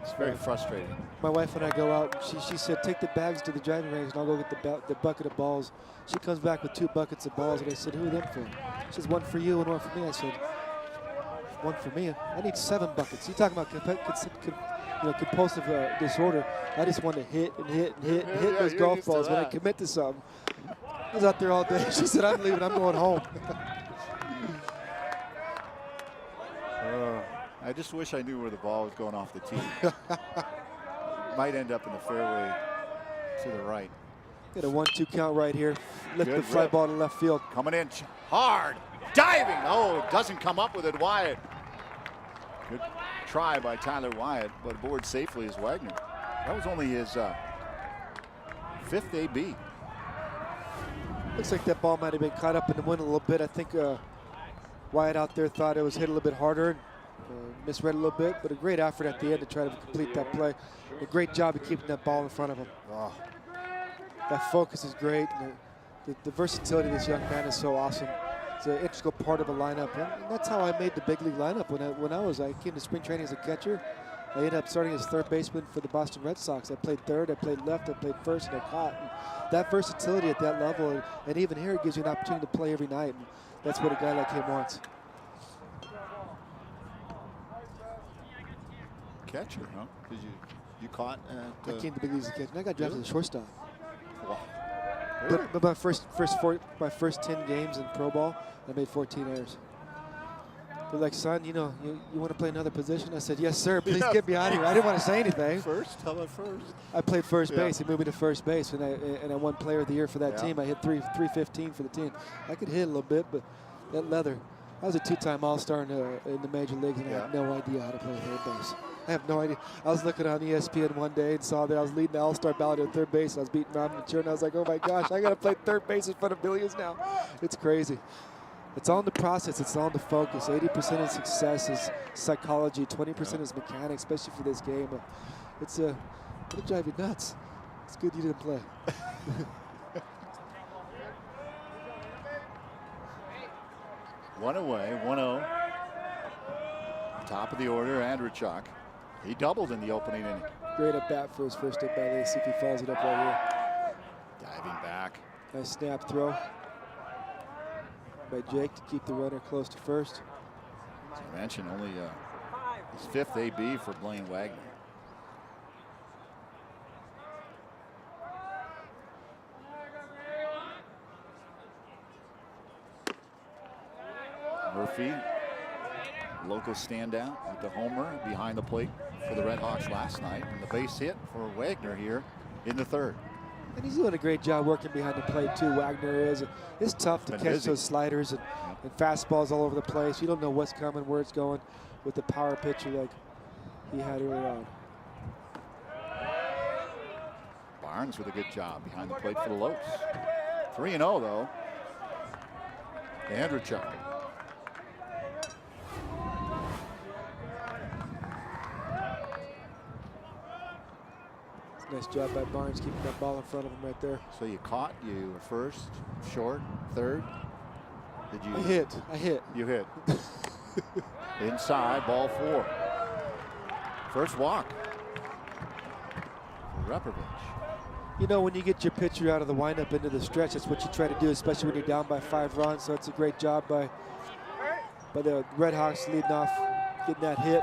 It's very frustrating. My wife and I go out. She said, take the bags to the driving range and I'll go get the bucket of balls. She comes back with 2 buckets of balls, and I said, who are them for? She says, 1 for you and 1 for me. I said, 1 for me? I need 7 buckets. You talking about compulsive disorder. I just want to hit and hit and hit and hit those golf balls when I commit to something. I was out there all day. She said, I'm leaving. I'm going home. I just wish I knew where the ball was going off the tee. Might end up in the fairway to the right. Get a 1-2 count right here. Lift Good the fly rip. ball to left field. Coming in hard, diving. Oh, doesn't come up with it, Wyatt. Good try by Tyler Wyatt, but aboard safely is Wagner. That was only his 5th AB. Looks like that ball might have been caught up in the wind a little bit. I think Wyatt out there thought it was hit a little bit harder, and misread a little bit, but a great effort at the end to try to complete that play. A great job of keeping that ball in front of him. Oh. That focus is great. And the versatility of this young man is so awesome. It's an integral part of a lineup, and that's how I made the big league lineup when I came to spring training as a catcher. I ended up starting as third baseman for the Boston Red Sox. I played third, I played left, I played first, and I caught. And that versatility at that level, and even here, it gives you an opportunity to play every night. And that's what a guy like him wants. Catcher, huh? Because you caught I at... came to the big leagues as a catcher, and I got drafted as a shortstop. Wow. But my first 10 games in pro ball, I made 14 errors. They're like, son, you want to play another position? I said, yes, sir. Please get me out of here. I didn't want to say anything. First? How about first? I played first base. They moved me to first base, and I won Player of the Year for that team. I hit 315 for the team. I could hit a little bit, but that leather. I was a 2-time All-Star in the major leagues, and I had no idea how to play third base. I have no idea. I was looking on ESPN one day and saw that I was leading the All-Star ballot at third base. And I was beating around in the chair, and I was like, oh my gosh, I got to play third base in front of millions now. It's crazy. It's all in the process. It's all in the focus. 80% of success is psychology. 20% is mechanics, especially for this game. It'll drive you nuts. It's good you didn't play. One away, 1-0. Top of the order, Ravitch. He doubled in the opening inning. Great at bat for his first at bat. Let's see if he follows it up right here. Diving back. Nice snap throw by Jake to keep the runner close to first. As I mentioned, only his 5th AB for Blaine Wagner. Murphy, local standout with the homer behind the plate for the Redhawks last night, and the base hit for Wagner here in the 3rd. And he's doing a great job working behind the plate too. Wagner is. It's tough to catch busy. those sliders and fastballs all over the place. You don't know what's coming, where it's going with the power pitcher like he had early on. Barnes with a good job behind the plate for the Lopes. 3-0 though. Ravitch. Nice job by Barnes keeping that ball in front of him right there. So you caught, you were first, short, third. Did you? I hit. You hit. Inside, ball 4. First walk. Ravitch. You know, when you get your pitcher out of the windup into the stretch, that's what you try to do, especially when you're down by 5 runs. So it's a great job by the Redhawks leading off, getting that hit.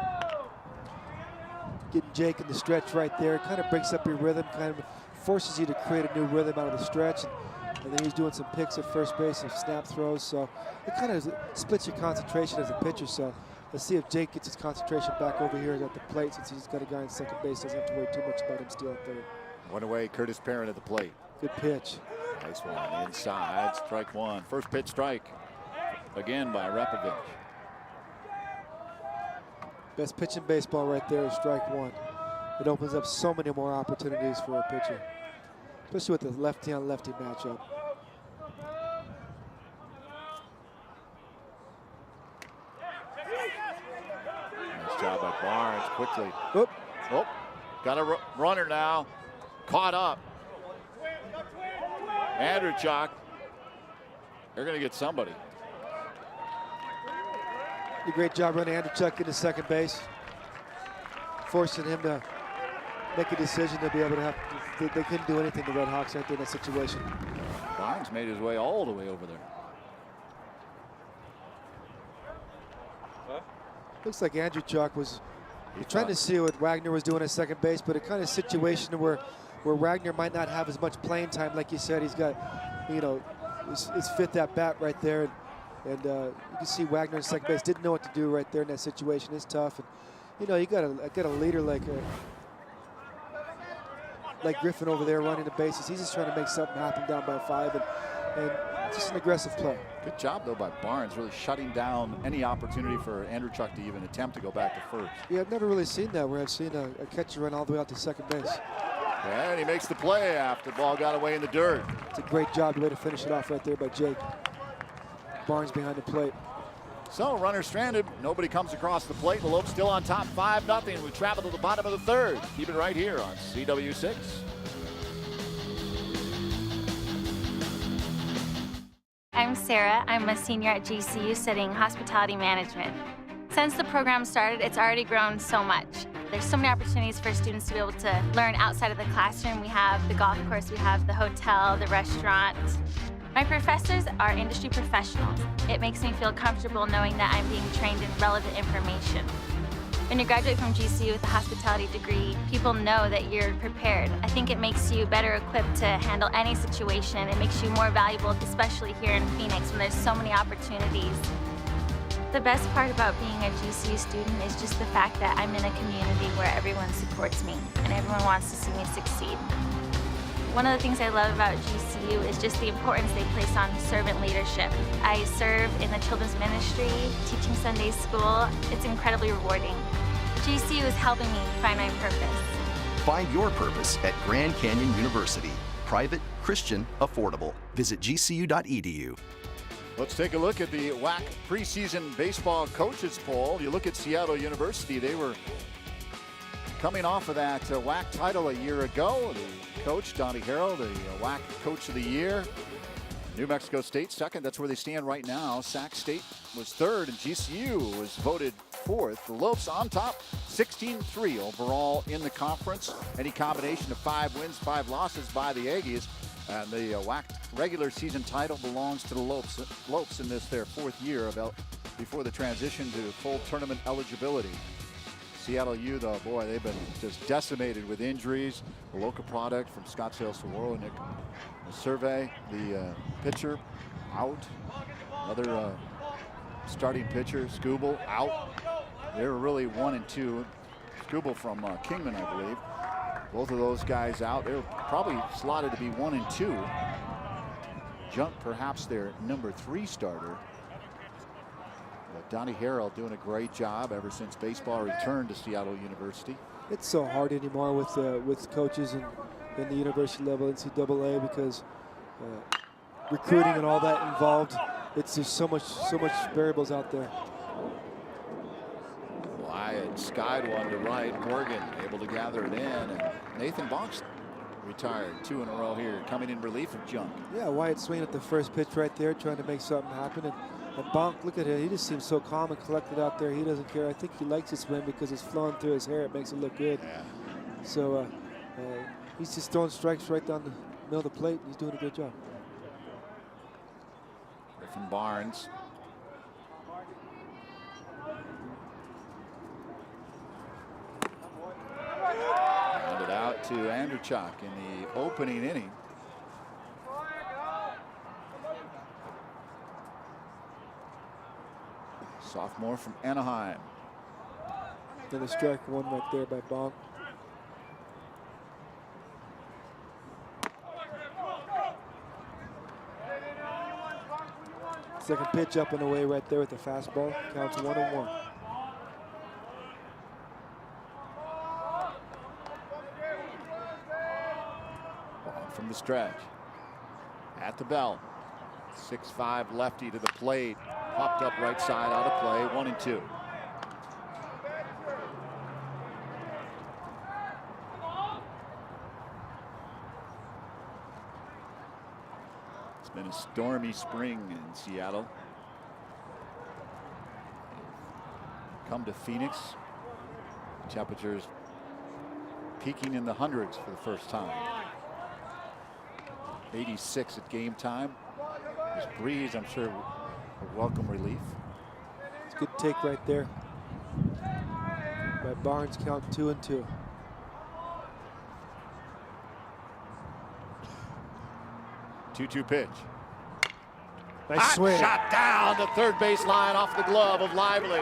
Getting Jake in the stretch right there. Kind of breaks up your rhythm, kind of forces you to create a new rhythm out of the stretch. And then he's doing some picks at first base and snap throws. So it kind of splits your concentration as a pitcher. So let's see if Jake gets his concentration back over here at the plate, since he's got a guy in second base. Doesn't have to worry too much about him stealing third. One away, Curtis Parent at the plate. Good pitch. Nice one. Inside, strike 1. First pitch strike. Again by Ravitch. Best pitch in baseball right there is strike 1. It opens up so many more opportunities for a pitcher, especially with the lefty-on-lefty matchup. Nice job by Barnes quickly. Oop. Oh, got a runner now. Caught up. Ravitch. They're going to get somebody. A great job running Ravitch into second base, forcing him to make a decision to be able to have. They couldn't do anything, the Redhawks, aren't they, in that situation? Barnes made his way all the way over there. Looks like Ravitch was trying to see what Wagner was doing at second base, but a kind of situation where Wagner might not have as much playing time. Like you said, he's got, his 5th at bat right there. And you can see Wagner in second base didn't know what to do right there in that situation. It's tough. And, you got a leader like like Griffin over there running the bases. He's just trying to make something happen down by 5, and just an aggressive play. Good job, though, by Barnes, really shutting down any opportunity for Andrew Chuck to even attempt to go back to first. Yeah, I've never really seen that where I've seen a catcher run all the way out to second base. And he makes the play after the ball got away in the dirt. It's a great job, the way to finish it off right there by Jake. Barnes behind the plate. So, runner stranded. Nobody comes across the plate. The Lopes still on top 5-0. We travel to the bottom of the third. Keep it right here on CW6. I'm Sarah. I'm a senior at GCU studying hospitality management. Since the program started, it's already grown so much. There's so many opportunities for students to be able to learn outside of the classroom. We have the golf course, we have the hotel, the restaurant. My professors are industry professionals. It makes me feel comfortable knowing that I'm being trained in relevant information. When you graduate from GCU with a hospitality degree, people know that you're prepared. I think it makes you better equipped to handle any situation. It makes you more valuable, especially here in Phoenix when there's so many opportunities. The best part about being a GCU student is just the fact that I'm in a community where everyone supports me and everyone wants to see me succeed. One of the things I love about GCU is just the importance they place on servant leadership. I serve in the children's ministry, teaching Sunday school. It's incredibly rewarding. GCU is helping me find my purpose. Find your purpose at Grand Canyon University. Private, Christian, affordable. Visit gcu.edu. Let's take a look at the WAC preseason baseball coaches poll. You look at Seattle University, they were coming off of that WAC title a year ago. The coach, Donnie Harrell, the WAC Coach of the Year. New Mexico State second, that's where they stand right now. Sac State was third, and GCU was voted fourth. The Lopes on top, 16-3 overall in the conference. Any combination of 5 wins, 5 losses by the Aggies. And the WAC regular season title belongs to the Lopes in this their 4th year before the transition to full tournament eligibility. Seattle U, though, boy, they've been just decimated with injuries. A local product from Scottsdale Saguaro-Nick. The survey, the pitcher out. Another starting pitcher, Scooble, out. They were really 1 and 2. Scooble from Kingman, I believe. Both of those guys out. They were probably slotted to be 1 and 2. Junk, perhaps their number 3 starter. But Donnie Harrell doing a great job ever since baseball returned to Seattle University. It's so hard anymore with coaches in the university level, NCAA, because recruiting and all that involved. It's just so much variables out there. Wyatt skied one to right. Morgan able to gather it in, and Nathan Bonks retired 2 in a row here, coming in relief of Junk. Yeah, Wyatt swinging at the first pitch right there, trying to make something happen. And Bonk, look at him. He just seems so calm and collected out there. He doesn't care. I think he likes his swing because it's flowing through his hair. It makes it look good. Yeah. So he's just throwing strikes right down the middle of the plate. He's doing a good job. Griffin Barnes. Rounded out to Andrew Chuck in the opening inning. Sophomore from Anaheim. Then a strike 1 right there by Bonk. Second pitch up and away right there with the fastball. Counts 1-1. From the stretch. At the belt. 6'5" lefty to the plate. Popped up right side, out of play, 1 and 2. It's been a stormy spring in Seattle. Come to Phoenix. Temperatures peaking in the hundreds for the first time. 86 at game time. This breeze, I'm sure, a welcome relief. It's a good take right there by Barnes. Count 2-2. Two pitch. Nice swing. Shot down the third base line off the glove of Lively.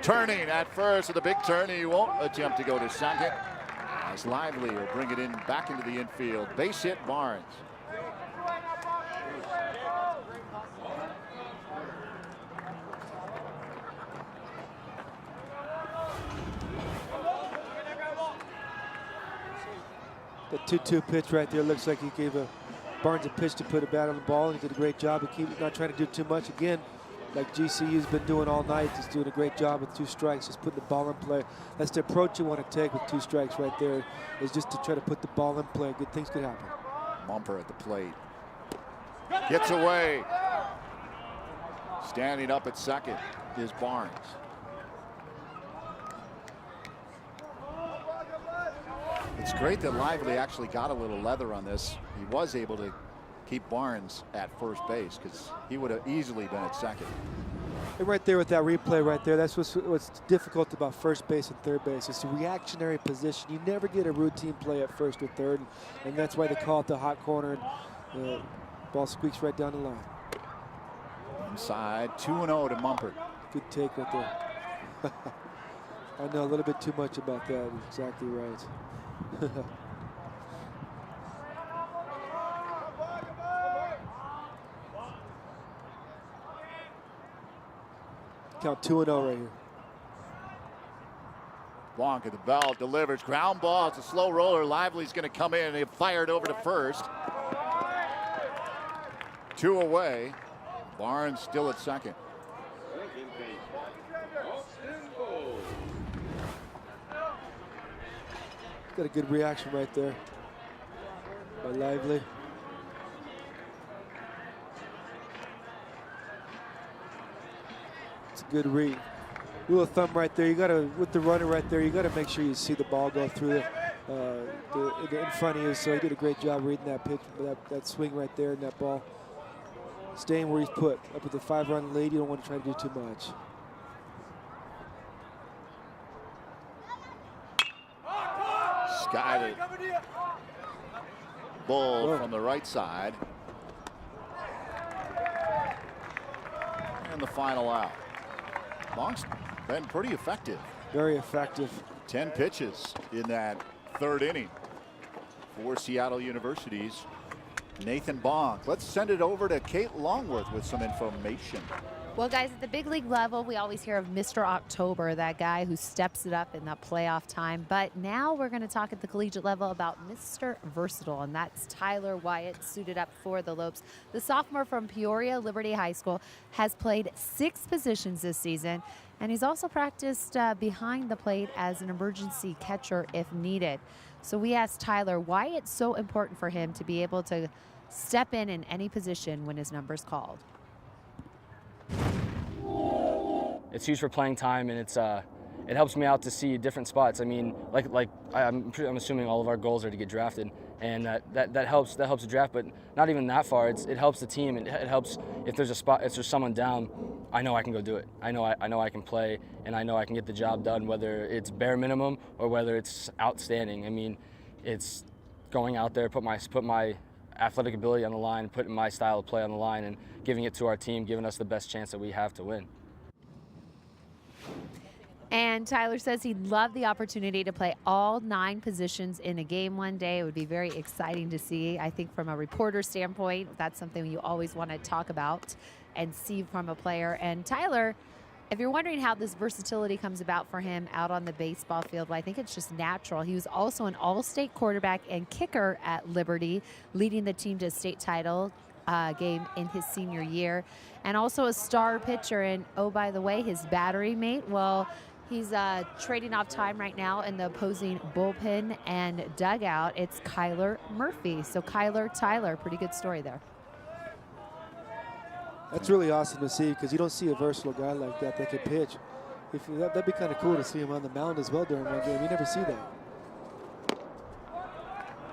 Turning at first with a big turn. He won't attempt to go to second. as Lively will bring it in back into the infield. Base hit, Barnes. The 2-2 pitch right there looks like he gave Barnes a pitch to put a bat on the ball, and he did a great job of not trying to do too much. Again, like GCU's been doing all night, just doing a great job with 2 strikes, just putting the ball in play. That's the approach you want to take with 2 strikes right there, is just to try to put the ball in play. Good things could happen. Mumper at the plate. Gets away. Standing up at second is Barnes. It's great that Lively actually got a little leather on this. He was able to keep Barnes at first base because he would have easily been at second. And right there with that replay right there, that's what's difficult about first base and third base. It's a reactionary position. You never get a routine play at first or third, and that's why they call it the hot corner. And ball squeaks right down the line. Inside, 2-0 to Mumper. Good take right there. I know a little bit too much about that. Exactly right. Count 2-0 right here. Blanc at the belt, delivers, ground ball. It's a slow roller. Lively's going to come in and he fired over to first. 2 away. Barnes still at second. Got a good reaction right there by Lively. It's a good read. Rule of thumb right there. You got to, with the runner right there, you got to make sure you see the ball go through in front of you. So he did a great job reading that pitch, that swing right there, and that ball staying where he's put. Up with the 5-run lead, you don't want to try to do too much. Skied it. Bull from the right side. And the final out. Long's been pretty effective. Very effective. 10 pitches in that 3rd inning for Seattle University's Nathan Bonk. Let's send it over to Kate Longworth with some information. Well, guys, at the big league level, we always hear of Mr. October, that guy who steps it up in that playoff time. But now we're going to talk at the collegiate level about Mr. Versatile, and that's Tyler Wyatt, suited up for the Lopes. The sophomore from Peoria Liberty High School has played 6 positions this season, and he's also practiced behind the plate as an emergency catcher if needed. So we asked Tyler why it's so important for him to be able to step in any position when his number's called. It's huge for playing time, and it helps me out to see different spots. I mean, I'm assuming all of our goals are to get drafted, and that helps the draft. But not even that far. It helps the team, and it helps if there's a spot, if there's someone down. I know I can go do it. I know I can play, and I know I can get the job done, whether it's bare minimum or whether it's outstanding. I mean, it's going out there, put my athletic ability on the line, putting my style of play on the line, and giving it to our team, giving us the best chance that we have to win. And Tyler says he'd love the opportunity to play all 9 positions in a game one day. It would be very exciting to see. I think from a reporter standpoint, that's something you always want to talk about and see from a player. And Tyler, if you're wondering how this versatility comes about for him out on the baseball field, well, I think it's just natural. He was also an all-state quarterback and kicker at Liberty, leading the team to a state title game in his senior year, and also a star pitcher. And oh, by the way, his battery mate, well, he's trading off time right now in the opposing bullpen and dugout. It's Kyler Murphy. So Kyler, Tyler, pretty good story there. That's really awesome to see, because you don't see a versatile guy like that can pitch. That'd be kind of cool to see him on the mound as well during one game. You never see that.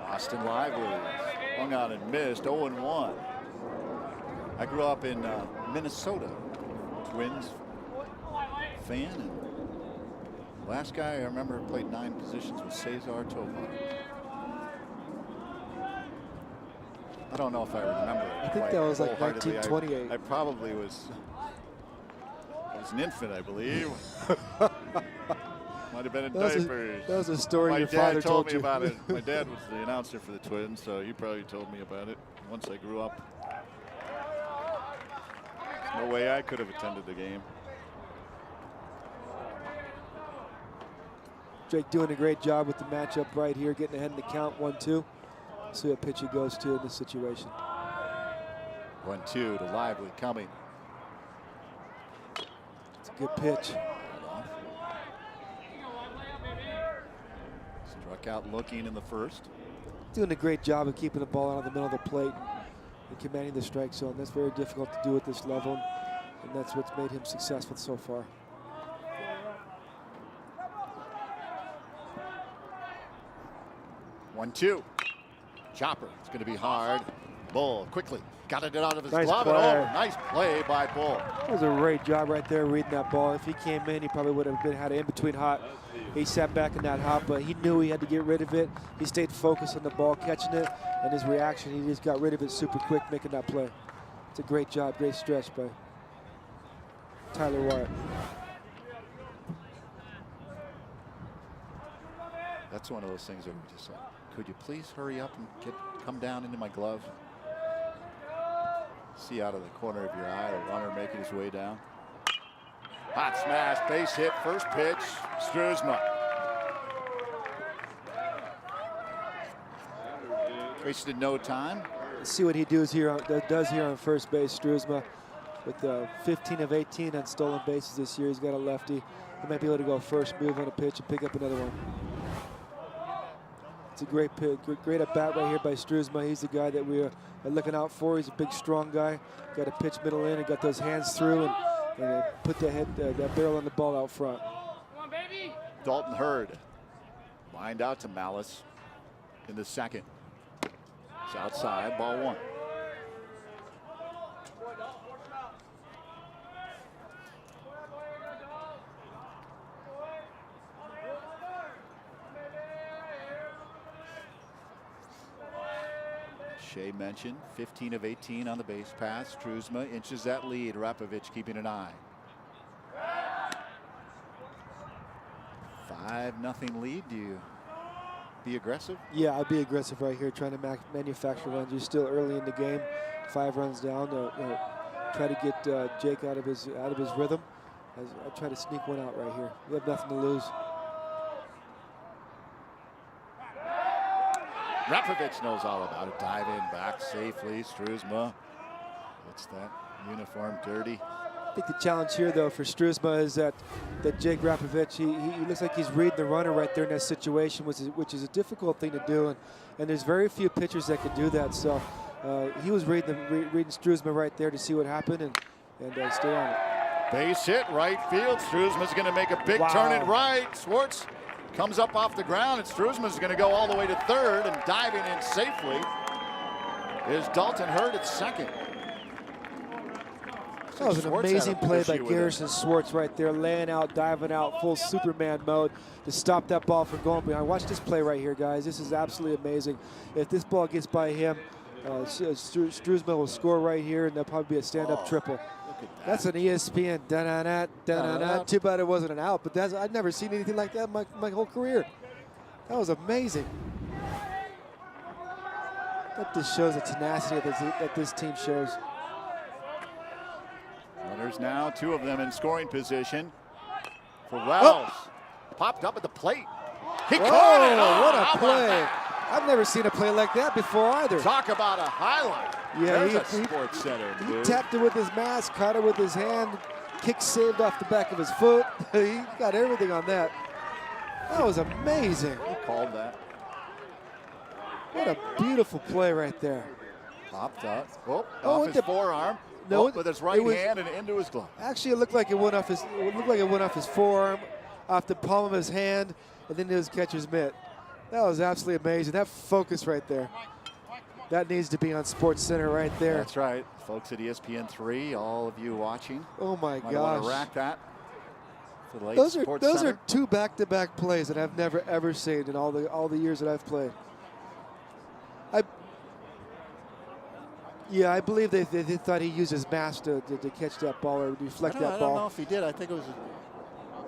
Austin Lively hung on and missed, 0-1. I grew up in Minnesota, Twins fan, and last guy I remember who played 9 positions was Cesar Tovar. I don't know if I remember it. I think that was like 1928. I probably was. I was an infant, I believe. Might have been in That diapers. that was a story My your dad father told me you. about it. My dad was the announcer for the Twins, so he probably told me about it once I grew up. No way I could have attended the game. Drake doing a great job with the matchup right here, getting ahead in the count, 1-2. See what pitch he goes to in this situation. 1-2 to Lively coming. It's a good pitch. Struck out looking in the first. Doing a great job of keeping the ball out of the middle of the plate and commanding the strike zone. That's very difficult to do at this level, and that's what's made him successful so far. One-two. Chopper. It's going to be hard. Bull quickly got it out of his Nice glove. play. And over. Nice play by Bull. That was a great job right there reading that ball. If he came in, he probably would have had an in-between hot. He sat back in that hot, but he knew he had to get rid of it. He stayed focused on the ball, catching it, and his reaction, he just got rid of it super quick, making that play. It's a great job, great stretch by Tyler Wyatt. That's one of those things where we just like, could you please hurry up and come down into my glove? See out of the corner of your eye the runner making his way down. Hot smash, base hit, first pitch, Struzma. Wasted no time. Let's see what he does here on first base. Struzma with 15 of 18 on stolen bases this year. He's got a lefty. He might be able to go first move on a pitch and pick up another one. It's a great pick, great at bat right here by Struzma. He's the guy that we are looking out for. He's a big, strong guy. Got a pitch middle in and got those hands through and put that barrel on the ball out front. Come on, baby. Dalton Hurd. Lined out to Malice in the second. It's outside, ball one. Shea mentioned 15 of 18 on the base pass. Struzma inches that lead. Ravitch keeping an eye. 5-0 lead. Do you be aggressive? Yeah, I'd be aggressive right here, trying to manufacture runs. You're still early in the game, 5 runs down. Try to get Jake out of his rhythm. I try to sneak one out right here. You have nothing to lose. Ravitch knows all about it. Dive in back safely. Struzma gets that uniform dirty. I think the challenge here, though, for Struzma is that Jake Ravitch, he looks like he's reading the runner right there in that situation, which is a difficult thing to do, and there's very few pitchers that can do that. So he was reading Struzma right there to see what happened and stay on it. Base hit, right field. Struzma's going to make a big turn at right. Schwartz comes up off the ground, and Struzma's going to go all the way to third, and diving in safely is Dalton Hurd at second. That was an amazing play by Garrison Schwartz right there, laying out, diving out, full Superman mode to stop that ball from going behind. Watch this play right here, guys. This is absolutely amazing. If this ball gets by him, Struzma will score right here, and there'll probably be a stand-up triple. That's an ESPN da-na-na. Too bad it wasn't an out, but I've never seen anything like that my whole career. That was amazing. That just shows the tenacity that this team shows. Runners now, 2 of them in scoring position. For Wells. Popped up at the plate. He caught it. What How a about play. that? I've never seen a play like that before either. Talk about a highlight. Yeah, There's a Sports Center, he dude. tapped it with his mask, caught it with his hand, kick saved off the back of his foot. He got everything on that. That was amazing. He called that. What a beautiful play right there. Popped up. Off his forearm. No, with his right hand and into his glove. Actually, it looked like it went off his forearm, off the palm of his hand, and then to his catcher's mitt. That was absolutely amazing. That focus right there. That needs to be on Sports Center right there. That's right. Folks at ESPN3, all of you watching. Oh my Might gosh. want to rack that. For the late Those Sports are Center. 2 back-to-back plays that I've never ever seen in all the years that I've played. I believe they thought he used his mask to catch that ball or deflect that I ball. don't know if he did. I think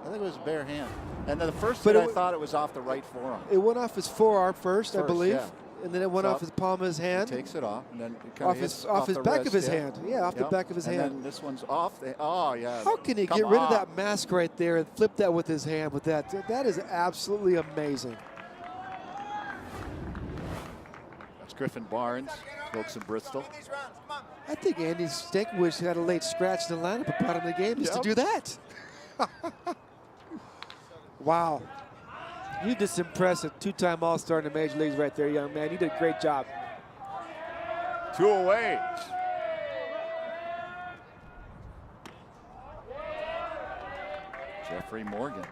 I think it was a bare hand. And then the first hit, I thought it was off the right forearm. It went off his forearm first, I believe. Yeah. And then it went off his palm of his hand. He takes it off, and then it kind Off of his, hits off his the back wrist, of his yeah. hand. Yeah, off the back of his hand. And then this one's off. Oh, yeah. How can he Come get rid of on. that mask right there and flip that with his hand with that? That is absolutely amazing. That's Griffin Barnes, Wilkes in Bristol. I think Andy Stankiewicz had a late scratch in the lineup and brought him in the game just to do that. Wow. You just impressed a two-time All-Star in the Major Leagues right there, young man. You did a great job. 2 away. Jeffrey Morgan.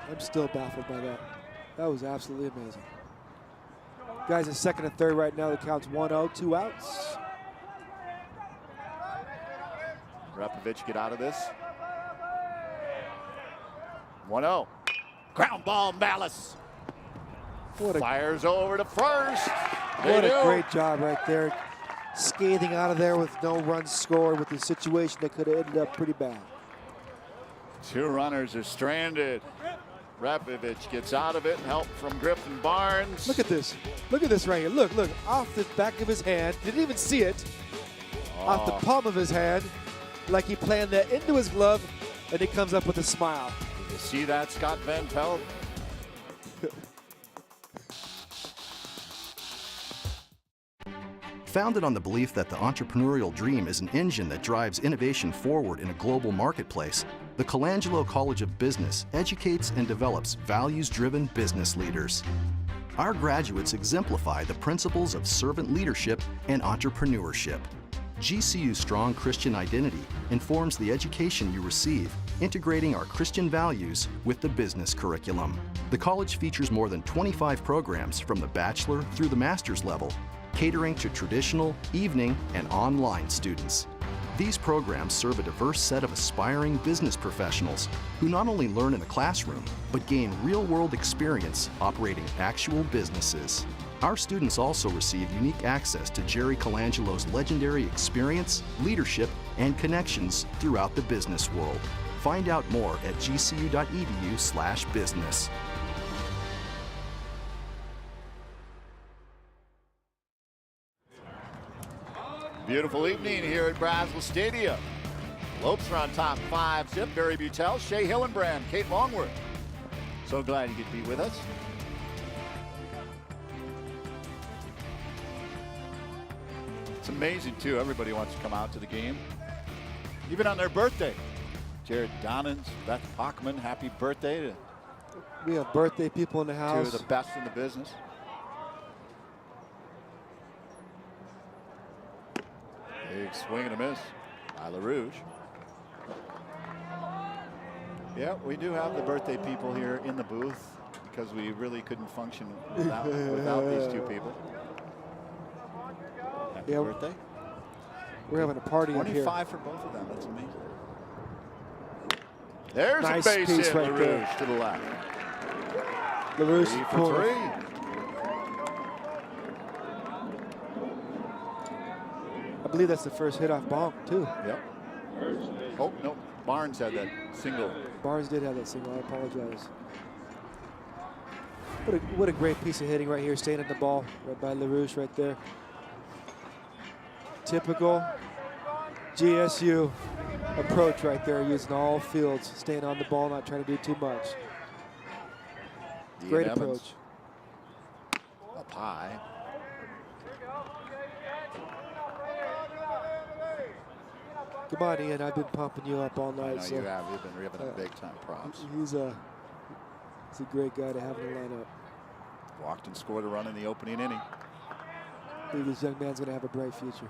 I'm still baffled by that. That was absolutely amazing. Guys, at second and third right now. The count's 1-0, 2 outs. Ravitch get out of this. 1-0. Ground ball, Malice. Fires over to first. What a great job right there. Scathing out of there with no runs scored with a situation that could have ended up pretty bad. 2 runners are stranded. Ravitch gets out of it. Help from Griffin Barnes. Look at this. Look at this right here. Look, look. Off the back of his hand. Didn't even see it. Off the palm of his hand. Like he planned that into his glove. And he comes up with a smile. You see that, Scott Van Pelt? Founded on the belief that the entrepreneurial dream is an engine that drives innovation forward in a global marketplace, the Colangelo College of Business educates and develops values-driven business leaders. Our graduates exemplify the principles of servant leadership and entrepreneurship. GCU's strong Christian identity informs the education you receive, integrating our Christian values with the business curriculum. The college features more than 25 programs from the bachelor through the master's level, catering to traditional, evening, and online students. These programs serve a diverse set of aspiring business professionals who not only learn in the classroom, but gain real-world experience operating actual businesses. Our students also receive unique access to Jerry Colangelo's legendary experience, leadership, and connections throughout the business world. Find out more at gcu.edu/business. Beautiful evening here at Brazel Stadium. Lopes are on top 5-zip. Barry Butel, Shea Hillenbrand, Kate Longworth. So glad you could be with us. It's amazing, too. Everybody wants to come out to the game, even on their birthday. Jared Donnins, Beth Pockman, happy birthday to We have birthday people in the house. 2 of the best in the business. Big swing and a miss by LaRouche. Yeah, we do have the birthday people here in the booth because we really couldn't function without these 2 people. Happy birthday. We're having a party up here. 25 for both of them. That's amazing. There's Nice a base piece hit, right LaRouche there. to the left. LaRouche 3 for pulling 3. I believe that's the first hit off Bonk, too. Yep. Oh, no. Barnes had that single. Barnes did have that single. I apologize. What a great piece of hitting right here, staying at the ball right by LaRouche right there. Typical GSU approach right there, using all fields, staying on the ball, not trying to do too much. Great approach. Up high. Come on, Ian. I've been pumping you up all night. I know so, you have. You've been giving him big time props. He's a great guy to have in the lineup. Walked and scored a run in the opening inning. I think this young man's going to have a bright future.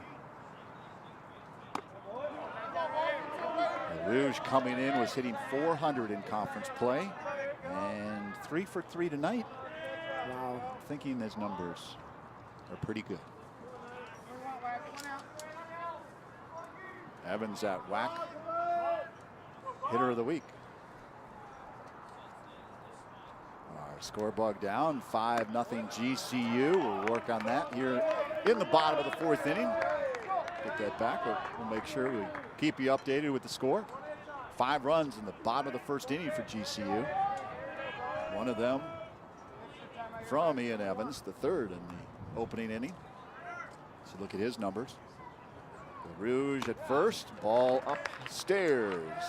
Rouge coming in was hitting 400 in conference play and 3 for 3 tonight. Wow. Thinking his numbers are pretty good. Evans at whack. Hitter of the week. Our score bug down, 5-0 GCU. We'll work on that here in the bottom of the 4th inning. Get that back. We'll make sure we keep you updated with the score. 5 runs in the bottom of the first inning for GCU. One of them from Ian Evans, the third in the opening inning. So look at his numbers. The Rouge at first, ball upstairs.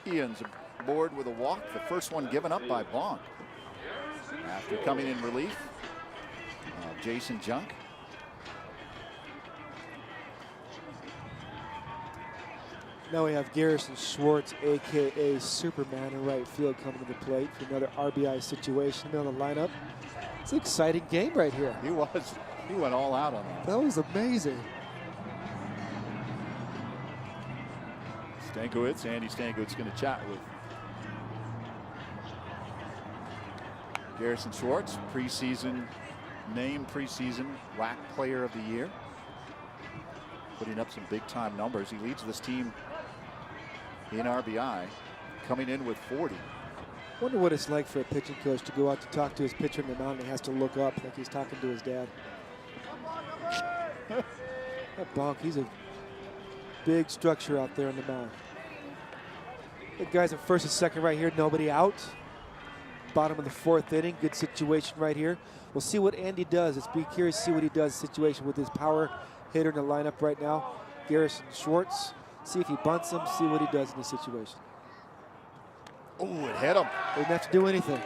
And Ian's aboard with a walk, the first one given up by Bonk. After coming in relief, Jason Junk. Now we have Garrison Schwartz, a.k.a. Superman, in right field coming to the plate for another RBI situation on the lineup. It's an exciting game right here. He was. He went all out on that. That was amazing. Stankiewicz, Andy Stankiewicz going to chat with Garrison Schwartz, named preseason WAC Player of the Year. Putting up some big-time numbers. He leads this team in RBI, coming in with 40. Wonder what it's like for a pitching coach to go out to talk to his pitcher in the mound and he has to look up like he's talking to his dad. That Bonk, he's a big structure out there in the mound. The guys at first and second right here, nobody out. Bottom of the 4th inning, good situation right here. We'll see what Andy does. Let's be curious to see what he does situation with his power hitter in the lineup right now, Garrison Schwartz. See if he bunts him, see what he does in this situation. Oh, it hit him. Didn't have to do anything.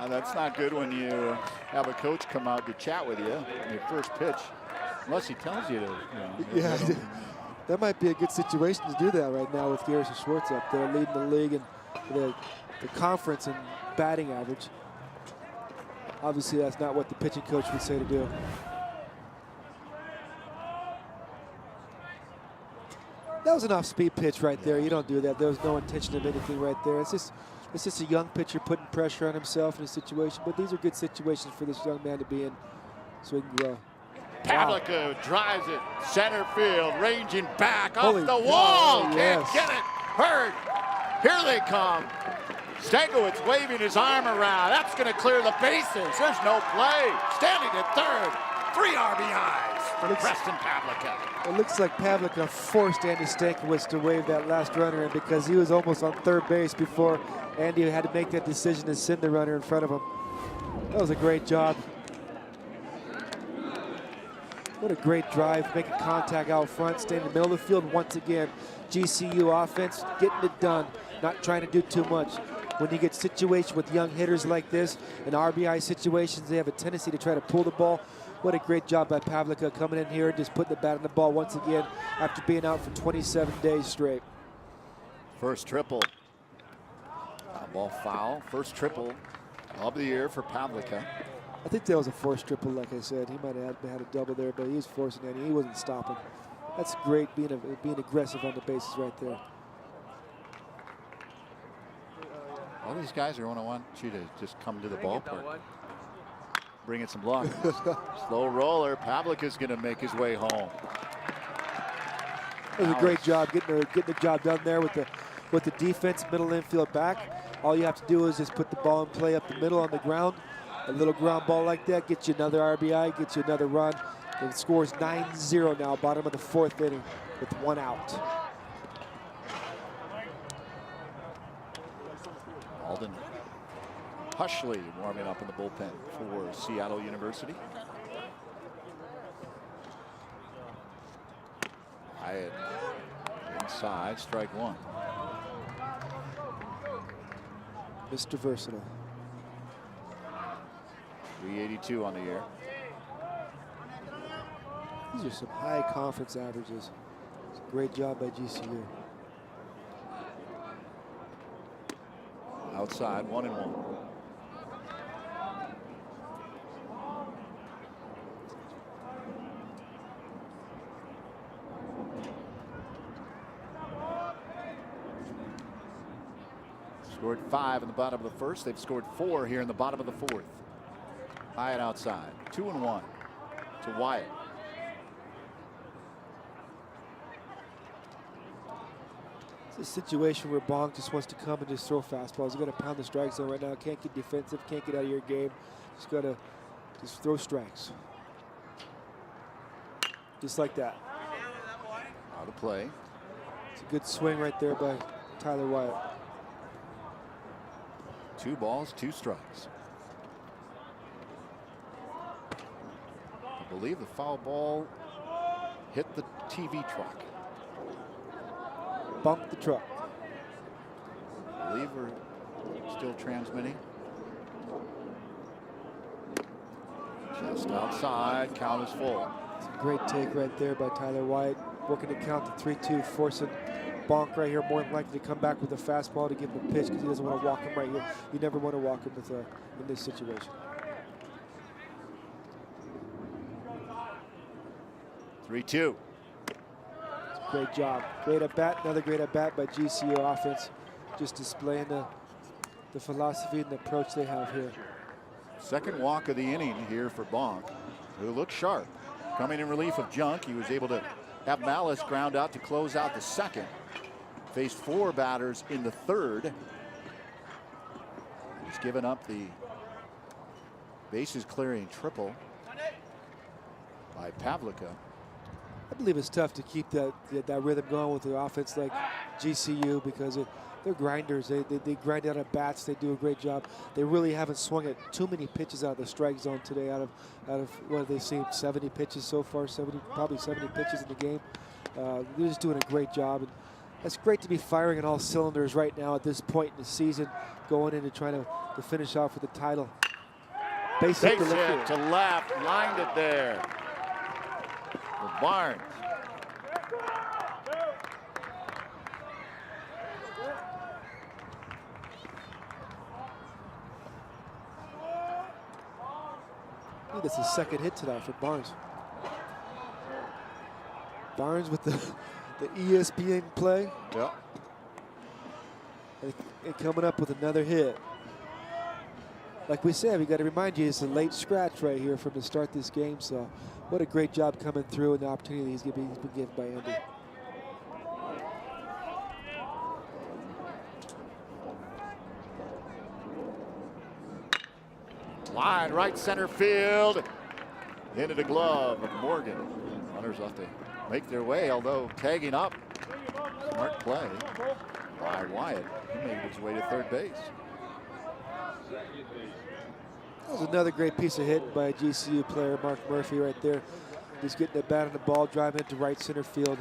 That's not good when you have a coach come out to chat with you on your first pitch, unless he tells you to. Yeah, that might be a good situation to do that right now with Garrison Schwartz up there, leading the league and the conference in batting average. Obviously, that's not what the pitching coach would say to do. That was an off-speed pitch right there. You don't do that. There was no intention of anything right there. It's just a young pitcher putting pressure on himself in a situation. But these are good situations for this young man to be in, so he can grow. Pavlica drives it center field, ranging back Holy off the wall. cow, Can't yes. get it. Hurt. Here they come. Stankiewicz waving his arm around. That's going to clear the bases. There's no play. Standing at third. 3 RBIs for Preston Pavlica. It looks like Pavlica forced Andy Stankiewicz to wave that last runner in because he was almost on third base before Andy had to make that decision to send the runner in front of him. That was a great job. What a great drive, making contact out front, staying in the middle of the field once again. GCU offense getting it done, not trying to do too much. When you get situations with young hitters like this, in RBI situations, they have a tendency to try to pull the ball. What a great job by Pavlica coming in here, just putting the bat on the ball once again after being out for 27 days straight. First triple. Ball foul. First triple of the year for Pavlica. I think that was a forced triple, like I said. He might have had a double there, but he was forcing that. He wasn't stopping. That's great being aggressive on the bases right there. All these guys are going to want you to just come to the ballpark. Bring in some luck. Slow roller. Pavlica's going to make his way home. It was a great job getting the job done there with the defense, middle infield back. All you have to do is just put the ball in play up the middle on the ground. A little ground ball like that gets you another RBI, gets you another run. The score is 9-0 now, bottom of the 4th inning with 1 out. Alden Hushley warming up in the bullpen for Seattle University. Wyatt inside, strike 1. Mr. Versatile. 382 on the year. These are some high conference averages. It's a great job by GCU. Outside, 1-1. Scored 5 in the bottom of the first. They've scored 4 here in the bottom of the 4th. Wyatt outside, 2-1 to Wyatt. It's a situation where Bonk just wants to come and just throw fastballs. You got to pound the strike zone right now. Can't get defensive, can't get out of your game. Just got to throw strikes. Just like that. Out of play. It's a good swing right there by Tyler Wyatt. 2 balls, 2 strikes. I believe the foul ball hit the TV truck. Bumped the truck. I believe we're still transmitting. Just outside, count is full. It's a great take right there by Tyler Wyatt. Working to count to 3-2, forcing Bonk right here more than likely to come back with a fastball to give him a pitch because he doesn't want to walk him right here. You never want to walk him with in this situation. 3-2. Great job. Great at bat. Another great at bat by GCU offense. Just displaying the philosophy and the approach they have here. Second walk of the inning here for Bonk, who looks sharp. Coming in relief of Junk, he was able to have Malice ground out to close out the second. Faced 4 batters in the third. He's given up the bases clearing triple by Pavlica. I believe it's tough to keep that rhythm going with the offense like GCU because they're grinders. They grind out at bats. They do a great job. They really haven't swung at too many pitches out of the strike zone today. Out of what have they seen? 70 pitches so far. Probably 70 pitches in the game. They're just doing a great job. And it's great to be firing on all cylinders right now at this point in the season, going into trying to finish off with the title. Base hit to left, lined it there. For Barnes. I think that's his second hit tonight for Barnes. Barnes with the ESPN play. Yeah. And coming up with another hit. Like we said, we got to remind you, it's a late scratch right here from the start of this game. So what a great job coming through and the opportunity he's been given by Andy. Line right center field. Into the glove of Morgan. Runners off to make their way, although tagging up. Smart play by Wyatt. He made his way to third base. That was another great piece of hit by a GCU player, Mark Murphy, right there. Just getting the bat on the ball, driving it to right center field.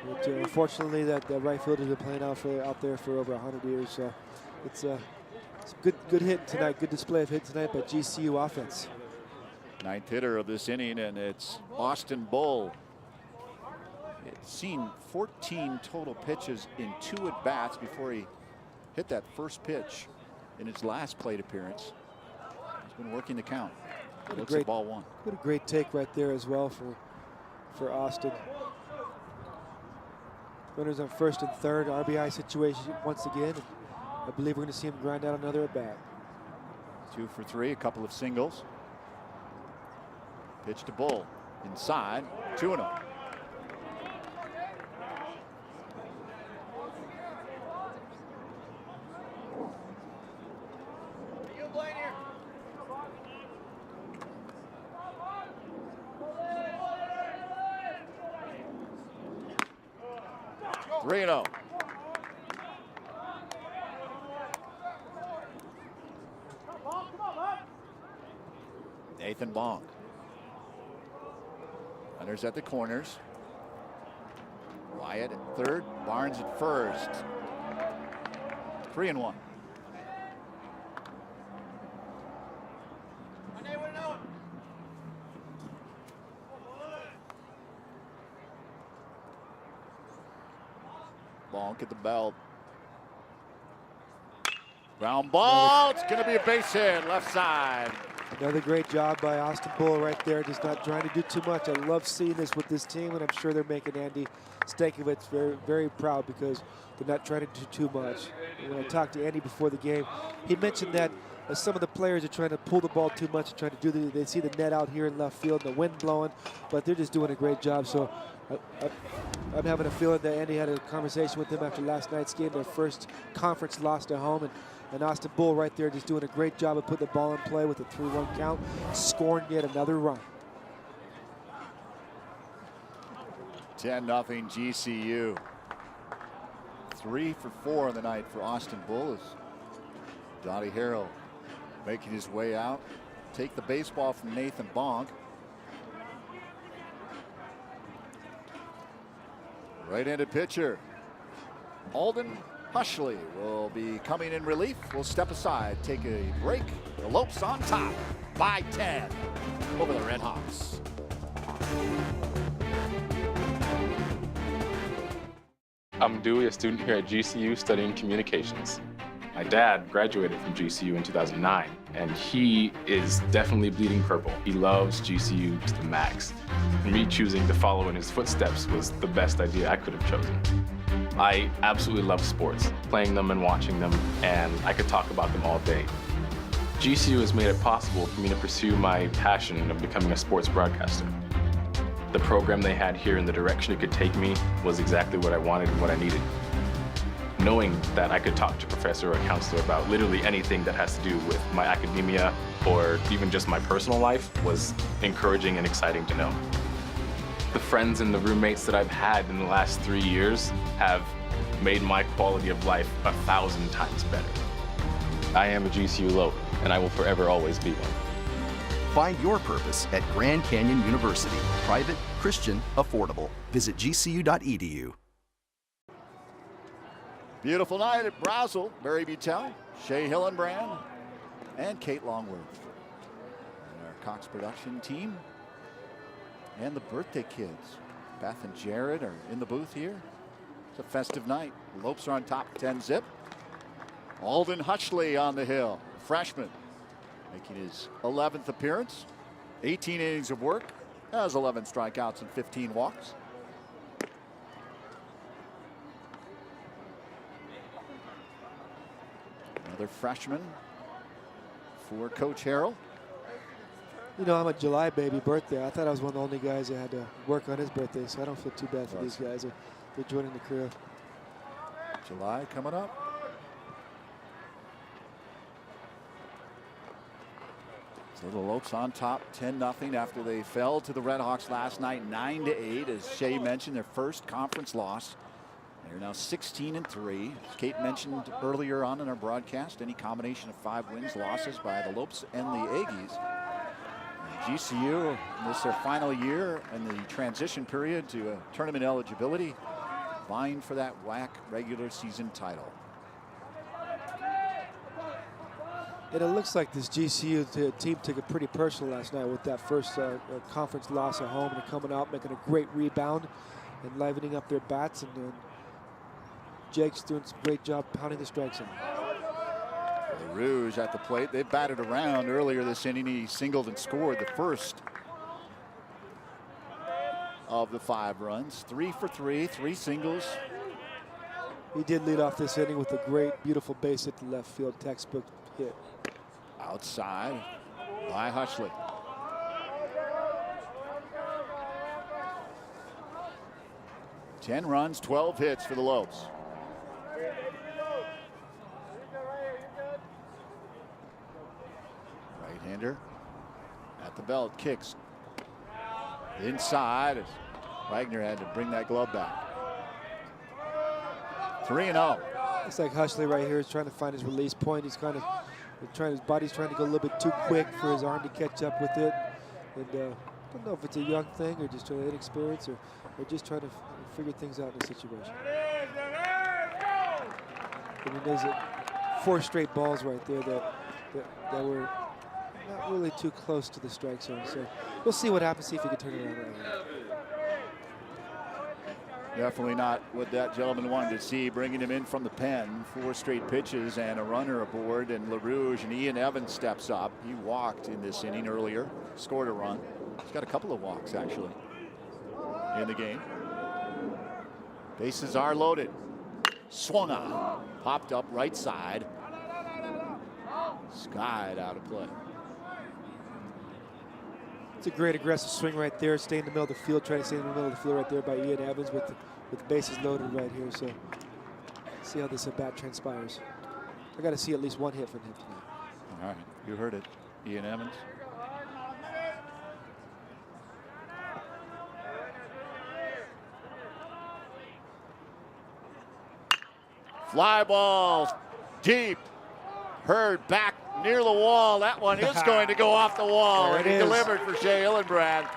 But, unfortunately, that right fielder has been playing out there for over 100 years. So it's a good hit tonight, good display of hit tonight by GCU offense. 9th hitter of this inning, and it's Austin Bull. It's seen 14 total pitches in 2 at-bats before he hit that first pitch in his last plate appearance. He's been working the count. Looks at ball 1. What a great take right there as well for Austin. Runners on first and third, RBI situation once again. And I believe we're going to see him grind out another at bat. 2 for 3, a couple of singles. Pitch to Bull inside, 2-0. Reno. Nathan Bonk. Runners at the corners. Wyatt at third, Barnes at first. 3-1. Bonk at the belt. Ground ball. It's going to be a base hit, left side. Another great job by Austin Bull right there, just not trying to do too much. I love seeing this with this team, and I'm sure they're making Andy Stankiewicz very, very proud because they're not trying to do too much. And when I talked to Andy before the game, he mentioned that some of the players are trying to pull the ball too much and trying to do they see the net out here in left field, the wind blowing, but they're just doing a great job. So I'm having a feeling that Andy had a conversation with them after last night's game, their first conference loss at home, and Austin Bull right there just doing a great job of putting the ball in play with a 3-1 count, scoring yet another run. 10-0 GCU. 3 for 4 on the night for Austin Bull as Dottie Harrell making his way out. Take the baseball from Nathan Bonk. Right-handed pitcher Alden Hushley will be coming in relief. We'll step aside, take a break. The Lopes on top by 10 over the Red Hawks. I'm Dewey, a student here at GCU studying communications. My dad graduated from GCU in 2009, and he is definitely bleeding purple. He loves GCU to the max. Me choosing to follow in his footsteps was the best idea I could have chosen. I absolutely love sports, playing them and watching them, and I could talk about them all day. GCU has made it possible for me to pursue my passion of becoming a sports broadcaster. The program they had here and the direction it could take me was exactly what I wanted and what I needed. Knowing that I could talk to a professor or a counselor about literally anything that has to do with my academia or even just my personal life was encouraging and exciting to know. The friends and the roommates that I've had in the last 3 years have made my quality of life 1,000 times better. I am a GCU Lope, and I will forever always be one. Find your purpose at Grand Canyon University. Private, Christian, affordable. Visit gcu.edu. Beautiful night at Brazel. Barry Butel, Shay Hillenbrand, and Kate Longworth. And our Cox production team and the birthday kids. Beth and Jared are in the booth here. It's a festive night. The Lopes are on top 10-zip. Alden Hushley on the hill, freshman, making his 11th appearance. 18 innings of work, has 11 strikeouts and 15 walks. Another freshman for Coach Harrell. You know, I'm a July baby birthday. I thought I was one of the only guys that had to work on his birthday, so I don't feel too bad for these guys. They're joining the crew. July coming up. So the Lopes on top 10-0 after they fell to the Red Hawks last night 9-8. As Shay mentioned, their first conference loss. They're now 16-3. As Kate mentioned earlier on in our broadcast, any combination of 5 wins, losses by the Lopes and the Aggies. And GCU, this is their final year in the transition period to tournament eligibility, vying for that WAC regular season title. And it looks like this GCU team took it pretty personal last night with that first conference loss at home, and coming out, making a great rebound and livening up their bats. And Jake's doing a great job pounding the strikes in. The Rouge at the plate. They batted around earlier this inning. He singled and scored the first of the 5 runs. 3 for 3, 3 singles. He did lead off this inning with a great, beautiful base hit to left field, textbook hit. Outside by Hushley. Ten runs, 12 hits for the Lopes. Right-hander at the belt, kicks inside as Wagner had to bring that glove back. 3-0. It's like Hushley right here is trying to find his release point. He's kind of his body's trying to go a little bit too quick for his arm to catch up with it. And I don't know if it's a young thing or just inexperience or just trying to figure things out in the situation. I mean, there's 4 straight balls right there that were not really too close to the strike zone. So we'll see what happens, see if he can turn it around right now. Definitely not what that gentleman wanted to see, bringing him in from the pen. 4 straight pitches and a runner aboard, and LaRouge and Ian Evans steps up. He walked in this inning earlier, scored a run. He's got a couple of walks actually in the game. Bases are loaded. Swung on, popped up right side. Skied out of play. It's a great aggressive swing right there. Stay in the middle of the field, trying to stay in the middle of the field right there by Ian Evans with the bases loaded right here. So see how this at bat transpires. I got to see at least 1 hit from him tonight. All right, you heard it, Ian Evans. Fly ball deep. Hurd back near the wall. That one is going to go off the wall. And he delivered for Shea Hillenbrand.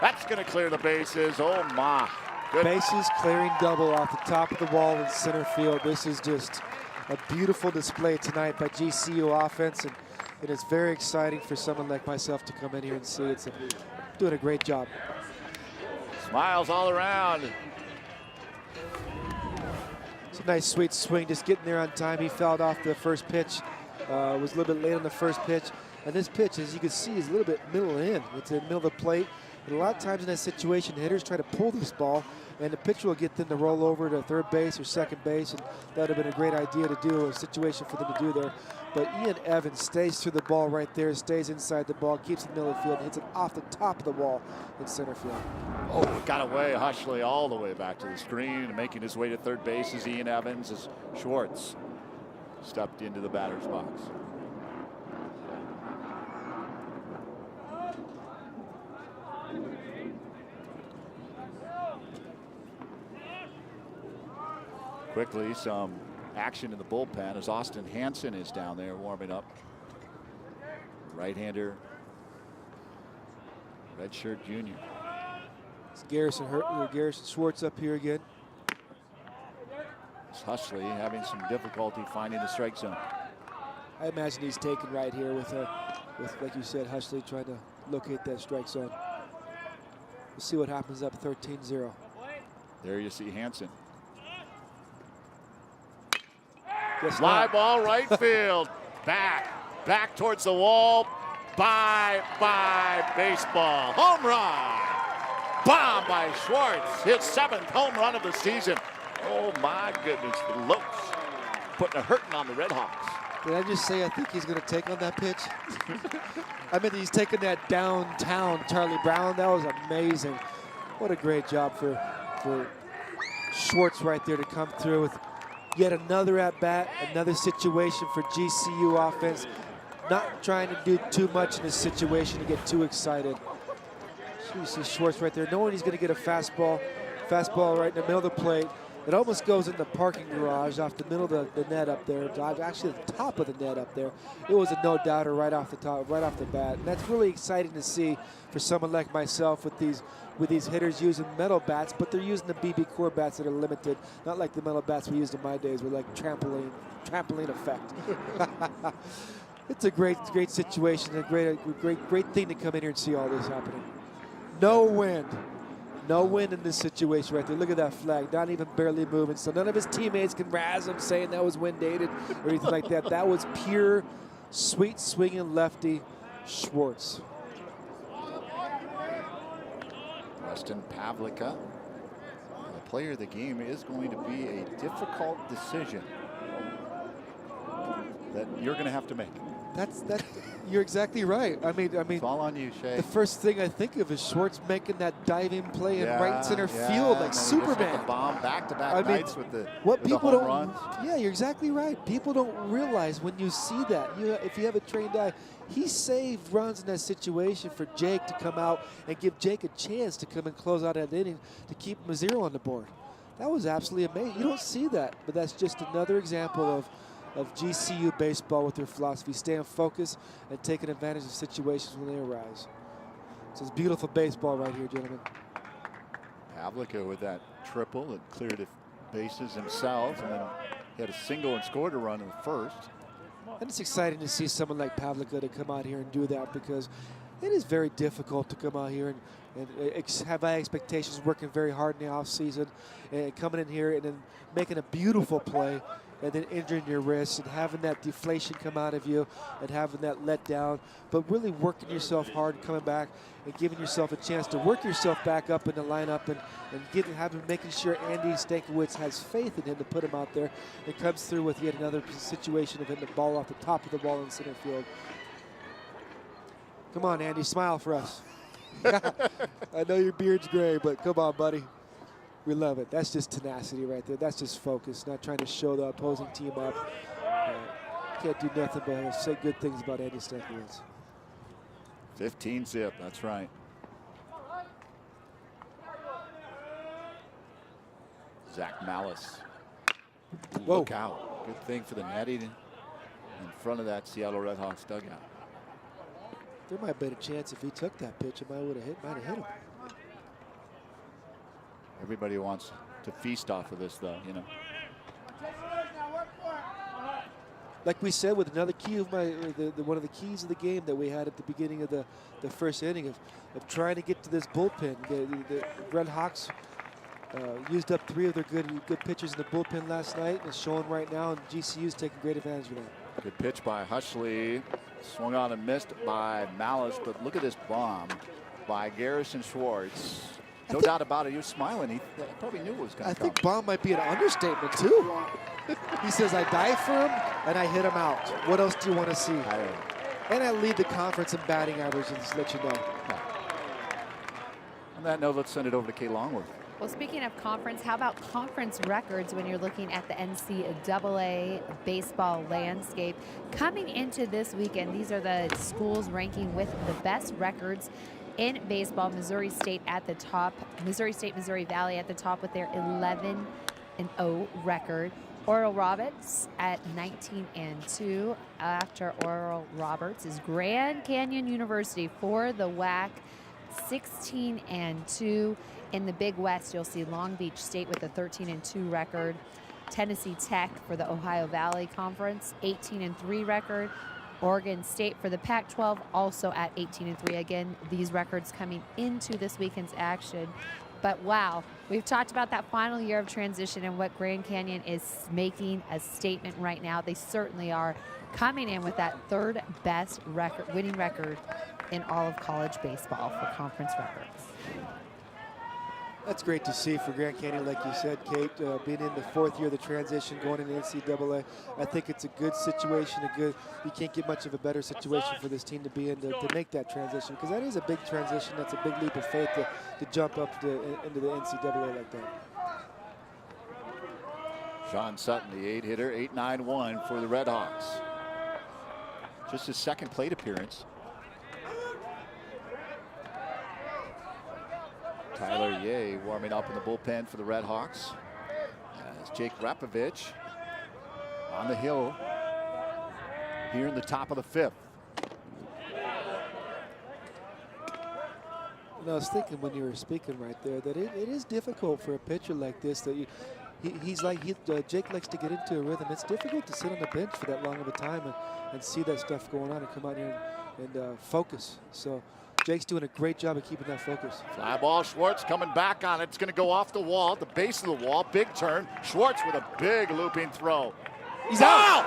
That's going to clear the bases. Oh, my. Good. Bases clearing double off the top of the wall in center field. This is just a beautiful display tonight by GCU offense. And it is very exciting for someone like myself to come in here and see. It's doing a great job. Smiles all around. It's a nice, sweet swing, just getting there on time. He fouled off the first pitch. Was a little bit late on the first pitch. And this pitch, as you can see, is a little bit middle in. It's in the middle of the plate. And a lot of times in that situation, hitters try to pull this ball, and the pitcher will get them to roll over to third base or second base, and that would have been a great idea to do, a situation for them to do there. But Ian Evans stays through the ball right there, stays inside the ball, keeps it in the middle of the field, and hits it off the top of the wall in center field. Oh, it got away. Hushley all the way back to the screen, and making his way to third base is Ian Evans as Schwartz stepped into the batter's box. Quickly, some action in the bullpen as Austin Hansen is down there warming up. Right-hander, redshirt junior. It's Garrison Schwartz up here again. It's Hushley having some difficulty finding the strike zone. I imagine he's taken right here with like you said, Hushley trying to locate that strike zone. We'll see what happens up 13-0. There you see Hansen. Fly ball right field. Back towards the wall. Bye baseball. Home run. Bomb by Schwartz. His 7th home run of the season. Oh my goodness, the Lopes putting a hurting on the Red Hawks. Did I just say I think he's going to take on that pitch? I mean, he's taking that downtown Charlie Brown. That was amazing. What a great job for Schwartz right there to come through with yet another at-bat, another situation for GCU offense. Not trying to do too much in this situation to get too excited. You see Schwartz right there, knowing he's going to get a fastball right in the middle of the plate. It almost goes in the parking garage off the middle of the net up there. Actually, the top of the net up there. It was a no-doubter right off the top, right off the bat. And that's really exciting to see for someone like myself with these hitters using metal bats, but they're using the BB Core bats that are limited, not like the metal bats we used in my days with like trampoline effect. It's a great situation, a great thing to come in here and see all this happening. No wind in this situation right there. Look at that flag, not even barely moving. So none of his teammates can razz him saying that was wind aided or anything like that. That was pure sweet swinging lefty Schwartz. Weston Pavlica, the player of the game, is going to be a difficult decision that you're going to have to make. You're exactly right. I mean, it's all on you, Shea. The first thing I think of is Schwartz making that diving play in right center field like Superman. The bomb back-to-back nights with the home runs. Yeah, you're exactly right. People don't realize when you see that. If you have a trained eye, he saved runs in that situation for Jake to come out and give Jake a chance to come and close out that inning to keep him a 0 on the board. That was absolutely amazing. You don't see that, but that's just another example of GCU baseball with their philosophy, staying focused and taking advantage of situations when they arise. So it's beautiful baseball right here, gentlemen. Pavlica with that triple that cleared the bases himself, and then he had a single and scored a run in the first. And it's exciting to see someone like Pavlica to come out here and do that, because it is very difficult to come out here and have high expectations, working very hard in the offseason, and coming in here and then making a beautiful play and then injuring your wrist and having that deflation come out of you and having that let down, but really working yourself hard, coming back and giving yourself a chance to work yourself back up in the lineup and making sure Andy Stankiewicz has faith in him to put him out there and comes through with yet another situation of hitting the ball off the top of the ball in center field. Come on, Andy, smile for us. I know your beard's gray, but come on, buddy. We love it. That's just tenacity right there. That's just focus, not trying to show the opposing team up. Can't do nothing but say good things about Andy Stankiewicz. 15 zip, that's right. Zach Malice Look out. Good thing for the netting in front of that Seattle Redhawks dugout. There might have been a chance if he took that pitch, it might have hit him. Everybody wants to feast off of this, though, you know. Like we said, with another key of one of the keys of the game that we had at the beginning of the first inning of trying to get to this bullpen. The Red Hawks used up 3 of their good pitchers in the bullpen last night, and it's showing right now, and GCU's taking great advantage of that. Good pitch by Hushley. Swung on and missed by Malice, but look at this bomb by Garrison Schwartz. No doubt about it. He was smiling. He probably knew it was going to come. I think bomb might be an understatement, too. He says, I dive for him, and I hit him out. What else do you want to see? And I lead the conference in batting average, and just let you know. On that note, let's send it over to Kay Longworth. Well, speaking of conference, how about conference records when you're looking at the NCAA baseball landscape? Coming into this weekend, these are the schools ranking with the best records in baseball. Missouri State at the top. Missouri State, Missouri Valley at the top with their 11-0 record. Oral Roberts at 19-2. After Oral Roberts is Grand Canyon University for the WAC, 16-2. In the Big West, you'll see Long Beach State with a 13-2 record. Tennessee Tech for the Ohio Valley Conference, 18-3 record. Oregon State for the Pac-12, also at 18-3. Again, these records coming into this weekend's action. But wow, we've talked about that final year of transition and what Grand Canyon is making a statement right now. They certainly are coming in with that 3rd best record, winning record in all of college baseball for conference records. That's great to see for Grand Canyon, like you said, Kate, being in the 4th year of the transition, going into NCAA. I think it's a good situation, you can't get much of a better situation for this team to be in to make that transition, because that is a big transition. That's a big leap of faith to jump up into the NCAA like that. Sean Sutton, the 8-hitter, 8.91 for the Red Hawks. Just his 2nd plate appearance. Tyler Ye warming up in the bullpen for the Red Hawks. As Jake Ravitch on the hill here in the top of the 5th. And I was thinking when you were speaking right there that it is difficult for a pitcher like this that Jake likes to get into a rhythm. It's difficult to sit on the bench for that long of a time and see that stuff going on and come out here and focus. So Jake's doing a great job of keeping that focus. Fly ball, Schwartz coming back on it. It's going to go off the wall, the base of the wall. Big turn. Schwartz with a big looping throw. He's out.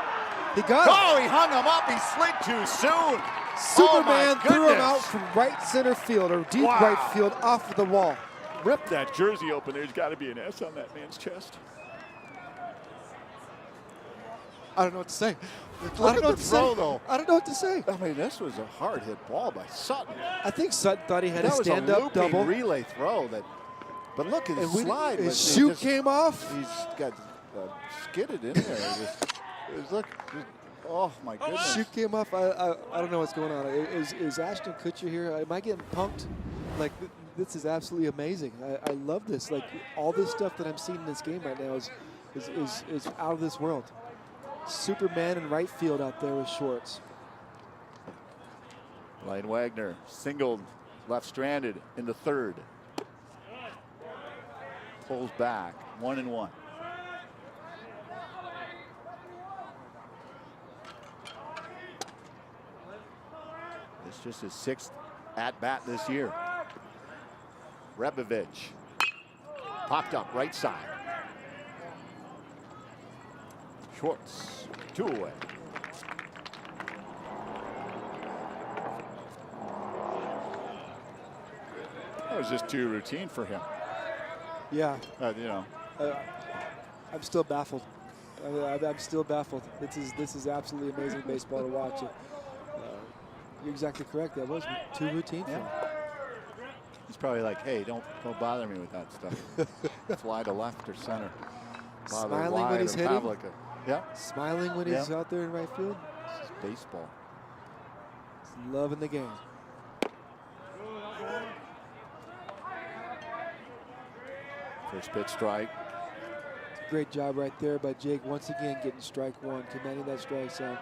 He got him. Oh, he hung him up. He slid too soon. Superman threw him out from right center field or deep right field off of the wall. Rip that jersey open. There's got to be an S on that man's chest. I don't know what to say. Look at the throw, though. I don't know what to say. I mean, this was a hard hit ball by Sutton. I think Sutton thought he had a stand-up double. That was a looping relay throw. But look at his slide. His shoe came off. He's got skidded in there. Oh, my goodness. Shoe came off. I don't know what's going on. Is Ashton Kutcher here? Am I getting punked? Like, this is absolutely amazing. I love this. Like, all this stuff that I'm seeing in this game right now is out of this world. Superman in right field out there with Schwartz. Lane Wagner singled, left stranded in the 3rd. Pulls back, 1-1. It's just his 6th at-bat this year. Ravitch popped up right side. Schwartz, 2 away. That was just too routine for him. Yeah. You know. I'm still baffled. I'm still baffled. This is absolutely amazing baseball to watch. You're exactly correct. That was too routine for him. He's probably like, hey, don't bother me with that stuff. Fly to left or center. Smiling when he's hitting. Yeah. Smiling when he's out there in right field. This is baseball. He's loving the game. First pitch strike. Great job right there by Jake. Once again, getting strike one, commanding that strike zone.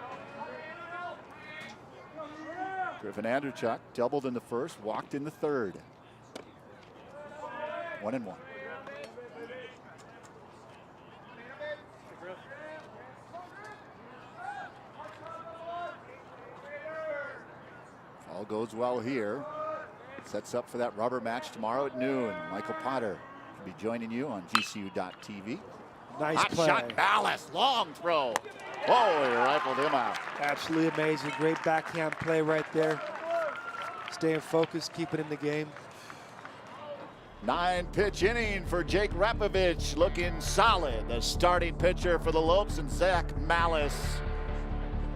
Griffin Andrechuk doubled in the first, walked in the third. 1-1. All goes well here. Sets up for that rubber match tomorrow at noon. Michael Potter will be joining you on GCU.tv. Nice Hot play. shot, Ballas, long throw. Oh, he rifled him out. Absolutely amazing. Great backhand play right there. Staying focused, keeping in the game. 9-pitch inning for Jake Ravitch, looking solid. The starting pitcher for the Lopes, and Zach Malice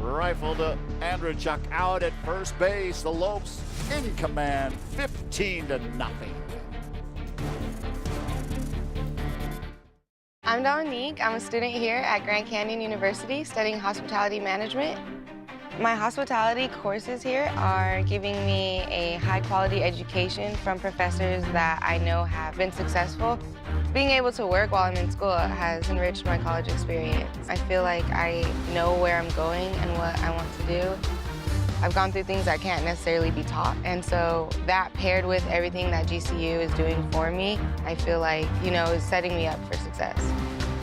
rifled Andrechuk out at first base. The Lopes in command, 15-0. I'm Dominique. I'm a student here at Grand Canyon University studying hospitality management. My hospitality courses here are giving me a high-quality education from professors that I know have been successful. Being able to work while I'm in school has enriched my college experience. I feel like I know where I'm going and what I want to do. I've gone through things I can't necessarily be taught, and so that paired with everything that GCU is doing for me, I feel like, you know, is setting me up for success.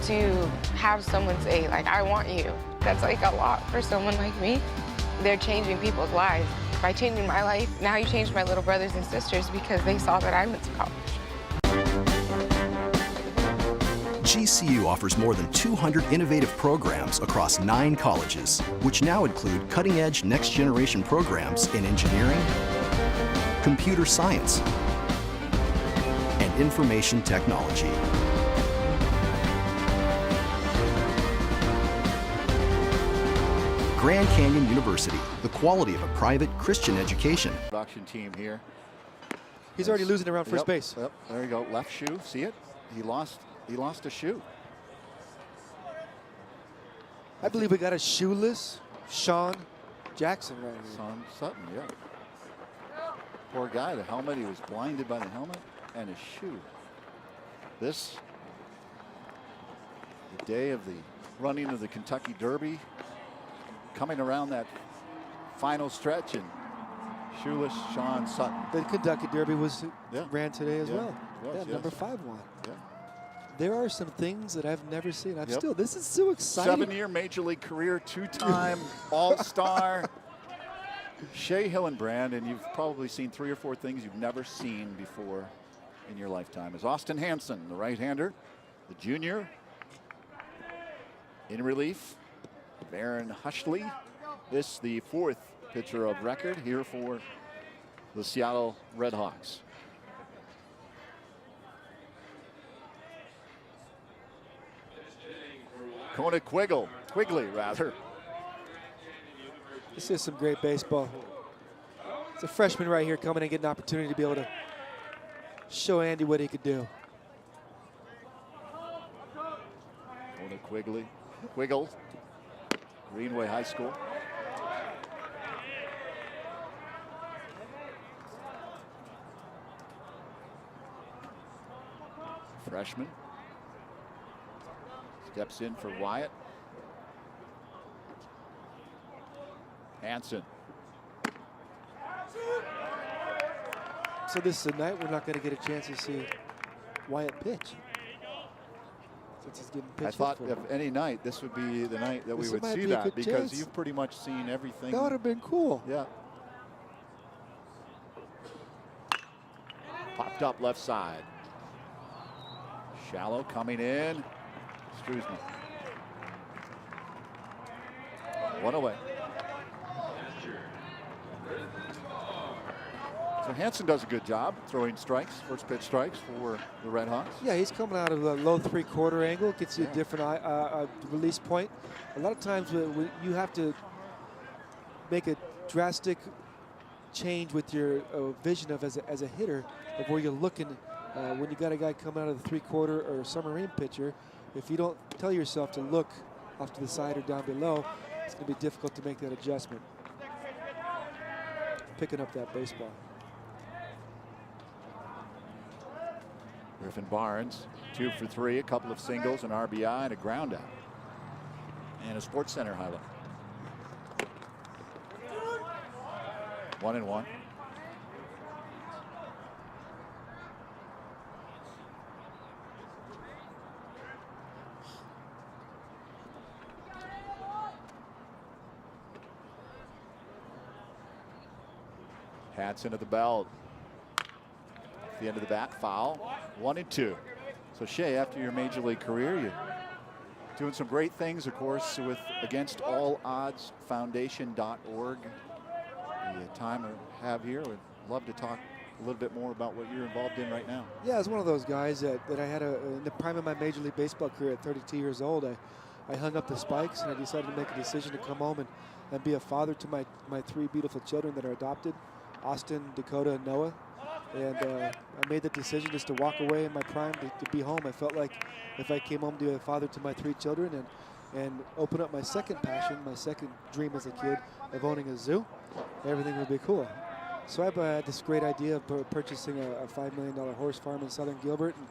To have someone say, like, I want you, that's like a lot for someone like me. They're changing people's lives. By changing my life, now you changed my little brothers and sisters because they saw that I went to college. GCU offers more than 200 innovative programs across 9 colleges, which now include cutting-edge next-generation programs in engineering, computer science, and information technology. Grand Canyon University, the quality of a private Christian education. Production team here. He's already losing around first base. Yep, there you go. Left shoe. See it? He lost a shoe. I believe we got a shoeless Sean Jackson right here. Sean Sutton, yeah. Poor guy, the helmet, he was blinded by the helmet and his shoe. This, the day of the running of the Kentucky Derby, coming around that final stretch, and shoeless Sean Sutton. The Kentucky Derby was ran today as well. Was, number 5 won. Yeah. There are some things that I've never seen. This is so exciting. 7-year Major League career, 2-time All-Star. Shea Hillenbrand, and you've probably seen 3 or 4 things you've never seen before in your lifetime, is Austin Hansen, the right-hander, the junior. In relief, Aaron Hushley. This the 4th pitcher of record here for the Seattle Redhawks. Kona Quigley rather. This is some great baseball. It's a freshman right here coming and getting an opportunity to be able to show Andy what he could do. Kona Quiggle, Greenway High School. Freshman. Steps in for Wyatt. Hansen. So this is a night we're not going to get a chance to see Wyatt pitch. Since he's getting pitched. I thought if any night, this would be the night that we would see that, because you've pretty much seen everything. That would have been cool. Yeah. Popped up left side. Shallow coming in. Struzman. 1 away. So Hansen does a good job throwing strikes, first pitch strikes for the Redhawks. Yeah, he's coming out of the low 3/4 angle, gets you a different release point. A lot of times you have to make a drastic change with your vision of as a hitter of where you're looking when you got a guy coming out of the 3/4 or submarine pitcher. If you don't tell yourself to look off to the side or down below, it's going to be difficult to make that adjustment. Picking up that baseball. Griffin Barnes, 2 for 3, a couple of singles, an RBI, and a ground out. And a Sports Center highlight. 1-1. Hats into the belt. The end of the bat, foul. 1-2. So Shea, after your major league career, you're doing some great things, of course, with AgainstAllOddsFoundation.org. The time I have here, would love to talk a little bit more about what you're involved in right now. Yeah, I was one of those guys that I had in the prime of my Major League Baseball career at 32 years old. I hung up the spikes and I decided to make a decision to come home and be a father to my 3 beautiful children that are adopted, Austin, Dakota, and Noah. And I made the decision just to walk away in my prime to be home. I felt like if I came home to be a father to my 3 children and open up my second passion, my second dream as a kid of owning a zoo, everything would be cool. So I had this great idea of purchasing a $5 million horse farm in southern Gilbert. And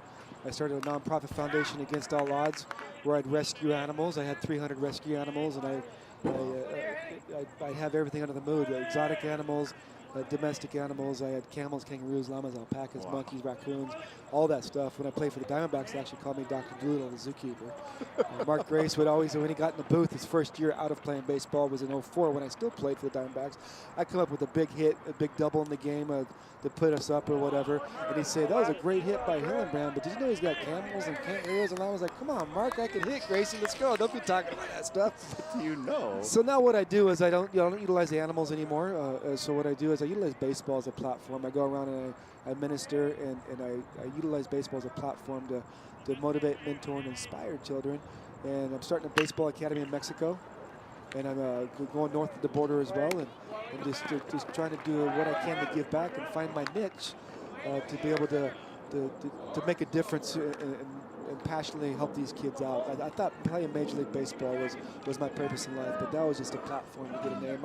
I started a nonprofit foundation against all odds where I'd rescue animals. I had 300 rescue animals, and I'd have everything under the moon, exotic animals, domestic animals. I had camels, kangaroos, llamas, alpacas, monkeys, raccoons, all that stuff. When I played for the Diamondbacks, they actually called me Dr. Doolittle, the zookeeper. Mark Grace would always, when he got in the booth, his first year out of playing baseball was in '04 when I still played for the Diamondbacks. I'd come up with a big hit, a big double in the game to put us up or whatever. And he'd say, that was a great hit by Hillenbrand, but did you know he's got camels and kangaroos? And I was like, come on, Mark, I can hit, Grayson, let's go. Don't be talking about that stuff. You know. So now what I do is I don't utilize the animals anymore. So what I do is I utilize baseball as a platform. I go around and I minister and I utilize baseball as a platform to motivate, mentor, and inspire children. And I'm starting a baseball academy in Mexico. And I'm going north of the border as well, and just trying to do what I can to give back and find my niche to be able to make a difference and passionately help these kids out. I thought playing Major League Baseball was my purpose in life, but that was just a platform to get in there.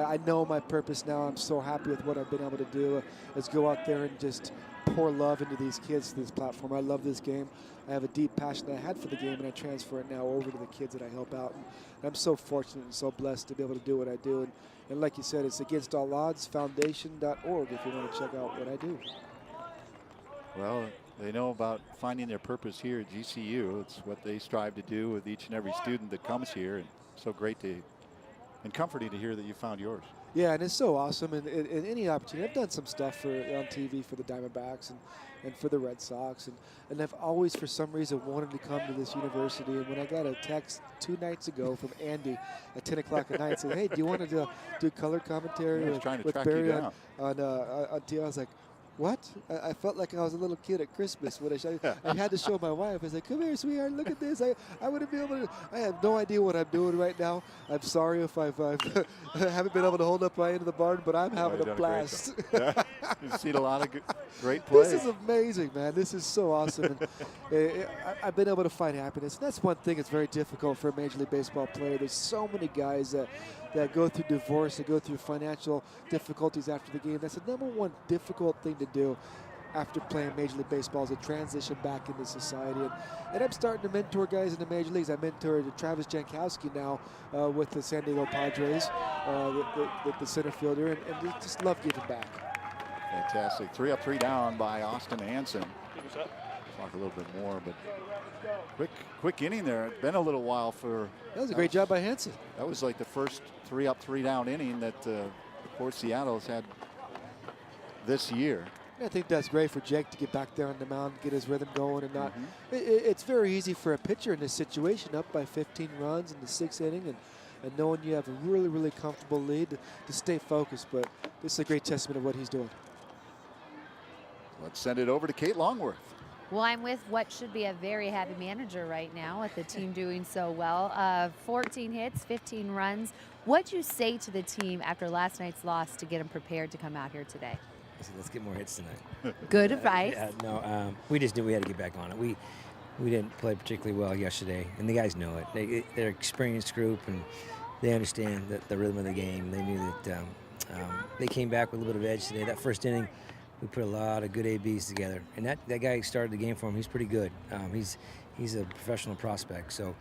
I know my purpose now. I'm so happy with what I've been able to do is go out there and just pour love into these kids, this platform. I love this game. I have a deep passion that I had for the game, and I transfer it now over to the kids that I help out. And I'm so fortunate and so blessed to be able to do what I do. And like you said, it's AgainstAllOddsFoundation.org if you want to check out what I do. Well, they know about finding their purpose here at GCU. It's what they strive to do with each and every student that comes here. And so great and comforting to hear that you found yours. Yeah, and it's so awesome. And any opportunity, I've done some stuff on TV for the Diamondbacks and for the Red Sox. And I've always, for some reason, wanted to come to this university. And when I got a text 2 nights ago from Andy at 10 o'clock at night saying, hey, do you want to do color commentary with Barry on TV? I was like, what? I felt like I was a little kid at Christmas when I had to show my wife. I was like, come here, sweetheart, look at this. I wouldn't be able to. I have no idea what I'm doing right now. I'm sorry if I haven't been able to hold up my end of the barn, but I'm having a blast. You've seen a lot of great plays. This is amazing, man. This is so awesome. And, I've been able to find happiness. And that's one thing that's very difficult for a Major League Baseball player. There's so many guys that go through divorce, that go through financial difficulties after the game. That's the #1 difficult thing to do after playing Major League Baseball is to transition back into society. And I'm starting to mentor guys in the Major Leagues. I mentored Travis Jankowski now with the San Diego Padres, the center fielder, and just love giving back. Fantastic. 3 up, 3 down by Austin Hansen. Talk a little bit more, but quick inning there. It's been a little while for. That was a great job by Hansen. That was like the first 3 up, 3 down inning that, of course, Seattle's had this year. I think that's great for Jake to get back there on the mound, get his rhythm going, and not. It's very easy for a pitcher in this situation, up by 15 runs in the 6th inning, and knowing you have a really, really comfortable lead to stay focused. But this is a great testament of what he's doing. Let's send it over to Kate Longworth. Well, I'm with what should be a very happy manager right now with the team doing so well. 14 hits, 15 runs. What'd you say to the team after last night's loss to get them prepared to come out here today? I said, let's get more hits tonight. Good advice. We just knew we had to get back on it. We didn't play particularly well yesterday, and the guys know it. They're an experienced group, and they understand the rhythm of the game. They knew that they came back with a little bit of edge today. That first inning, we put a lot of good ABs together. And that guy who started the game for him, he's pretty good. He's a professional prospect. So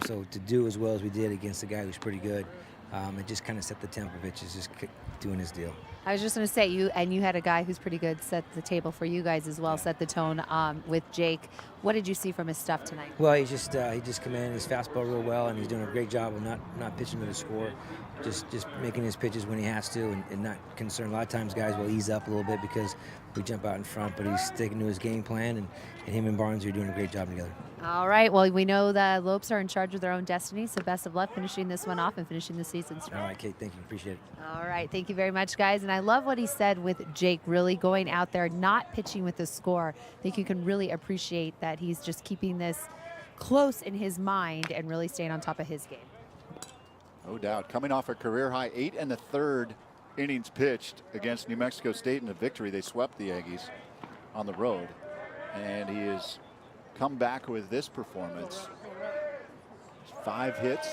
to do as well as we did against a guy who's pretty good, it just kind of set the tempo. Ravitch is just doing his deal. I was just going to say, you had a guy who's pretty good, set the table for you guys as well, set the tone with Jake. What did you see from his stuff tonight? Well, he just commanded his fastball real well, and he's doing a great job of not pitching to the score, just making his pitches when he has to, and not concerned. A lot of times guys will ease up a little bit because we jump out in front, but he's sticking to his game plan, and him and Barnes are doing a great job together. All right, well, we know the Lopes are in charge of their own destiny, so best of luck finishing this one off and finishing the season strong. All right, Kate, thank you. Appreciate it. All right, thank you very much, guys. And I love what he said with Jake, really going out there, not pitching with the score. I think you can really appreciate that he's just keeping this close in his mind and really staying on top of his game. No doubt. Coming off a career-high 8 1/3 innings pitched against New Mexico State in a victory. They swept the Aggies on the road. And he has come back with this performance. 5 hits.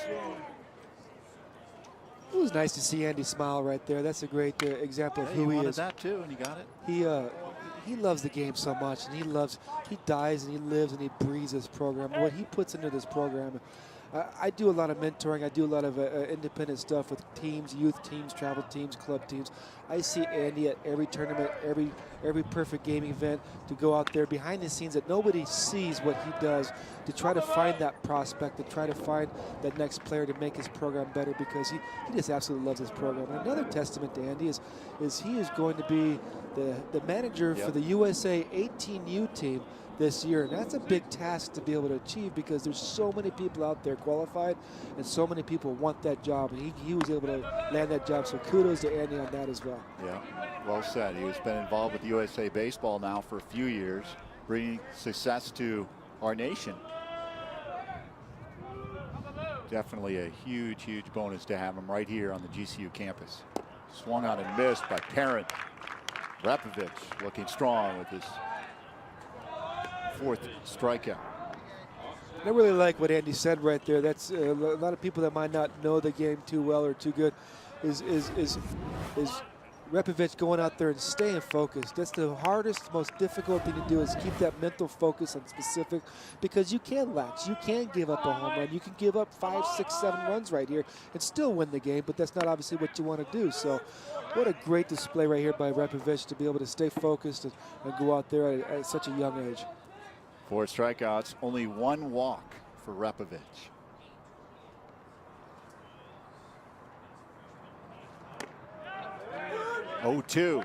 It was nice to see Andy smile right there. That's a great example of who he wanted is. that too, and he got it. He loves the game so much, and he dies and he lives and he breathes this program. What he puts into this program. I do a lot of mentoring. I do a lot of independent stuff with teams, youth teams, travel teams, club teams. I see Andy at every tournament, every perfect game event, to go out there behind the scenes that nobody sees what he does, to try to find that prospect, to try to find that next player to make his program better, because he just absolutely loves this program. And another testament to Andy is he is going to be the manager for the USA 18U team this year, and that's a big task to be able to achieve, because there's so many people out there qualified and so many people want that job, and he was able to land that job, so kudos to Andy on that as well. Yeah, well said. He's been involved with USA Baseball now for a few years, bringing success to our nation. Definitely a huge bonus to have him right here on the GCU campus. Swung on and missed by Parent. Ravitch looking strong with his 4th strikeout. I really like what Andy said right there. That's a lot of people that might not know the game too well or too good is Ravitch going out there and staying focused. That's the hardest, most difficult thing to do, is keep that mental focus on specific, because you can lax. You can give up a home run. You can give up 5, 6, 7 runs right here and still win the game, but that's not obviously what you want to do. So what a great display right here by Ravitch to be able to stay focused and go out there at such a young age. 4 strikeouts, only 1 walk for Ravitch. Oh, 2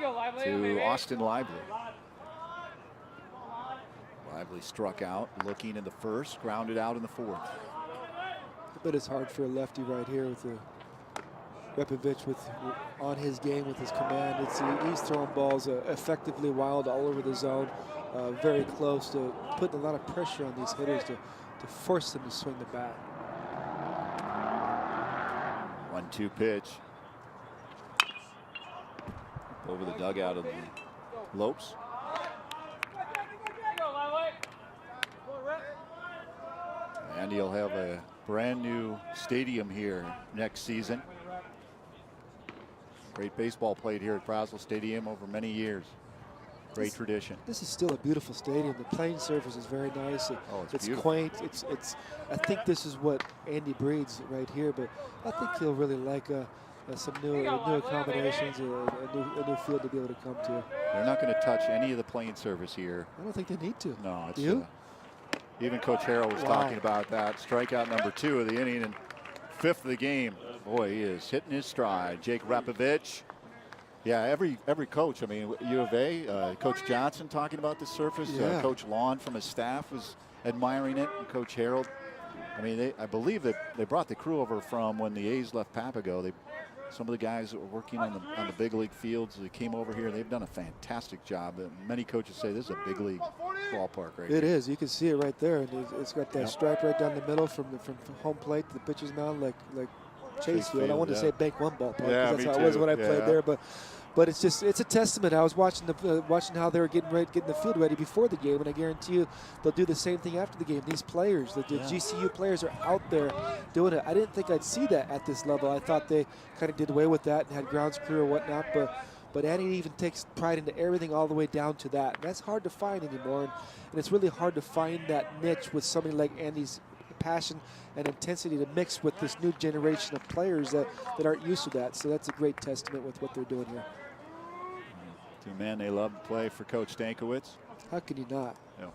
to Austin Lively. Lively struck out, looking in the 1st, grounded out in the 4th. But it's hard for a lefty right here with Ravitch on his game with his command. He's throwing balls effectively wild all over the zone, very close to putting a lot of pressure on these hitters to force them to swing the bat. 1-2 pitch. Over the dugout of the Lopes. And he'll have a brand new stadium here next season. Great baseball played here at Brazel Stadium over many years. Great tradition. This is still a beautiful stadium. The playing surface is very nice. It's quaint. It's. I think this is what Andy breeds right here. But I think he'll really like some new accommodations, a new field to be able to come to. They're not going to touch any of the playing surface here. I don't think they need to. No, it's. Do you? Even Coach Harrell was talking about that. Strikeout number 2 of the inning and 5th of the game. Boy, he is hitting his stride. Jake Ravitch. Yeah, every coach. I mean, U of A, Coach Johnson talking about the surface. Yeah. Coach Lawn from his staff was admiring it. And Coach Harold. I mean, I believe that they brought the crew over from when the A's left Papago. Some of the guys that were working on the big league fields, they came over here. They've done a fantastic job. Many coaches say this is a big league ballpark right here. It is. You can see it right there. And it's got that stripe right down the middle from home plate to the pitcher's mound, like Chase Field. I wanted to say Bank One ballpark, because that's how it was when I played there. But it's a testament. I was watching how they were getting the field ready before the game, and I guarantee you they'll do the same thing after the game. These players, the GCU players, are out there doing it. I didn't think I'd see that at this level. I thought they kind of did away with that and had grounds crew or whatnot, But Andy even takes pride into everything all the way down to that. And that's hard to find anymore. And it's really hard to find that niche with somebody like Andy's passion and intensity to mix with this new generation of players that aren't used to that. So that's a great testament with what they're doing here. Two men they love to play for Coach Stankiewicz. How can you not? Yeah.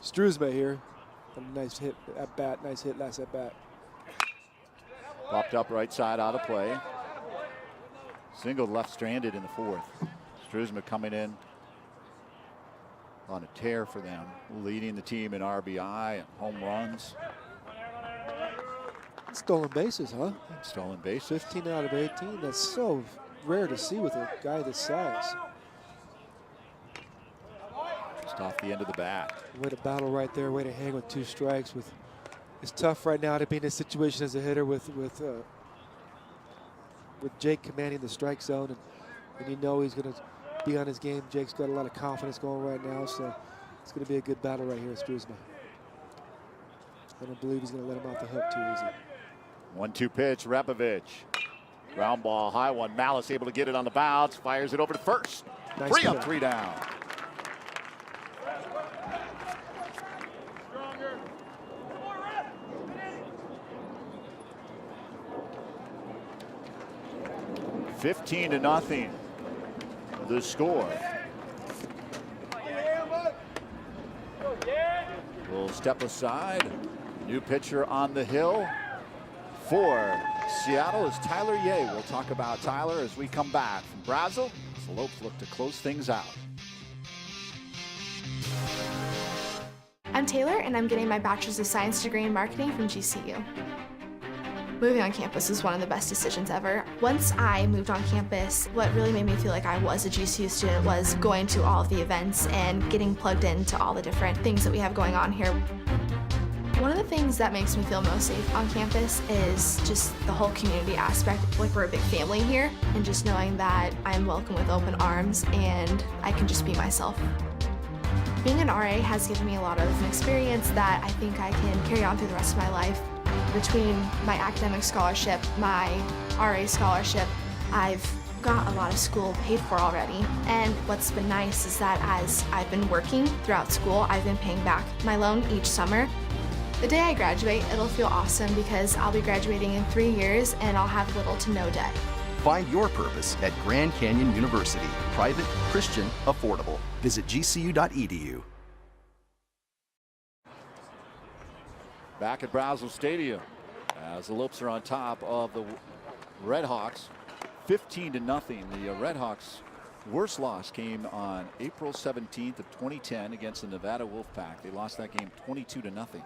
Struzma here. A nice hit at bat. Nice hit last at bat. Popped up right side out of play. Single left stranded in the fourth. Struzma coming in on a tear for them, leading the team in RBI and home runs. Stolen bases, huh? Stolen bases. 15 out of 18. That's so rare to see with a guy this size. Just off the end of the bat. Way to battle right there. Way to hang with 2 strikes. It's tough right now to be in this situation as a hitter with Jake commanding the strike zone, and you know he's going to be on his game. Jake's got a lot of confidence going right now, so it's going to be a good battle right here at Struzma. I don't believe he's going to let him off the hook too easy. 1-2 pitch, Ravitch. Ground ball, high one. Malice able to get it on the bounce, fires it over to first. Nice 3 play. up, 3 down. (15-0) the score. We'll step aside. New pitcher on the hill for Seattle is Tyler Ye. We'll talk about Tyler as we come back from Brazil. The Lopes look to close things out. I'm Taylor, and I'm getting my Bachelor's of Science degree in marketing from GCU. Moving on campus was one of the best decisions ever. Once I moved on campus, what really made me feel like I was a GCU student was going to all of the events and getting plugged into all the different things that we have going on here. One of the things that makes me feel most safe on campus is just the whole community aspect. Like, we're a big family here, and just knowing that I'm welcome with open arms and I can just be myself. Being an RA has given me a lot of experience that I think I can carry on through the rest of my life. Between my academic scholarship, my RA scholarship, I've got a lot of school paid for already. And what's been nice is that as I've been working throughout school, I've been paying back my loan each summer. The day I graduate, it'll feel awesome because I'll be graduating in 3 years and I'll have little to no debt. Find your purpose at Grand Canyon University. Private, Christian, affordable. Visit gcu.edu. Back at Brazil Stadium as the Lopes are on top of the Redhawks, 15-0. The Redhawks' worst loss came on April 17th of 2010 against the Nevada Wolfpack. They lost that game 22-0. As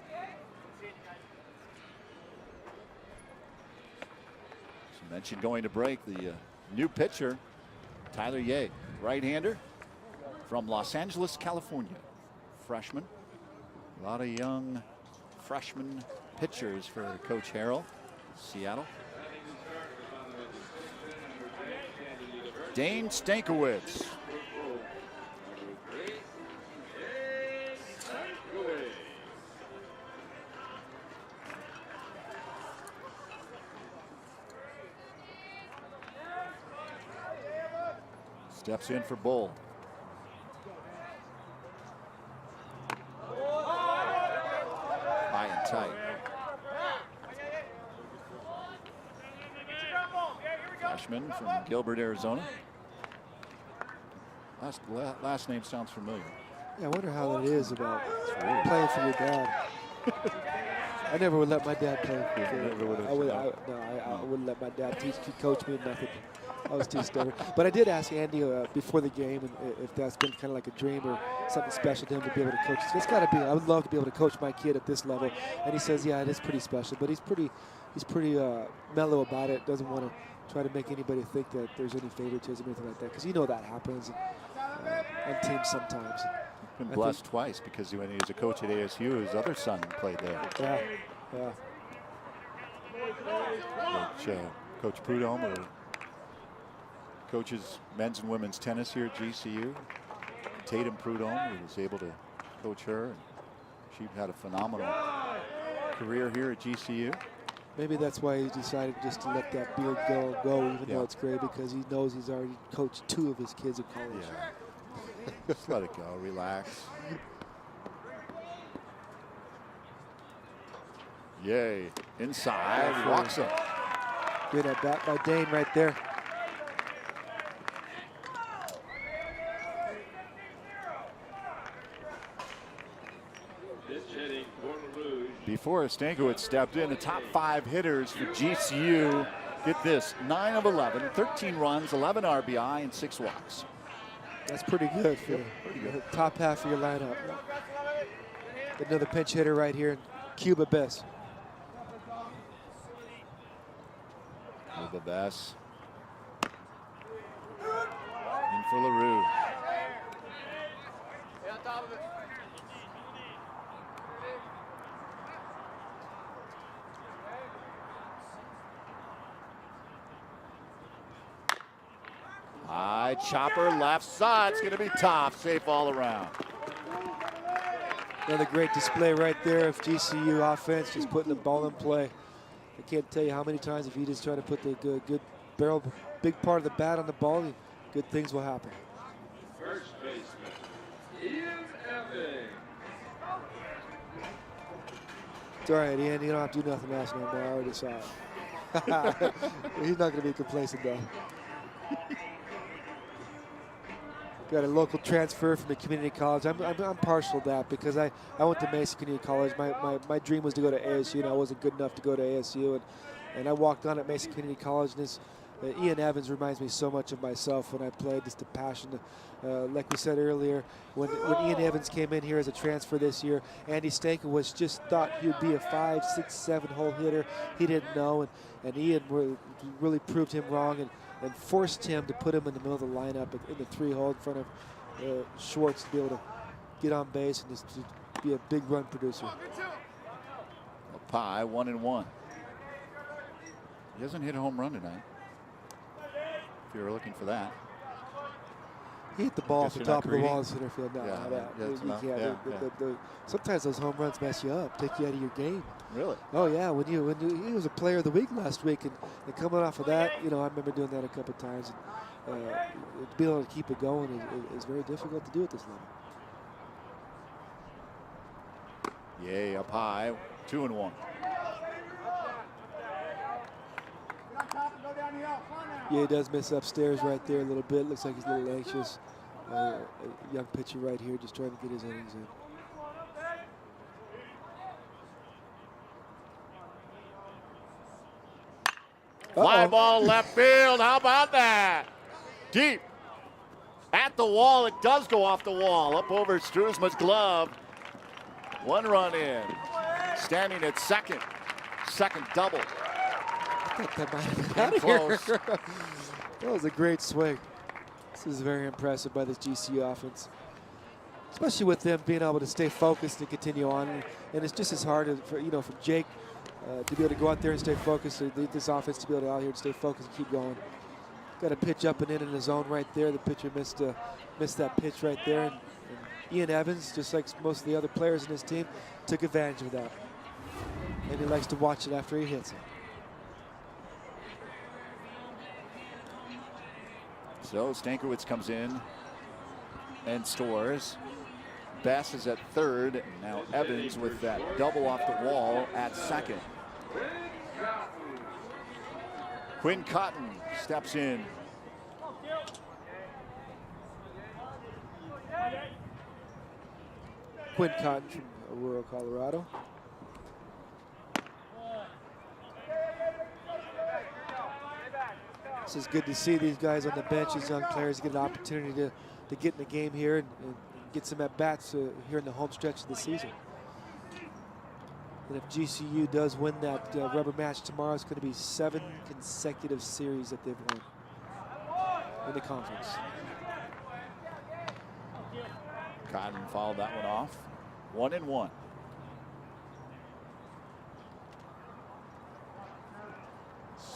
I mentioned going to break, the new pitcher, Tyler Ye, right-hander from Los Angeles, California. Freshman. A lot of young freshman pitchers for Coach Harrell. Seattle. Dane Stankiewicz. Steps in for Bull. High and tight. Freshman from Gilbert, Arizona. Last name sounds familiar. Yeah, I wonder how that is about playing for your dad. I never would let my dad play. I wouldn't let my dad coach me nothing. I was too stubborn. But I did ask Andy before the game if that's been kind of like a dream or something special to him to be able to coach. It's got to be. I would love to be able to coach my kid at this level. And he says, yeah, it is pretty special. But he's pretty mellow about it. Doesn't want to try to make anybody think that there's any favoritism or anything like that. Because you know that happens on teams sometimes. Been blessed twice because when he was a coach at ASU, his other son played there. Yeah. Coach Prudhomme, who coaches men's and women's tennis here at GCU. Tatum Prudhomme, who was able to coach her. She had a phenomenal career here at GCU. Maybe that's why he decided just to let that beard go, even though it's gray, because he knows he's already coached 2 of his kids at college. Yeah. Just let it go. Relax. Yay. Inside. Walks him. Good at bat by Dane right there. Before Stankiewicz stepped in, the top 5 hitters for GCU, get this, 9 of 11, 13 runs, 11 RBI, and 6 walks. That's pretty good for the top half of your lineup. Another pinch hitter right here, Cuba Bess. Cuba Bess. In for LaRue. High chopper left side. It's going to be tough. Safe all around. Another great display right there of GCU offense, just putting the ball in play. I can't tell you how many times if you just try to put the good barrel, big part of the bat on the ball, good things will happen. First baseman, Ian Evans. It's all right, Ian. You don't have to do nothing else no more. I already saw it. He's not going to be complacent, though. Got a local transfer from the community college. I'm partial to that because I went to Mesa Community College. My dream was to go to ASU, and I wasn't good enough to go to ASU. And I walked on at Mesa Community College. And this, Ian Evans reminds me so much of myself when I played, just the passion. Like we said earlier, when Ian Evans came in here as a transfer this year, Andy Stankiewicz just thought he would be a 5, 6, 7 hole hitter. He didn't know, and Ian really proved him wrong and forced him to put him in the middle of the lineup in the 3-hole in front of Schwartz to be able to get on base and just to be a big run producer. Pie 1-1. He hasn't hit a home run tonight. If you were looking for that. He hit the ball off the top of the wall in center field. No, sometimes those home runs mess you up, take you out of your game. Really? Oh yeah, when he was a player of the week last week, and coming off of that, I remember doing that a couple of times. And, to be able to keep it going is very difficult to do at this level. Yay, up high, 2-1. Yeah, he does miss upstairs right there a little bit. Looks like he's a little anxious. A young pitcher right here just trying to get his innings in. Fly ball left field. How about that? Deep. At the wall. It does go off the wall. Up over Struzma's glove. 1 run in. Standing at second. Second double. I thought that might have been out of here. That was a great swing. This is very impressive by this GCU offense. Especially with them being able to stay focused and continue on. And it's just as hard for Jake to be able to go out there and stay focused. This offense to be able to out here and stay focused and keep going. Got a pitch up and in the zone right there. The pitcher missed that pitch right there. And Ian Evans, just like most of the other players in his team, took advantage of that. And he likes to watch it after he hits it. So Stankiewicz comes in and stores. Bess is at third. Now Evans with that double off the wall at second. Quinn Cotton steps in. Quinn Cotton from Aurora, Colorado. This is good to see these guys on the bench, these young players get an opportunity to get in the game here and get some at-bats here in the home stretch of the season. And if GCU does win that rubber match tomorrow, it's going to be 7 consecutive series that they've won in the conference. Cotton fouled that one off. 1-1.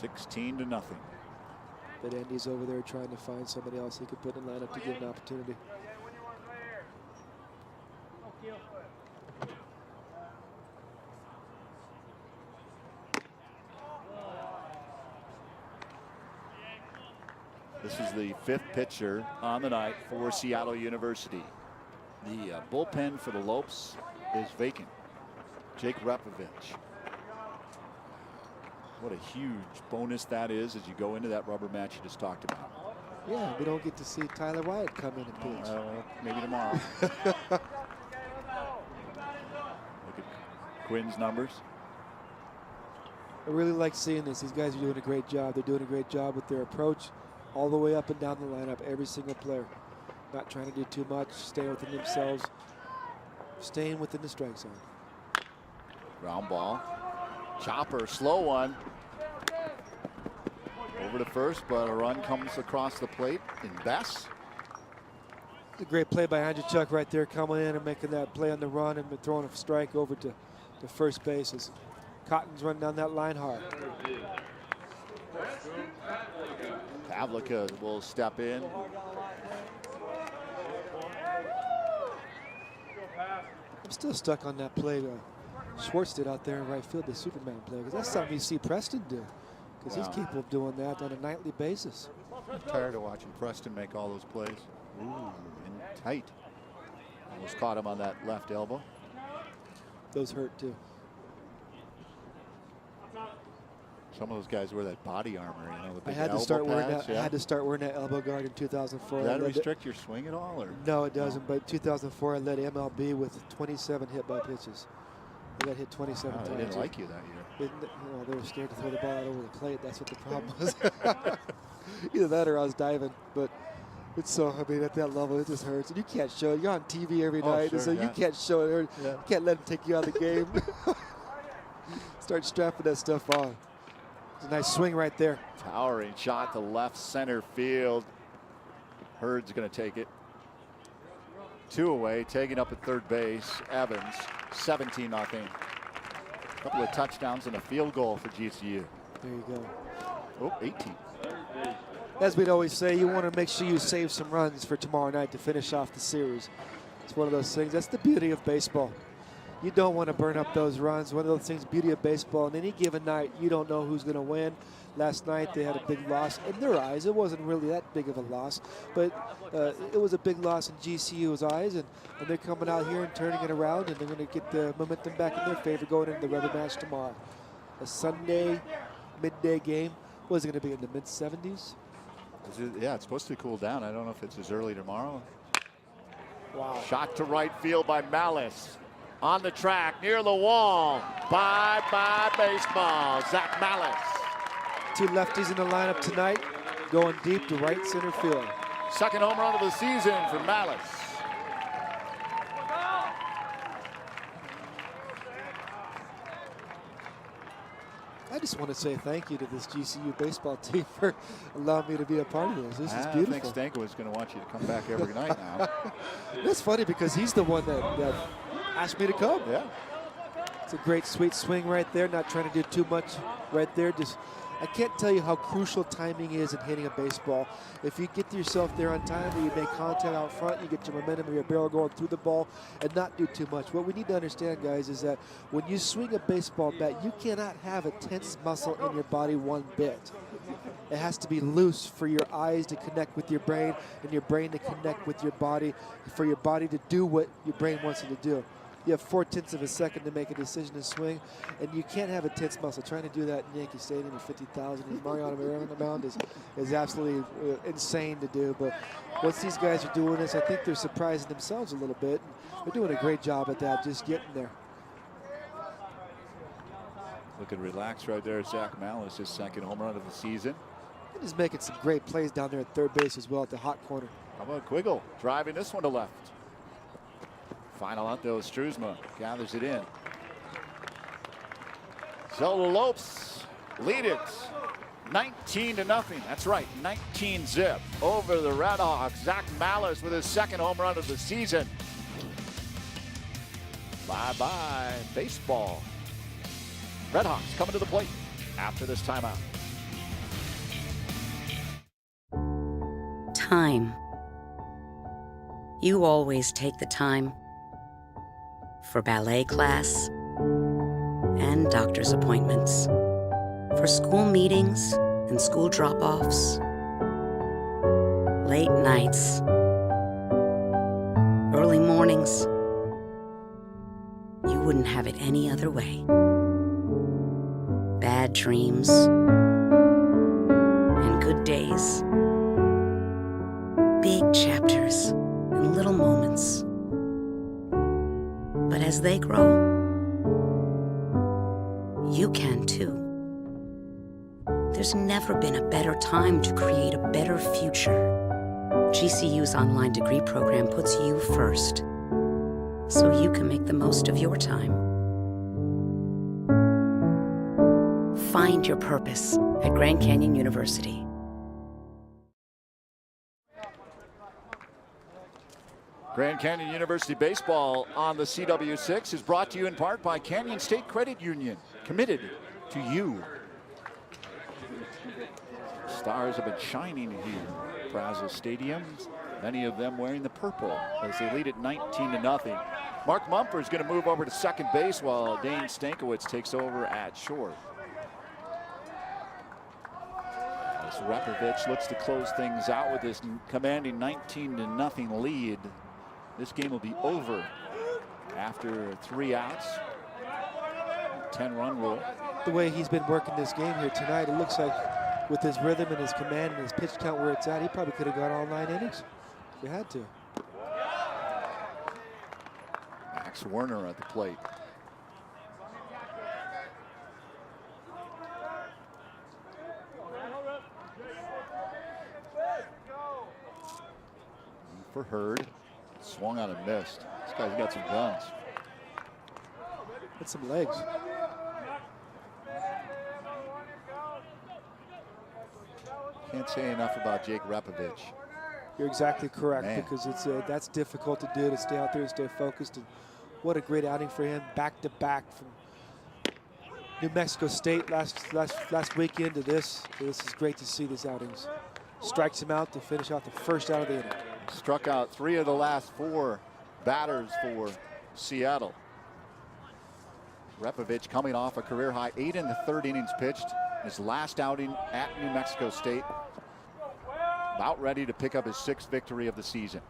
$16-0. But Andy's over there trying to find somebody else he could put in the lineup to get an opportunity. This is the 5th pitcher on the night for Seattle University. The bullpen for the Lopes is vacant. Jake Ravitch. What a huge bonus that is as you go into that rubber match you just talked about. Yeah, we don't get to see Tyler Wyatt come in and pitch. Maybe tomorrow. Look at Quinn's numbers. I really like seeing this. These guys are doing a great job. They're doing a great job with their approach all the way up and down the lineup, every single player. Not trying to do too much, staying within themselves, staying within the strike zone. Ground ball. Chopper, slow one. Over to first, but a run comes across the plate in Bess. A great play by Andrew Chuck right there, coming in and making that play on the run and throwing a strike over to first base as Cotton's running down that line hard. Pavlica will step in. I'm still stuck on that play Schwartz did out there in right field, the Superman play, because that's something you see Preston do, because he's capable of doing that on a nightly basis. I'm tired of watching Preston make all those plays. Ooh, and tight. Almost caught him on that left elbow. Those hurt too. Some of those guys wear that body armor, you know, the big I had to elbow start wearing pads, that. I had to start wearing that elbow guard in 2004. Does that restrict your swing at all, or? No, it doesn't. But 2004, I led MLB with 27 hit by pitches. I got hit 27 times. They didn't like you that year. They were scared to throw the ball out over the plate. That's what the problem was. Either that or I was diving. But it's so, I mean, at that level, it just hurts. And you can't show it. You're on TV every night, sure, and so you can't show it. You can't let them take you out of the game. Start strapping that stuff on. It's a nice swing right there. Towering shot to left center field. Hurd's going to take it. 2 away, taking up at third base. Evans, 17-0. A couple of touchdowns and a field goal for GCU. There you go. Oh, 18. As we'd always say, you want to make sure you save some runs for tomorrow night to finish off the series. It's one of those things. That's the beauty of baseball. You don't want to burn up those runs. One of those things, beauty of baseball. On any given night, you don't know who's going to win. Last night, they had a big loss. In their eyes, it wasn't really that big of a loss, but it was a big loss in GCU's eyes, and they're coming out here and turning it around, and they're going to get the momentum back in their favor going into the rubber match tomorrow. A Sunday midday game. Was it going to be in the mid-70s? Yeah, it's supposed to cool down. I don't know if it's as early tomorrow. Wow. Shot to right field by Malice. On the track, near the wall. Bye-bye baseball. Zach Malice. 2 lefties in the lineup tonight, going deep to right center field. Second home run of the season for Malice. I just want to say thank you to this GCU baseball team for allowing me to be a part of this. This is beautiful. I think Stankiewicz going to want you to come back every night now. That's funny because he's the one that asked me to come. Yeah. It's a great, sweet swing right there. Not trying to do too much right there. Just, I can't tell you how crucial timing is in hitting a baseball. If you get yourself there on time, where you make contact out front, you get your momentum of your barrel going through the ball and not do too much. What we need to understand, guys, is that when you swing a baseball bat, you cannot have a tense muscle in your body one bit. It has to be loose for your eyes to connect with your brain and your brain to connect with your body, for your body to do what your brain wants it to do. You have 0.4 of a second to make a decision to swing, and you can't have a tense muscle. Trying to do that in Yankee Stadium with 50,000 and Mariano Rivera on the mound is absolutely insane to do. But once these guys are doing this, I think they're surprising themselves a little bit. They're doing a great job at that, just getting there. Looking relaxed right there, Zach Malice, his second home run of the season. And he's making some great plays down there at third base as well at the hot corner. How about Quiggle driving this one to left? Final out though, Struzma gathers it in. So the Lopes lead it 19-0. That's right, 19-zip over the Redhawks. Zach Malice with his second home run of the season. Bye-bye baseball. Redhawks coming to the plate after this timeout. Time. You always take the time for ballet class and doctor's appointments, for school meetings and school drop-offs, late nights, early mornings. You wouldn't have it any other way. Bad dreams and good days. Big chapters and little moments. But as they grow, you can too. There's never been a better time to create a better future. GCU's online degree program puts you first, so you can make the most of your time. Find your purpose at Grand Canyon University. Grand Canyon University baseball on the CW6 is brought to you in part by Canyon State Credit Union, committed to you. Stars have been shining here. Brazos Stadium, many of them wearing the purple as they lead at 19-0. Mark Mumford is going to move over to second base while Dane Stankiewicz takes over at short. As Ravitch looks to close things out with this commanding 19-0 lead. This game will be over after 3 outs. 10-run rule. The way he's been working this game here tonight, it looks like with his rhythm and his command and his pitch count where it's at, he probably could have gone all 9 innings if he had to. Max Werner at the plate. For Hurd. Swung on and missed. This guy's got some guns. Got some legs. Can't say enough about Jake Ravitch. You're exactly correct, Man. because it's that's difficult to do, to stay out there and stay focused. And what a great outing for him, back to back from New Mexico State last weekend to this. This is great to see these outings. Strikes him out to finish out the first out of the inning. Struck out 3 of the last 4 batters for Seattle. Ravitch coming off a career high 8 in the 3rd innings pitched. His last outing at New Mexico State. About ready to pick up his 6th victory of the season.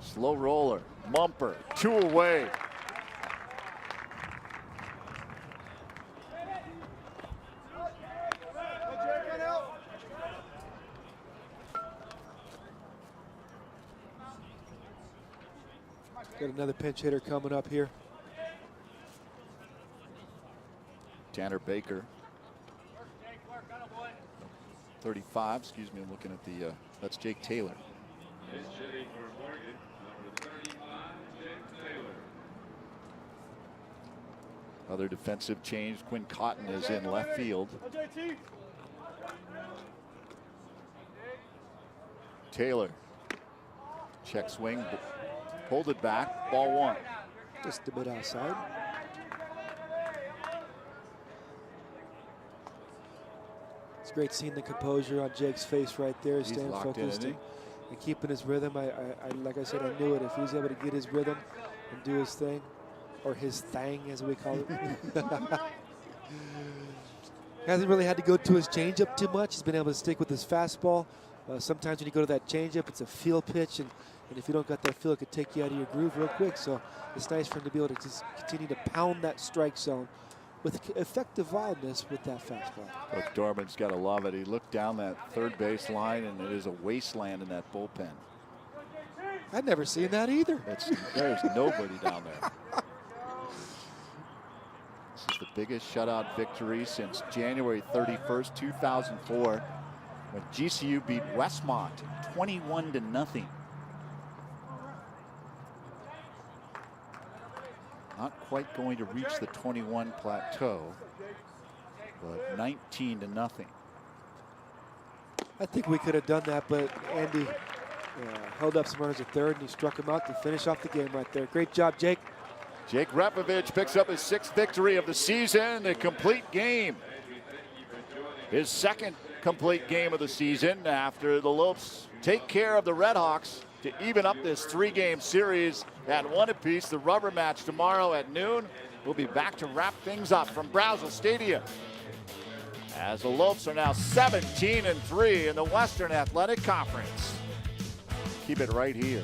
Slow roller, Mumper, 2 away. Got another pinch hitter coming up here. Tanner Baker. 35, excuse me, I'm looking at the, that's Jake Taylor. Other defensive change, Quinn Cotton is in left field. Taylor, check swing, pulled it back, ball 1. Just a bit outside. It's great seeing the composure on Jake's face right there, staying focused and keeping his rhythm. I like I said, I knew it. If he was able to get his rhythm and do his thing, or his thang as we call it. Hasn't really had to go to his changeup too much. He's been able to stick with his fastball. Sometimes when you go to that changeup, it's a field pitch, and if you don't got that feel, it could take you out of your groove real quick. So it's nice for him to be able to just continue to pound that strike zone with effective wildness with that fastball. Coach Dorman's got to love it. He looked down that 3rd base line, and it is a wasteland in that bullpen. I'd never seen that either. There's nobody down there. This is the biggest shutout victory since January 31st, 2004, when GCU beat Westmont 21-0. Not quite going to reach the 21 plateau, but 19-0. I think we could have done that, but Andy held up some runners at 3rd, and he struck him out to finish off the game right there. Great job, Jake. Jake Ravitch picks up his 6th victory of the season, a complete game. His 2nd complete game of the season after the Lopes take care of the Redhawks to even up this 3-game series at 1 apiece. The rubber match tomorrow at noon. We'll be back to wrap things up from Brazos Stadium. as the Lopes are now 17-3 in the Western Athletic Conference. Keep it right here.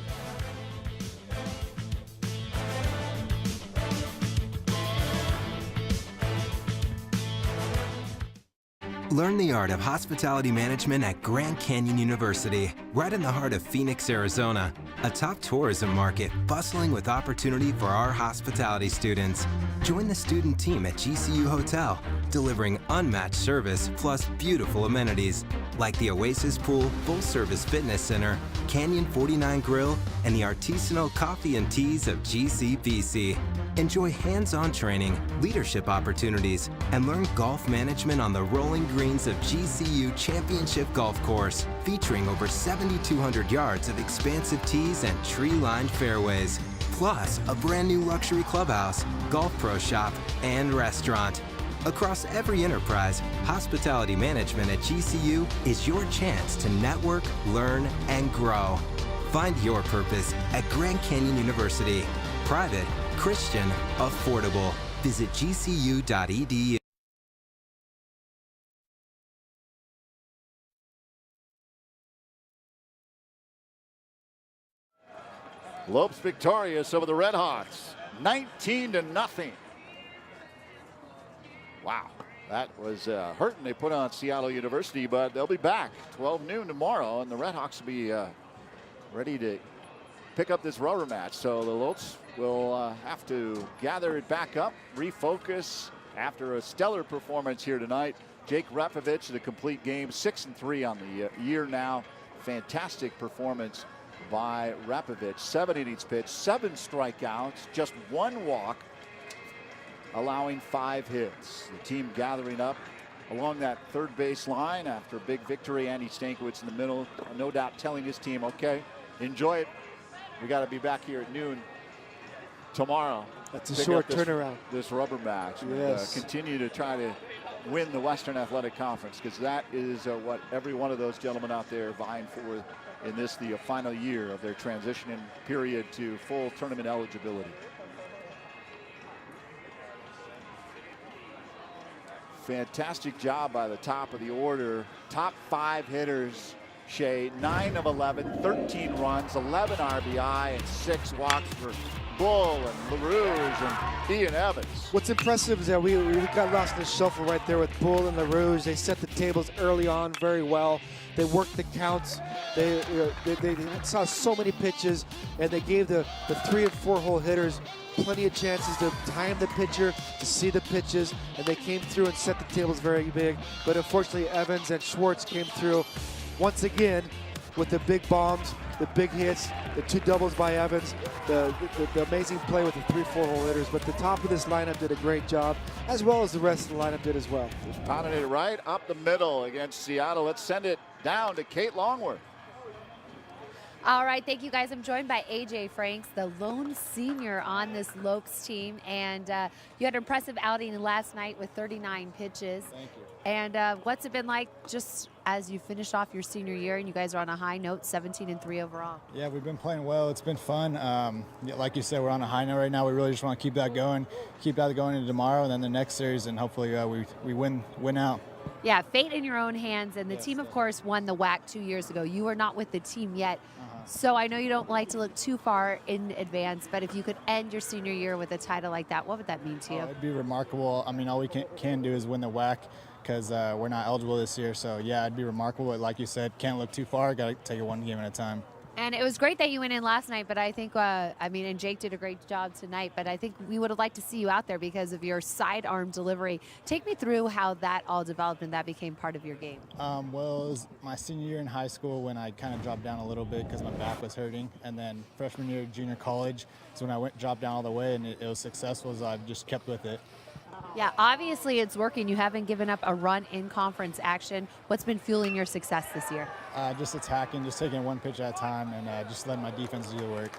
Learn the art of hospitality management at Grand Canyon University, right in the heart of Phoenix, Arizona, a top tourism market bustling with opportunity for our hospitality students. Join the student team at GCU Hotel, delivering unmatched service plus beautiful amenities like the Oasis Pool, full-service fitness center, Canyon 49 Grill, and the artisanal coffee and teas of GCBC. Enjoy hands-on training, leadership opportunities, and learn golf management on the rolling greens of GCU Championship Golf Course, featuring over 7,200 yards of expansive tees and tree-lined fairways. Plus, a brand new luxury clubhouse, golf pro shop, and restaurant. Across every enterprise, hospitality management at GCU is your chance to network, learn, and grow. Find your purpose at Grand Canyon University. Private, Christian, affordable. Visit gcu.edu. Lopes victorious over the Redhawks, 19-0. Wow, that was hurting. They put on Seattle University, but they'll be back 12 noon tomorrow, and the Redhawks will be ready to pick up this rubber match. So the Lopes will have to gather it back up, refocus after a stellar performance here tonight. Jake Ravitch, the complete game, 6-3 on the year now. Fantastic performance by Ravitch. 7 innings pitched, 7 strikeouts, just 1 walk, allowing 5 hits. The team gathering up along that third base line after a big victory. Andy Stankiewicz in the middle, no doubt telling his team, okay, enjoy it. We got to be back here at noon tomorrow. That's a short turnaround. This rubber match. Yes. And, continue to try to win the Western Athletic Conference, because that is what every one of those gentlemen out there vying for in this, the final year of their transitioning period to full tournament eligibility. Fantastic job by the top of the order. Top 5 hitters, Shea, 9 of 11, 13 runs, 11 RBI, and 6 walks for Bull and LaRouge and Ian Evans. What's impressive is that we got lost in the shuffle right there with Bull and LaRouge. They set the tables early on very well. They worked the counts. They saw so many pitches, and they gave the 3 and 4 hole hitters plenty of chances to time the pitcher, to see the pitches, and they came through and set the tables very big. But unfortunately, Evans and Schwartz came through once again with the big bombs, the big hits, the 2 doubles by Evans, the amazing play with the 3-4 hole hitters. But the top of this lineup did a great job, as well as the rest of the lineup did as well. Just pounding it right up the middle against Seattle. Let's send it down to Kate Longworth. All right, thank you guys. I'm joined by AJ Franks, the lone senior on this Lopes team. And you had an impressive outing last night with 39 pitches. Thank you. And what's it been like just as you finish off your senior year and you guys are on a high note, 17-3 overall? Yeah, we've been playing well. It's been fun. Like you said, we're on a high note right now. We really just want to keep that going into tomorrow and then the next series, and hopefully we win out. Yeah, fate in your own hands. And the team, of course, won the WAC 2 years ago. You are not with the team yet. So I know you don't like to look too far in advance, but if you could end your senior year with a title like that, what would that mean to you? It'd be remarkable. I mean, all we can do is win the WAC because we're not eligible this year. So, yeah, it'd be remarkable. But like you said, can't look too far. Got to take it one game at a time. And it was great that you went in last night, but I think, and Jake did a great job tonight, but I think we would have liked to see you out there because of your sidearm delivery. Take me through how that all developed and that became part of your game. Well, it was my senior year in high school when I kind of dropped down a little bit because my back was hurting. And then freshman year, junior college is when I dropped down all the way, and it was successful, so I just kept with it. Yeah, obviously it's working. You haven't given up a run in conference action. What's been fueling your success this year? Just attacking, just taking one pitch at a time, and just letting my defense do the work.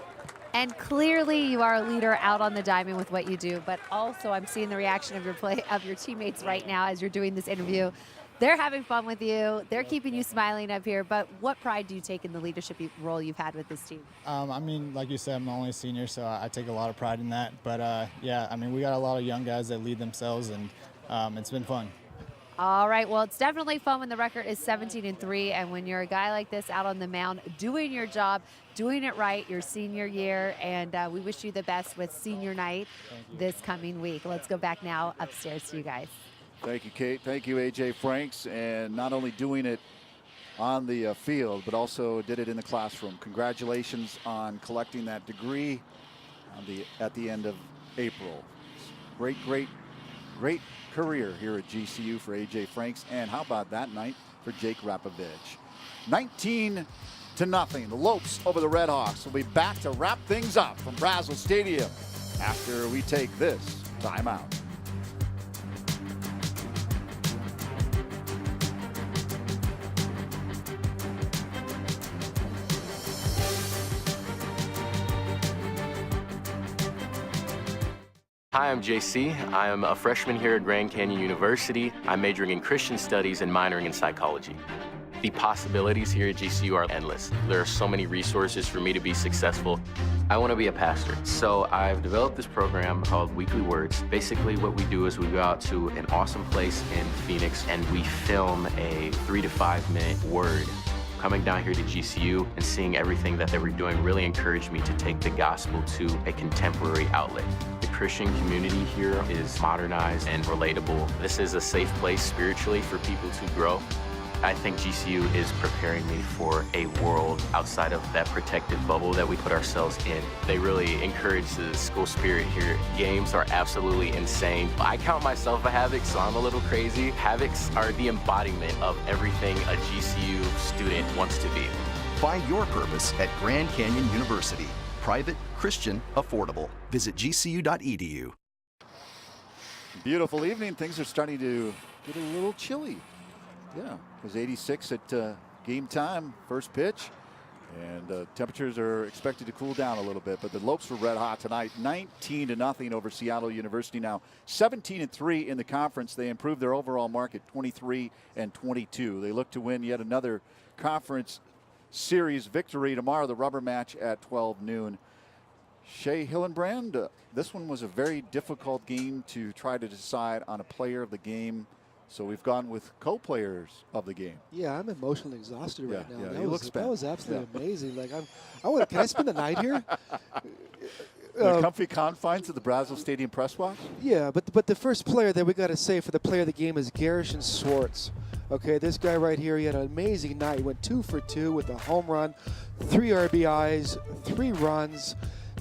And clearly you are a leader out on the diamond with what you do, but also I'm seeing the reaction of your teammates right now as you're doing this interview. They're having fun with you. They're keeping you smiling up here. But what pride do you take in the leadership role you've had with this team? I mean, like you said, I'm the only senior, so I take a lot of pride in that. But, yeah, I mean, we got a lot of young guys that lead themselves, and it's been fun. All right, well, it's definitely fun when the record is 17-3, and when you're a guy like this out on the mound doing your job, doing it right your senior year, and we wish you the best with senior night this coming week. Let's go back now upstairs to you guys. Thank you, Kate. Thank you, A.J. Franks, and not only doing it on the field, but also did it in the classroom. Congratulations on collecting that degree at the end of April. Great career here at GCU for A.J. Franks, and how about that night for Jake Ravitch? 19-0, the Lopes over the Red Hawks. We'll be back to wrap things up from Brazil Stadium after we take this timeout. Hi, I'm JC. I am a freshman here at Grand Canyon University. I'm majoring in Christian studies and minoring in psychology. The possibilities here at GCU are endless. There are so many resources for me to be successful. I want to be a pastor, so I've developed this program called Weekly Words. Basically, what we do is we go out to an awesome place in Phoenix and we film a 3 to 5 minute word. Coming down here to GCU and seeing everything that they were doing really encouraged me to take the gospel to a contemporary outlet. The Christian community here is modernized and relatable. This is a safe place spiritually for people to grow. I think GCU is preparing me for a world outside of that protective bubble that we put ourselves in. They really encourage the school spirit here. Games are absolutely insane. I count myself a Havoc, so I'm a little crazy. Havocs are the embodiment of everything a GCU student wants to be. Find your purpose at Grand Canyon University. Private, Christian, affordable. Visit gcu.edu. Beautiful evening. Things are starting to get a little chilly. Yeah, it was 86 at game time, first pitch, and temperatures are expected to cool down a little bit. But the Lopes were red hot tonight, 19-0 over Seattle University. Now 17-3 in the conference. They improved their overall mark at 23-22. They look to win yet another conference series victory tomorrow. The rubber match at 12 noon. Shea Hillenbrand, this one was a very difficult game to try to decide on a player of the game. So we've gone with co-players of the game. Yeah, I'm emotionally exhausted right now. Yeah, that was absolutely amazing. Like can I spend the night here? The comfy confines of the Brazil Stadium press box? Yeah, but the first player that we got to say for the player of the game is Garrison Schwartz. Okay, this guy right here, he had an amazing night. He went 2 for 2 with a home run, 3 RBIs, 3 runs.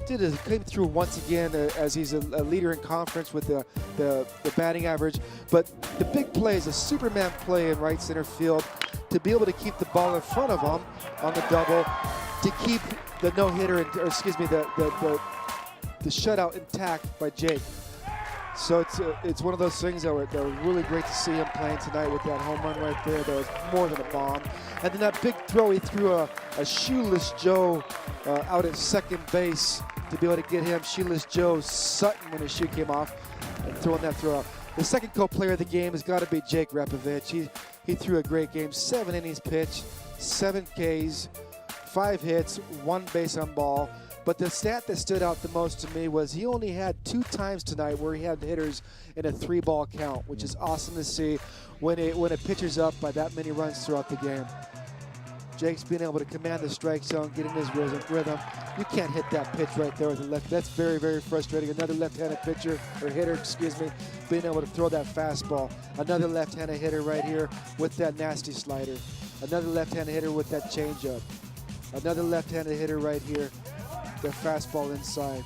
Came through once again as he's a leader in conference with the batting average. But the big play is a Superman play in right center field to be able to keep the ball in front of him on the double, to keep the no-hitter, the shutout intact by Jake. So it's one of those things that were really great to see him playing tonight with that home run right there. That was more than a bomb. And then that big throw, he threw a shoeless Joe out at second base to be able to get him. Shoeless Joe Sutton when his shoe came off and throwing that throw out. The second co-player of the game has got to be Jake Ravitch. He threw a great game. 7 innings pitched, 7 Ks, 5 hits, 1 base on ball. But the stat that stood out the most to me was he only had 2 times tonight where he had hitters in a 3-ball count, which is awesome to see when a pitcher's up by that many runs throughout the game. Jake's being able to command the strike zone, get in his rhythm. You can't hit that pitch right there with the left. That's very, very frustrating. Another left-handed pitcher, or hitter, excuse me, being able to throw that fastball. Another left-handed hitter right here with that nasty slider. Another left-handed hitter with that changeup. Another left-handed hitter right here. The fastball inside.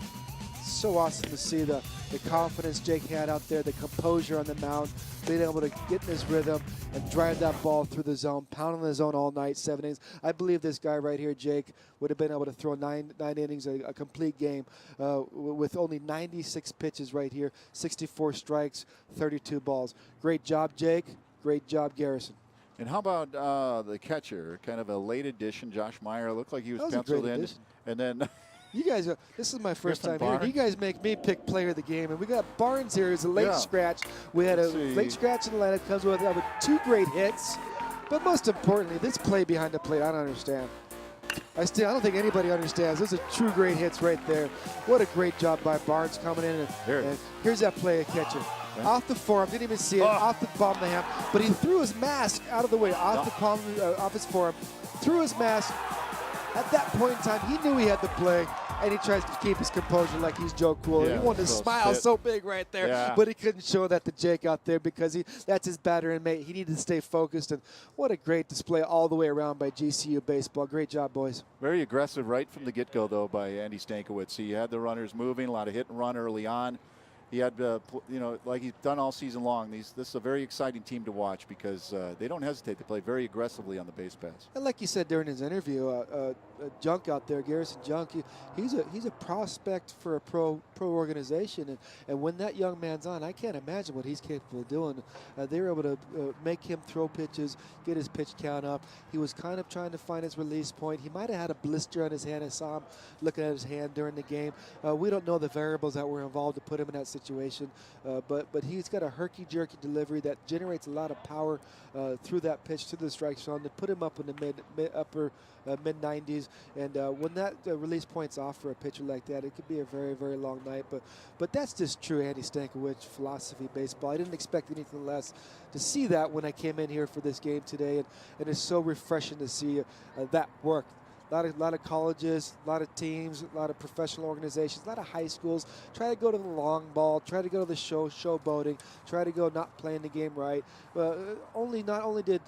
So awesome to see the confidence Jake had out there, the composure on the mound, being able to get in his rhythm and drive that ball through the zone, pounding the zone all night, 7 innings. I believe this guy right here, Jake, would have been able to throw 9 innings, a complete game with only 96 pitches right here, 64 strikes, 32 balls. Great job, Jake. Great job, Garrison. And how about the catcher, kind of a late addition, Josh Meyer? Looked like he was penciled in. And then you guys, this is my first time here. You guys make me pick player of the game, and we got Barnes here as a late scratch. We had a late scratch in the lineup, comes with 2 great hits, but most importantly, this play behind the plate, I don't understand. I don't think anybody understands. Those are 2 great hits right there. What a great job by Barnes coming in, and here's that play of catcher. Off the forearm, didn't even see it, off the palm of the hand, but he threw his mask out of the way, off the palm, off his forearm, threw his mask. At that point in time, he knew he had the play, and he tries to keep his composure like he's Joe Cool. Yeah, he wanted to smile so big right there, but he couldn't show that to Jake out there because that's his battering mate. He needed to stay focused, and what a great display all the way around by GCU baseball. Great job, boys. Very aggressive right from the get-go, though, by Andy Stankiewicz. He had the runners moving, a lot of hit and run early on. He had, like he's done all season long. This is a very exciting team to watch because they don't hesitate to play very aggressively on the base paths. And like you said during his interview, Junk out there, Garrison Junk, he's a prospect for a pro organization, and when that young man's on, I can't imagine what he's capable of doing. They were able to make him throw pitches, get his pitch count up. He was kind of trying to find his release point. He might have had a blister on his hand. I saw him looking at his hand during the game. We don't know the variables that were involved to put him in that situation, but he's got a herky-jerky delivery that generates a lot of power through that pitch to the strike zone to put him up in the upper mid-90s. And when that release point's off for a pitcher like that, it could be a very, very long night. But that's just true Andy Stankiewicz philosophy baseball. I didn't expect anything less to see that when I came in here for this game today, and it's so refreshing to see that work. A lot of colleges, a lot of teams, a lot of professional organizations, a lot of high schools try to go to the long ball, try to go to the showboating, try to go not playing the game right. Not only did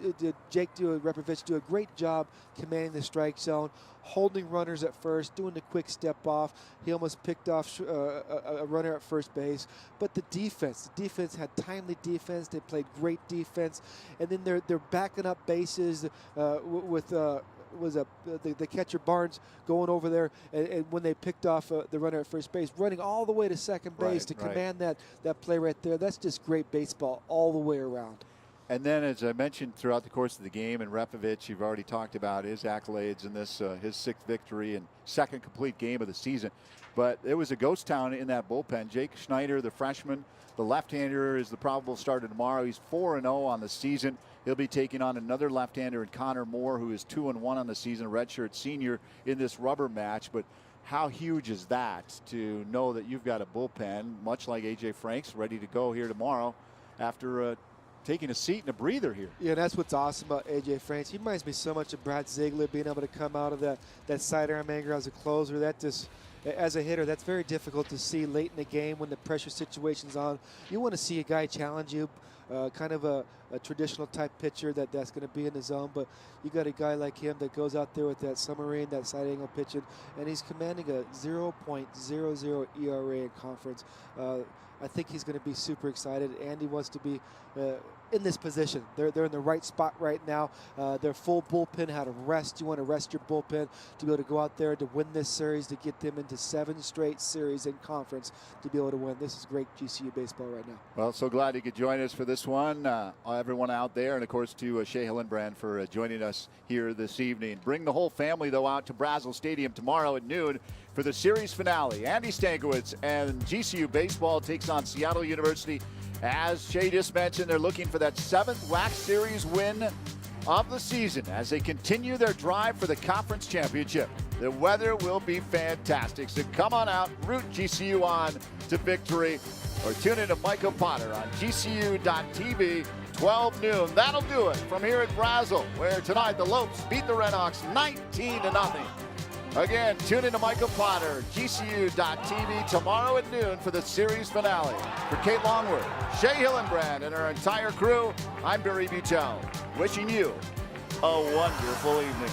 Jake Ravitch do a great job commanding the strike zone, holding runners at first, doing the quick step off. He almost picked off a runner at first base. But the defense had timely defense. They played great defense, and then they're backing up bases with. The catcher Barnes going over there, and when they picked off the runner at first base, running all the way to second base to command that play right there. That's just great baseball all the way around. And then, as I mentioned throughout the course of the game, and Ravitch, you've already talked about his accolades in this, his 6th victory and 2nd complete game of the season. But it was a ghost town in that bullpen. Jake Schneider, the freshman, the left-hander, is the probable starter tomorrow. He's 4-0 on the season. He'll be taking on another left-hander in Connor Moore, who is 2-1 on the season, redshirt senior in this rubber match. But how huge is that to know that you've got a bullpen, much like A.J. Franks, ready to go here tomorrow after taking a seat and a breather here. Yeah, that's what's awesome about A.J. Franks. He reminds me so much of Brad Ziegler, being able to come out of that sidearm angle as a closer. That just, as a hitter, that's very difficult to see late in the game when the pressure situation's on. You want to see a guy challenge you, kind of a traditional type pitcher that's going to be in the zone, but you got a guy like him that goes out there with that submarine, that side angle pitching, and he's commanding a 0.00 ERA in conference. I think he's going to be super excited. Andy wants to be in this position. They're in the right spot right now. Their full bullpen had a rest. You want to rest your bullpen to be able to go out there to win this series, to get them into 7 straight series in conference to be able to win. This is great GCU baseball right now. Well, so glad you could join us for this one. Everyone out there, and of course to Shea Hillenbrand for joining us here this evening. Bring the whole family, though, out to Brazel Stadium tomorrow at noon for the series finale. Andy Stankiewicz and GCU baseball takes on Seattle University. As Shea just mentioned, they're looking for that 7th WAC Series win of the season as they continue their drive for the conference championship. The weather will be fantastic, so come on out, root GCU on to victory, or tune in to Michael Potter on GCU.TV, 12 noon. That'll do it from here at Brazel, where tonight the Lopes beat the Redhawks 19-0. Again, tune in to Michael Potter, GCU.TV, tomorrow at noon for the series finale. For Kate Longworth, Shea Hillenbrand, and our entire crew, I'm Barry Butel, wishing you a wonderful evening.